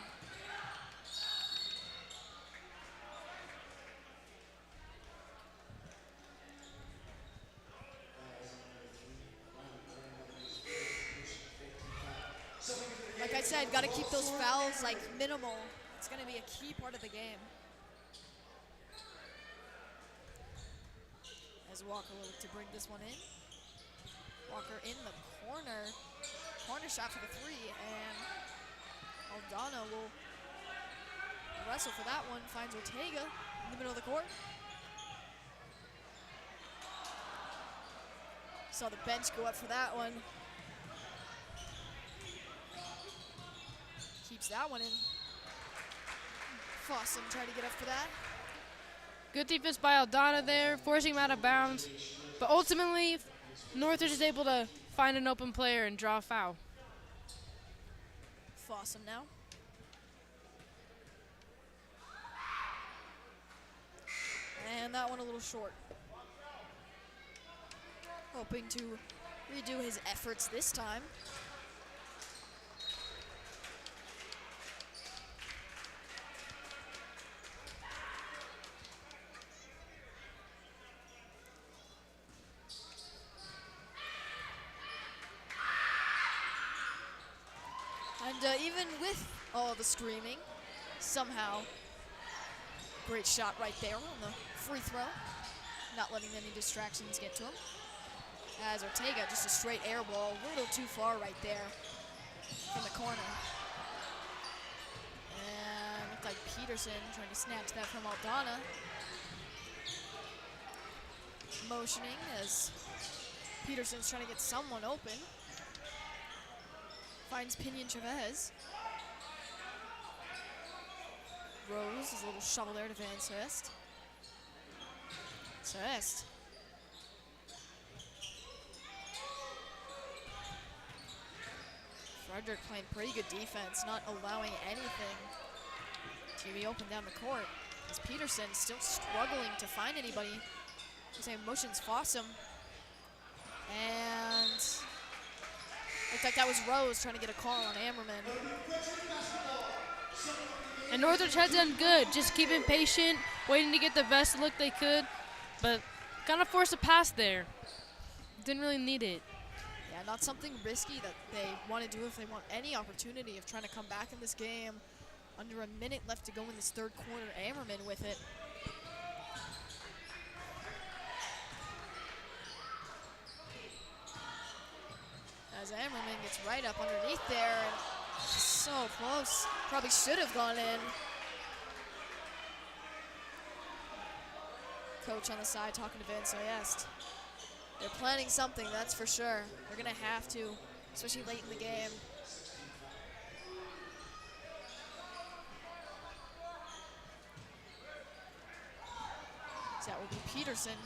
Like I said, got to keep those fouls like minimal. It's going to be a key part of the game. As Walker will look to bring this one in. Walker in the corner. Corner shot for the three, and Aldana will wrestle for that one. Finds Ortega in the middle of the court. Saw the bench go up for that one. keeps that one in. Fossum trying to get up for that. Good defense by Aldana there, forcing him out of bounds. But ultimately, Northridge is able to find an open player and draw a foul. Fossum now. And that one a little short. Hoping to redo his efforts this time. And even with all the screaming, somehow, great shot right there on the free throw. Not letting any distractions get to him. As Ortega, just a straight air ball, a little too far right there from the corner. And looked like Peterson trying to snatch that from Aldana. Motioning as Peterson's trying to get someone open. Finds Pinion Chavez. Rose is a little shovel there to Van Sest. Sest. Fredrick playing pretty good defense, not allowing anything to be open down the court. As Peterson still struggling to find anybody. Same motions Fossum. And looks like that was Rose trying to get a call on Ammerman. And Northridge had done good, just keeping patient, waiting to get the best look they could, but kind of forced a pass there. Didn't really need it. Yeah, not something risky that they want to do if they want any opportunity of trying to come back in this game. Under a minute left to go in this third quarter, Ammerman with it. As Ammerman gets right up underneath there, and so close. Probably should have gone in. Coach on the side talking to Van Soyest. They're planning something, that's for sure. They're gonna have to, especially late in the game. So that will be Peterson.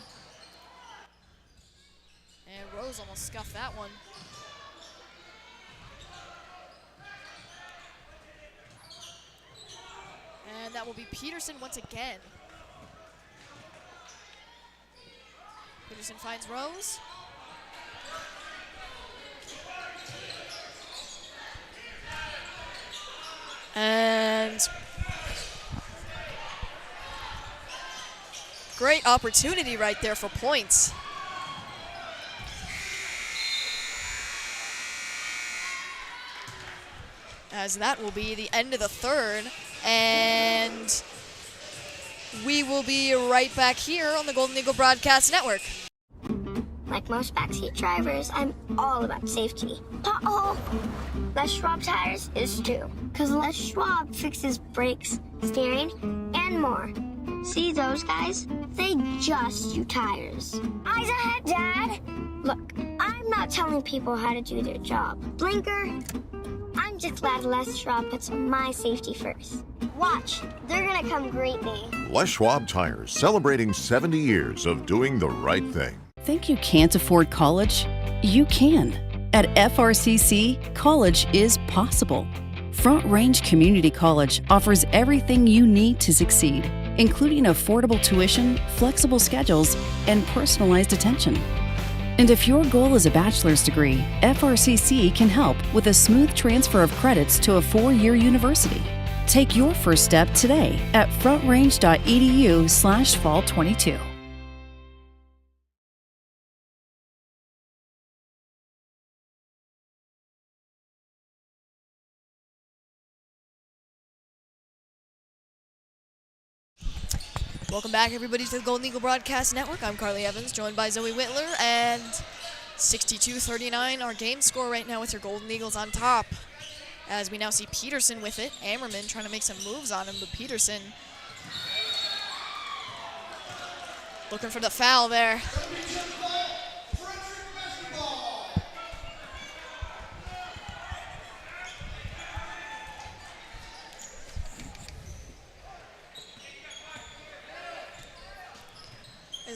And Rose almost scuffed that one. And that will be Peterson once again. Peterson finds Rose. And great opportunity right there for points. As that will be the end of the third. And we will be right back here on the Golden Eagle Broadcast Network. Like most backseat drivers, I'm all about safety. Pothole! Les Schwab tires is too. Because Les Schwab fixes brakes, steering, and more. See those guys? They just do tires. Eyes ahead, Dad! Look, I'm not telling people how to do their job. Blinker, I'm just glad Les Schwab puts my safety first. Watch, they're gonna come greet me. Les Schwab Tires, celebrating 70 years of doing the right thing. Think you can't afford college? You can. At FRCC, college is possible. Front Range Community College offers everything you need to succeed, including affordable tuition, flexible schedules, and personalized attention. And if your goal is a bachelor's degree, FRCC can help with a smooth transfer of credits to a 4-year university. Take your first step today at frontrange.edu/fall22. Welcome back, everybody, to the Golden Eagle Broadcast Network. I'm Carly Evans, joined by Zoe Whitler, and 62-39 our game score right now with your Golden Eagles on top. As we now see Peterson with it. Ammerman trying to make some moves on him, but Peterson looking for the foul there.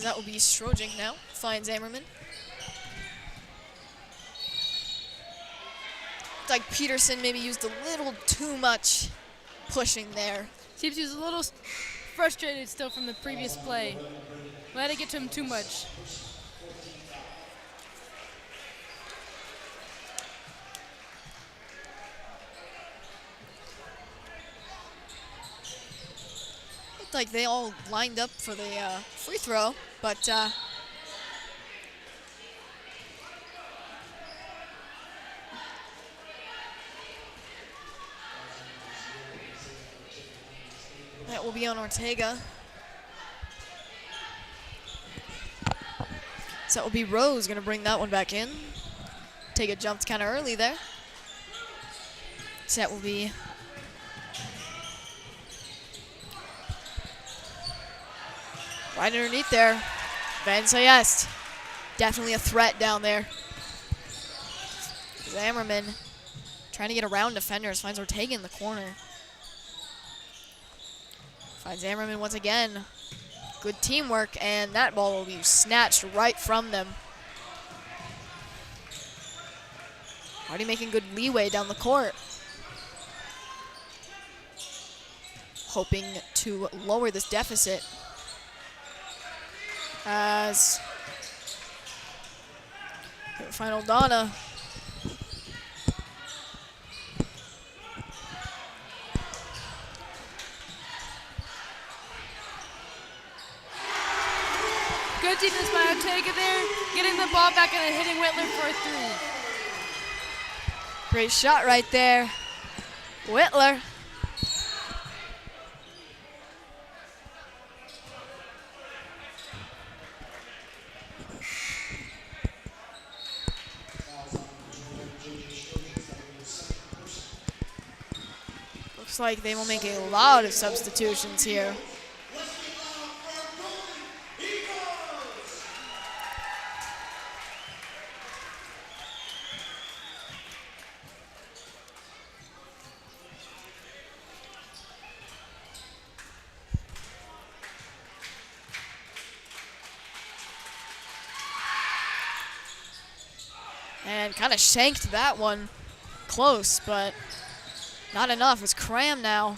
That will be Strojing now. Finds Ammerman. It's like Peterson maybe used a little too much pushing there. Seems he was a little frustrated still from the previous play. Let it get to him too much. Looked like they all lined up for the free throw, but that will be on Ortega. So that will be Rose going to bring that one back in. Ortega jumped kind of early there. So that will be right underneath there. Van Sayest. Definitely a threat down there. Zammerman trying to get around defenders. Finds Ortega in the corner. Finds Ammerman once again. Good teamwork, and that ball will be snatched right from them. Already making good leeway down the court. Hoping to lower this deficit. As final Donna. Good defense by Ortega there, getting the ball back and then hitting Whitler for a three. Great shot right there. Whitler. Looks like they will make a lot of substitutions here. And kind of shanked that one. Close, but not enough. It's Cram now.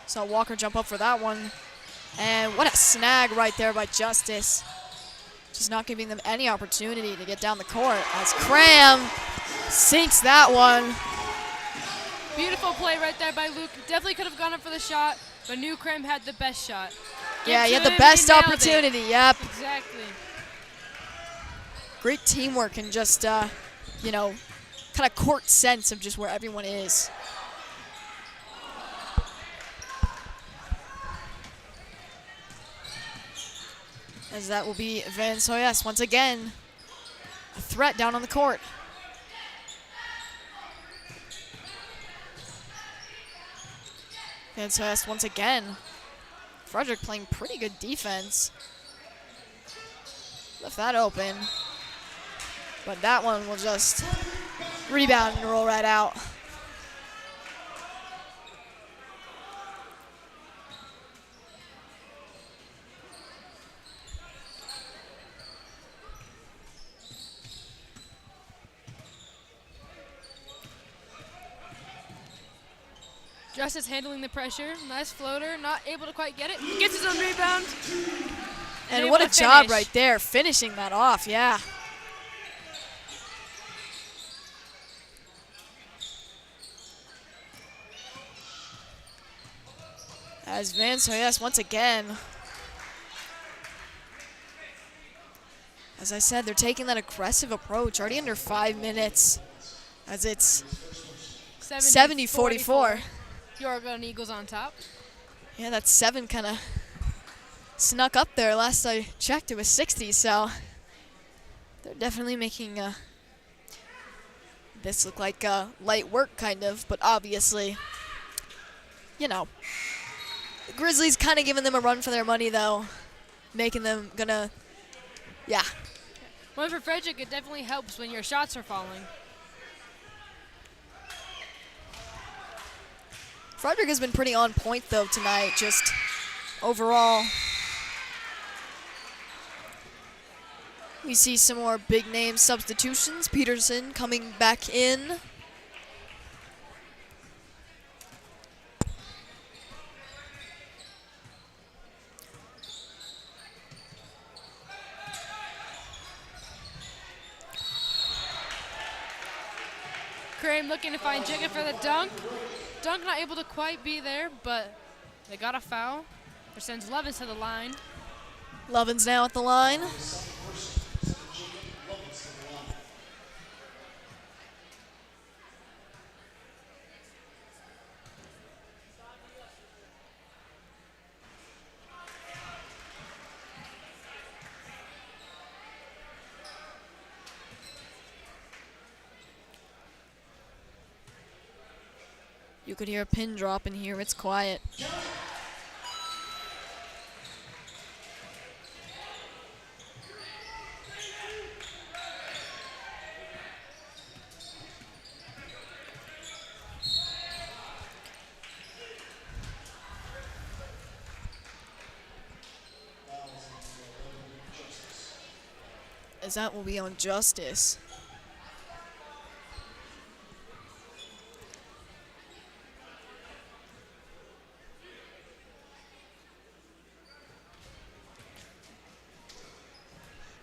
Saw Walker jump up for that one. And what a snag right there by Justice. Just not giving them any opportunity to get down the court as Cram sinks that one. Beautiful play right there by Luke. Definitely could have gone up for the shot, but knew Cram had the best shot. Yeah, he had the best opportunity. Yep. Exactly. Great teamwork and just, you know, kind of court sense of just where everyone is. As that will be Van Soyes once again. A threat down on the court. Van Soyes once again. Frederick playing pretty good defense. Left that open. But that one will just rebound and roll right out. Justice handling the pressure. Nice floater. Not able to quite get it. Gets his own rebound. And what a job right there, finishing that off, yeah. As Van Soyes once again. As I said, they're taking that aggressive approach. Already under 5 minutes. As it's 70-44. The Oregon Eagles on top. Yeah, that 7 kind of snuck up there. Last I checked, it was 60. So they're definitely making this look like light work, kind of. But obviously, you know, the Grizzlies kind of giving them a run for their money, though, making them gonna, yeah. Well, for Frederick, it definitely helps when your shots are falling. Frederick has been pretty on point, though, tonight. Just overall. We see some more big name substitutions. Peterson coming back in. Graham looking to find Jigga for the dunk. Dunk not able to quite be there, but they got a foul, which sends Levins to the line. Lovins now at the line. You could hear a pin drop in here. It's quiet. As that will be on Justice.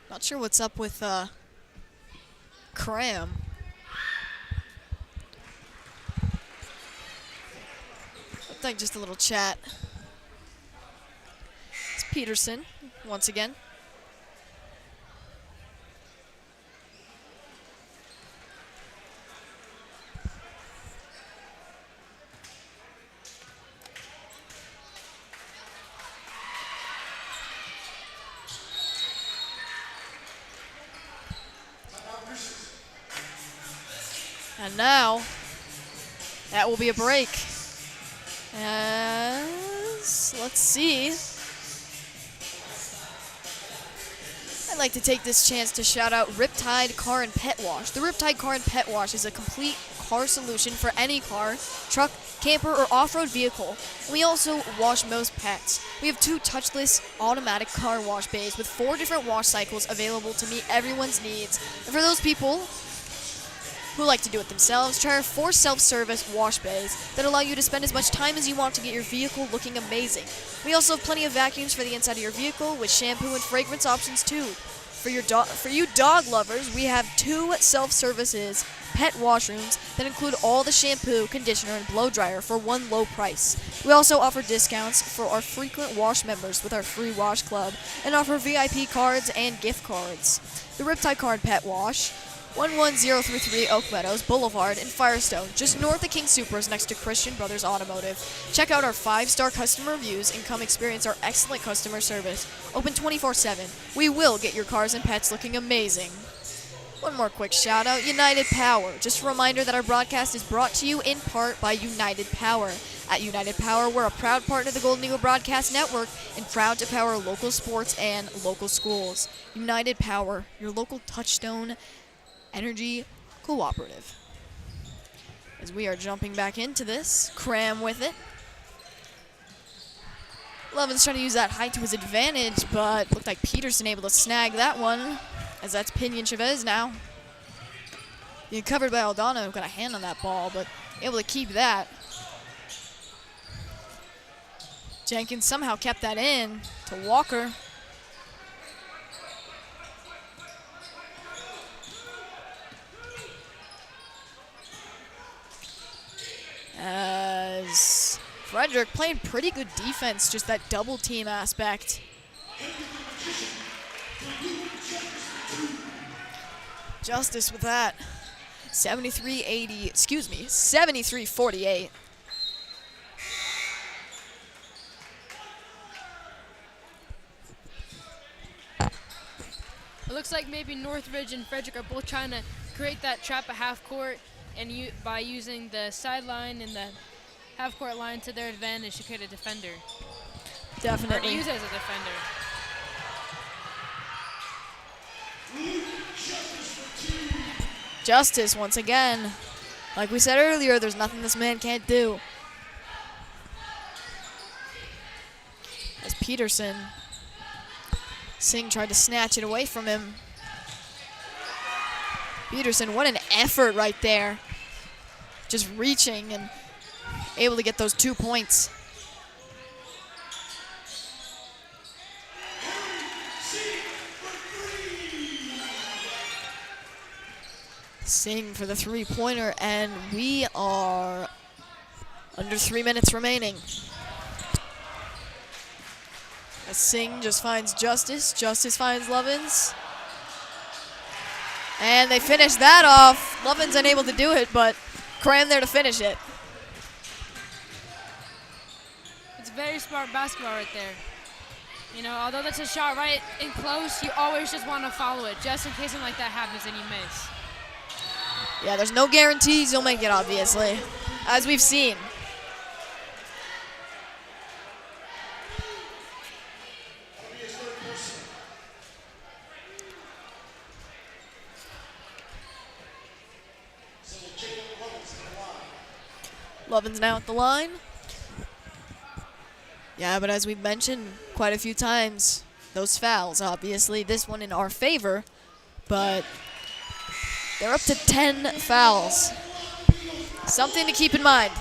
Not sure what's up with Cram. Looked like just a little chat. It's Peterson once again. And now, that will be a break. As, let's see. I'd like to take this chance to shout out Riptide Car and Pet Wash. The Riptide Car and Pet Wash is a complete car solution for any car, truck, camper, or off-road vehicle. We also wash most pets. We have 2 touchless automatic car wash bays with 4 different wash cycles available to meet everyone's needs. And for those people who like to do it themselves, try our 4 self-service wash bays that allow you to spend as much time as you want to get your vehicle looking amazing. We also have plenty of vacuums for the inside of your vehicle with shampoo and fragrance options too. For you dog lovers, we have 2 self-services pet washrooms that include all the shampoo, conditioner, and blow dryer for one low price. We also offer discounts for our frequent wash members with our free wash club and offer VIP cards and gift cards. The Riptide Car and Pet Wash, 11033 Oak Meadows Boulevard in Firestone, just north of King Supers next to Christian Brothers Automotive. Check out our 5-star customer reviews and come experience our excellent customer service. Open 24/7. We will get your cars and pets looking amazing. One more quick shout out, United Power. Just a reminder that our broadcast is brought to you in part by United Power. At United Power, we're a proud partner of the Golden Eagle Broadcast Network and proud to power local sports and local schools. United Power, your local touchstone energy cooperative. As we are jumping back into this, Cram with it. Levin's trying to use that height to his advantage, but looked like Peterson able to snag that one, as that's Pinion Chavez now. Being covered by Aldana, got a hand on that ball, but able to keep that. Jenkins somehow kept that in to Walker. As Frederick playing pretty good defense, just that double team aspect. Justice with that. 73-48. It looks like maybe Northridge and Frederick are both trying to create that trap at half court, and by using the sideline and the half-court line to their advantage to create a defender. Definitely. Or to use it as a defender. Justice once again. Like we said earlier, there's nothing this man can't do. As Peterson. Singh tried to snatch it away from him. Peterson, what an effort right there. Just reaching and able to get those 2 points. Singh for the three-pointer, and we are under 3 minutes remaining. As Singh just finds Justice. Justice finds Lovins. And they finish that off. Lovins unable to do it, but Cram there to finish it. It's very smart basketball right there. You know, although that's a shot right and close, you always just want to follow it, just in case something like that happens and you miss. Yeah, there's no guarantees you'll make it, obviously, as we've seen. Lovins now at the line. Yeah, but as we've mentioned quite a few times, those fouls, obviously, this one in our favor, but they're up to 10 fouls. Something to keep in mind.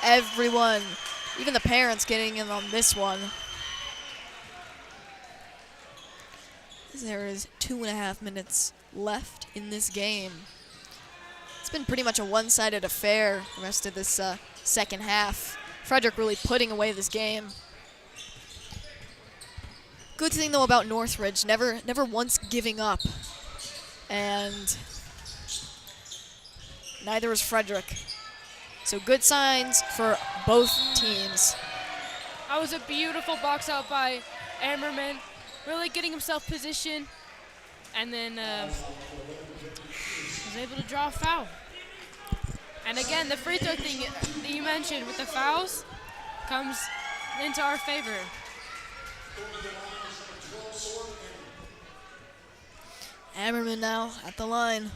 Everyone, even the parents, getting in on this one. There is 2.5 minutes left in this game. It's been pretty much a one-sided affair the rest of this second half. Frederick really putting away this game. Good thing, though, about Northridge, never once giving up. And neither is Frederick. So good signs for both teams. That was a beautiful box out by Ammerman. Really getting himself positioned, and then was able to draw a foul. And again, the free throw thing that you mentioned with the fouls comes into our favor. Ammerman now at the line.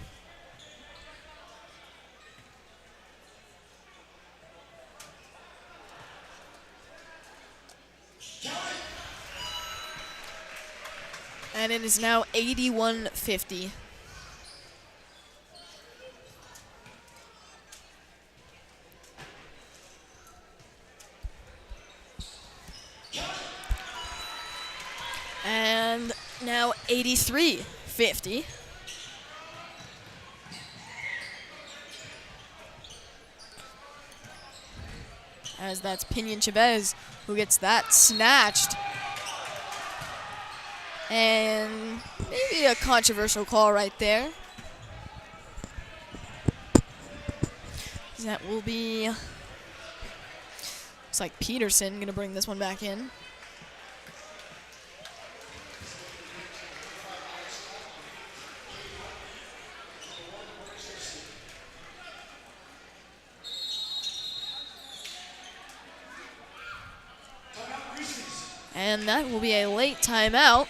And it is now 81-50. And now 83-50. As that's Pinion Chavez who gets that snatched. And maybe a controversial call right there. That will be, looks like Peterson going to bring this one back in. And that will be a late timeout.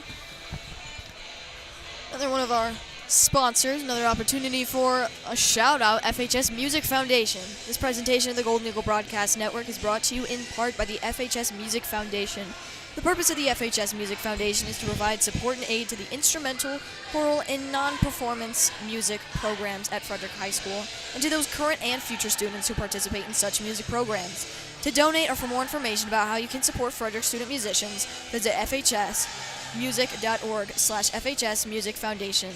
Another one of our sponsors, another opportunity for a shout out, FHS Music Foundation. This presentation of the Golden Eagle Broadcast Network is brought to you in part by the FHS Music Foundation. The purpose of the FHS Music Foundation is to provide support and aid to the instrumental, choral, and non-performance music programs at Fredrick High School, and to those current and future students who participate in such music programs. To donate or for more information about how you can support Frederick student musicians, visit fhsmusic.org/FHS Music Foundation.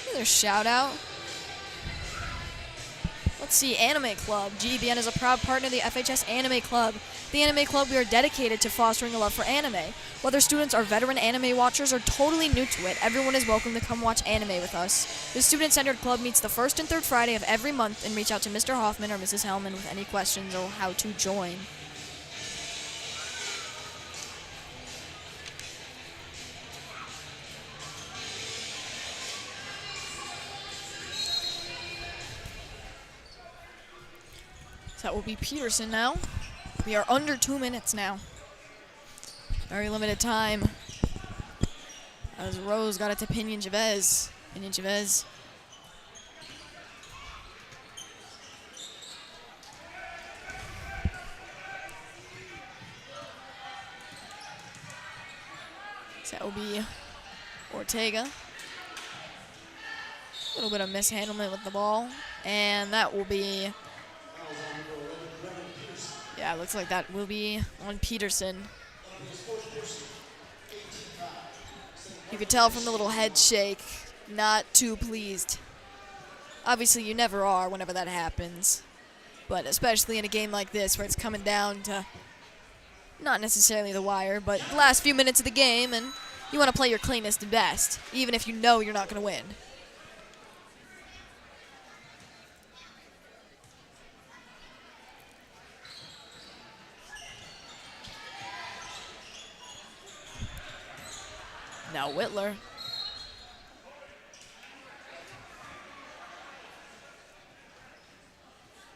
Another shout out. Let's see, Anime Club. GBN is a proud partner of the FHS Anime Club. The Anime Club, we are dedicated to fostering a love for anime. Whether students are veteran anime watchers or totally new to it, everyone is welcome to come watch anime with us. The student-centered club meets the first and third Friday of every month, and reach out to Mr. Hoffman or Mrs. Hellman with any questions or how to join. So that will be Peterson now. We are under 2 minutes now. Very limited time. As Rose got it to Pinion Chavez. Pinion Chavez. So that will be Ortega. A little bit of mishandlement with the ball. And that will be... Yeah, it looks like that will be on Peterson. You could tell from the little head shake, not too pleased. Obviously, you never are whenever that happens. But especially in a game like this where it's coming down to not necessarily the wire, but the last few minutes of the game, and you want to play your cleanest and best, even if you know you're not going to win. Now Whitler.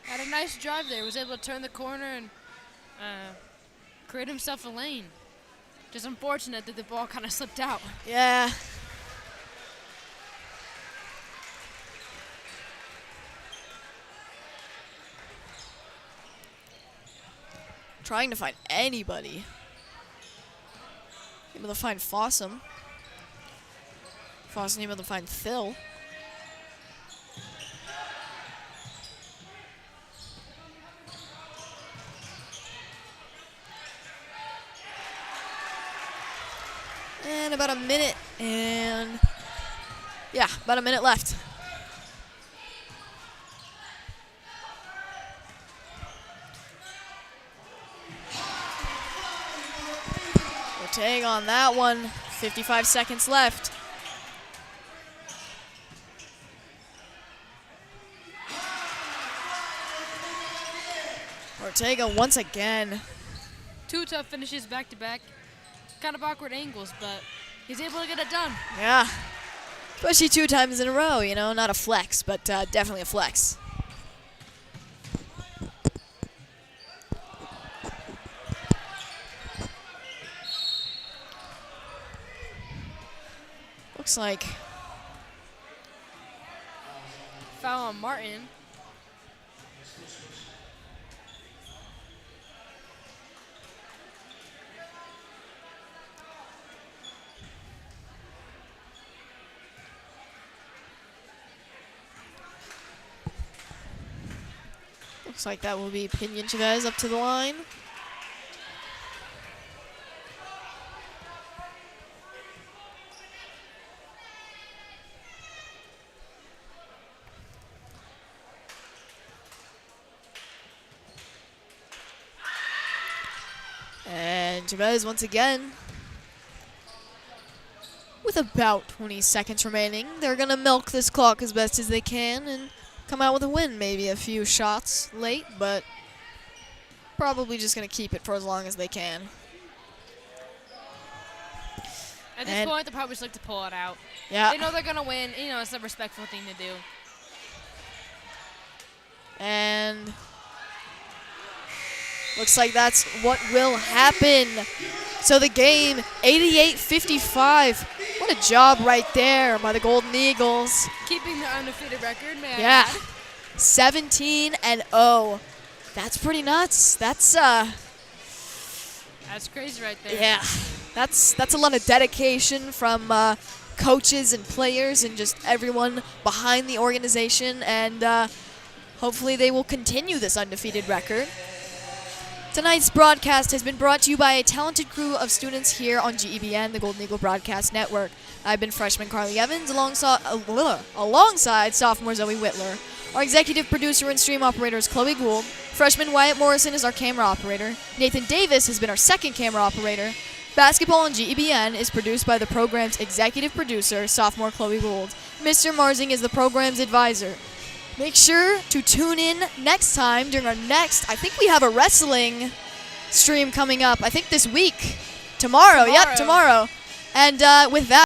Had a nice drive there. Was able to turn the corner and create himself a lane. Just unfortunate that the ball kind of slipped out. Yeah. Trying to find anybody. Able to find Fossum. Fossum able to find Phil. And about a minute and... Yeah, about a minute left. Ortega on that one. 55 seconds left. Ortega once again. 2 tough finishes back to back. Kind of awkward angles, but he's able to get it done. Yeah. Especially 2 times in a row, you know. Not a flex, but definitely a flex. Looks like foul on Martin. Looks like that will be Pinion Chavez up to the line. And Chavez once again. With about 20 seconds remaining, they're going to milk this clock as best as they can and come out with a win. Maybe a few shots late, but probably just going to keep it for as long as they can. At this point, they'll probably just like to pull it out. Yeah. They know they're going to win. You know, it's a respectful thing to do. And looks like that's what will happen. So the game, 88-55. What a job right there by the Golden Eagles. Keeping their undefeated record, man. Yeah. 17-0. That's pretty nuts. That's crazy right there. Yeah. That's a lot of dedication from coaches and players and just everyone behind the organization, and hopefully they will continue this undefeated record. Tonight's broadcast has been brought to you by a talented crew of students here on GEBN, the Golden Eagle Broadcast Network. I've been freshman Carly Evans alongside sophomore Zoe Whitler. Our executive producer and stream operator is Chloe Gould. Freshman Wyatt Morrison is our camera operator. Nathan Davis has been our second camera operator. Basketball on GEBN is produced by the program's executive producer, sophomore Chloe Gould. Mr. Marzing is the program's advisor. Make sure to tune in next time during our next, I think we have a wrestling stream coming up, I think this week. Tomorrow. Yep, tomorrow. And with that,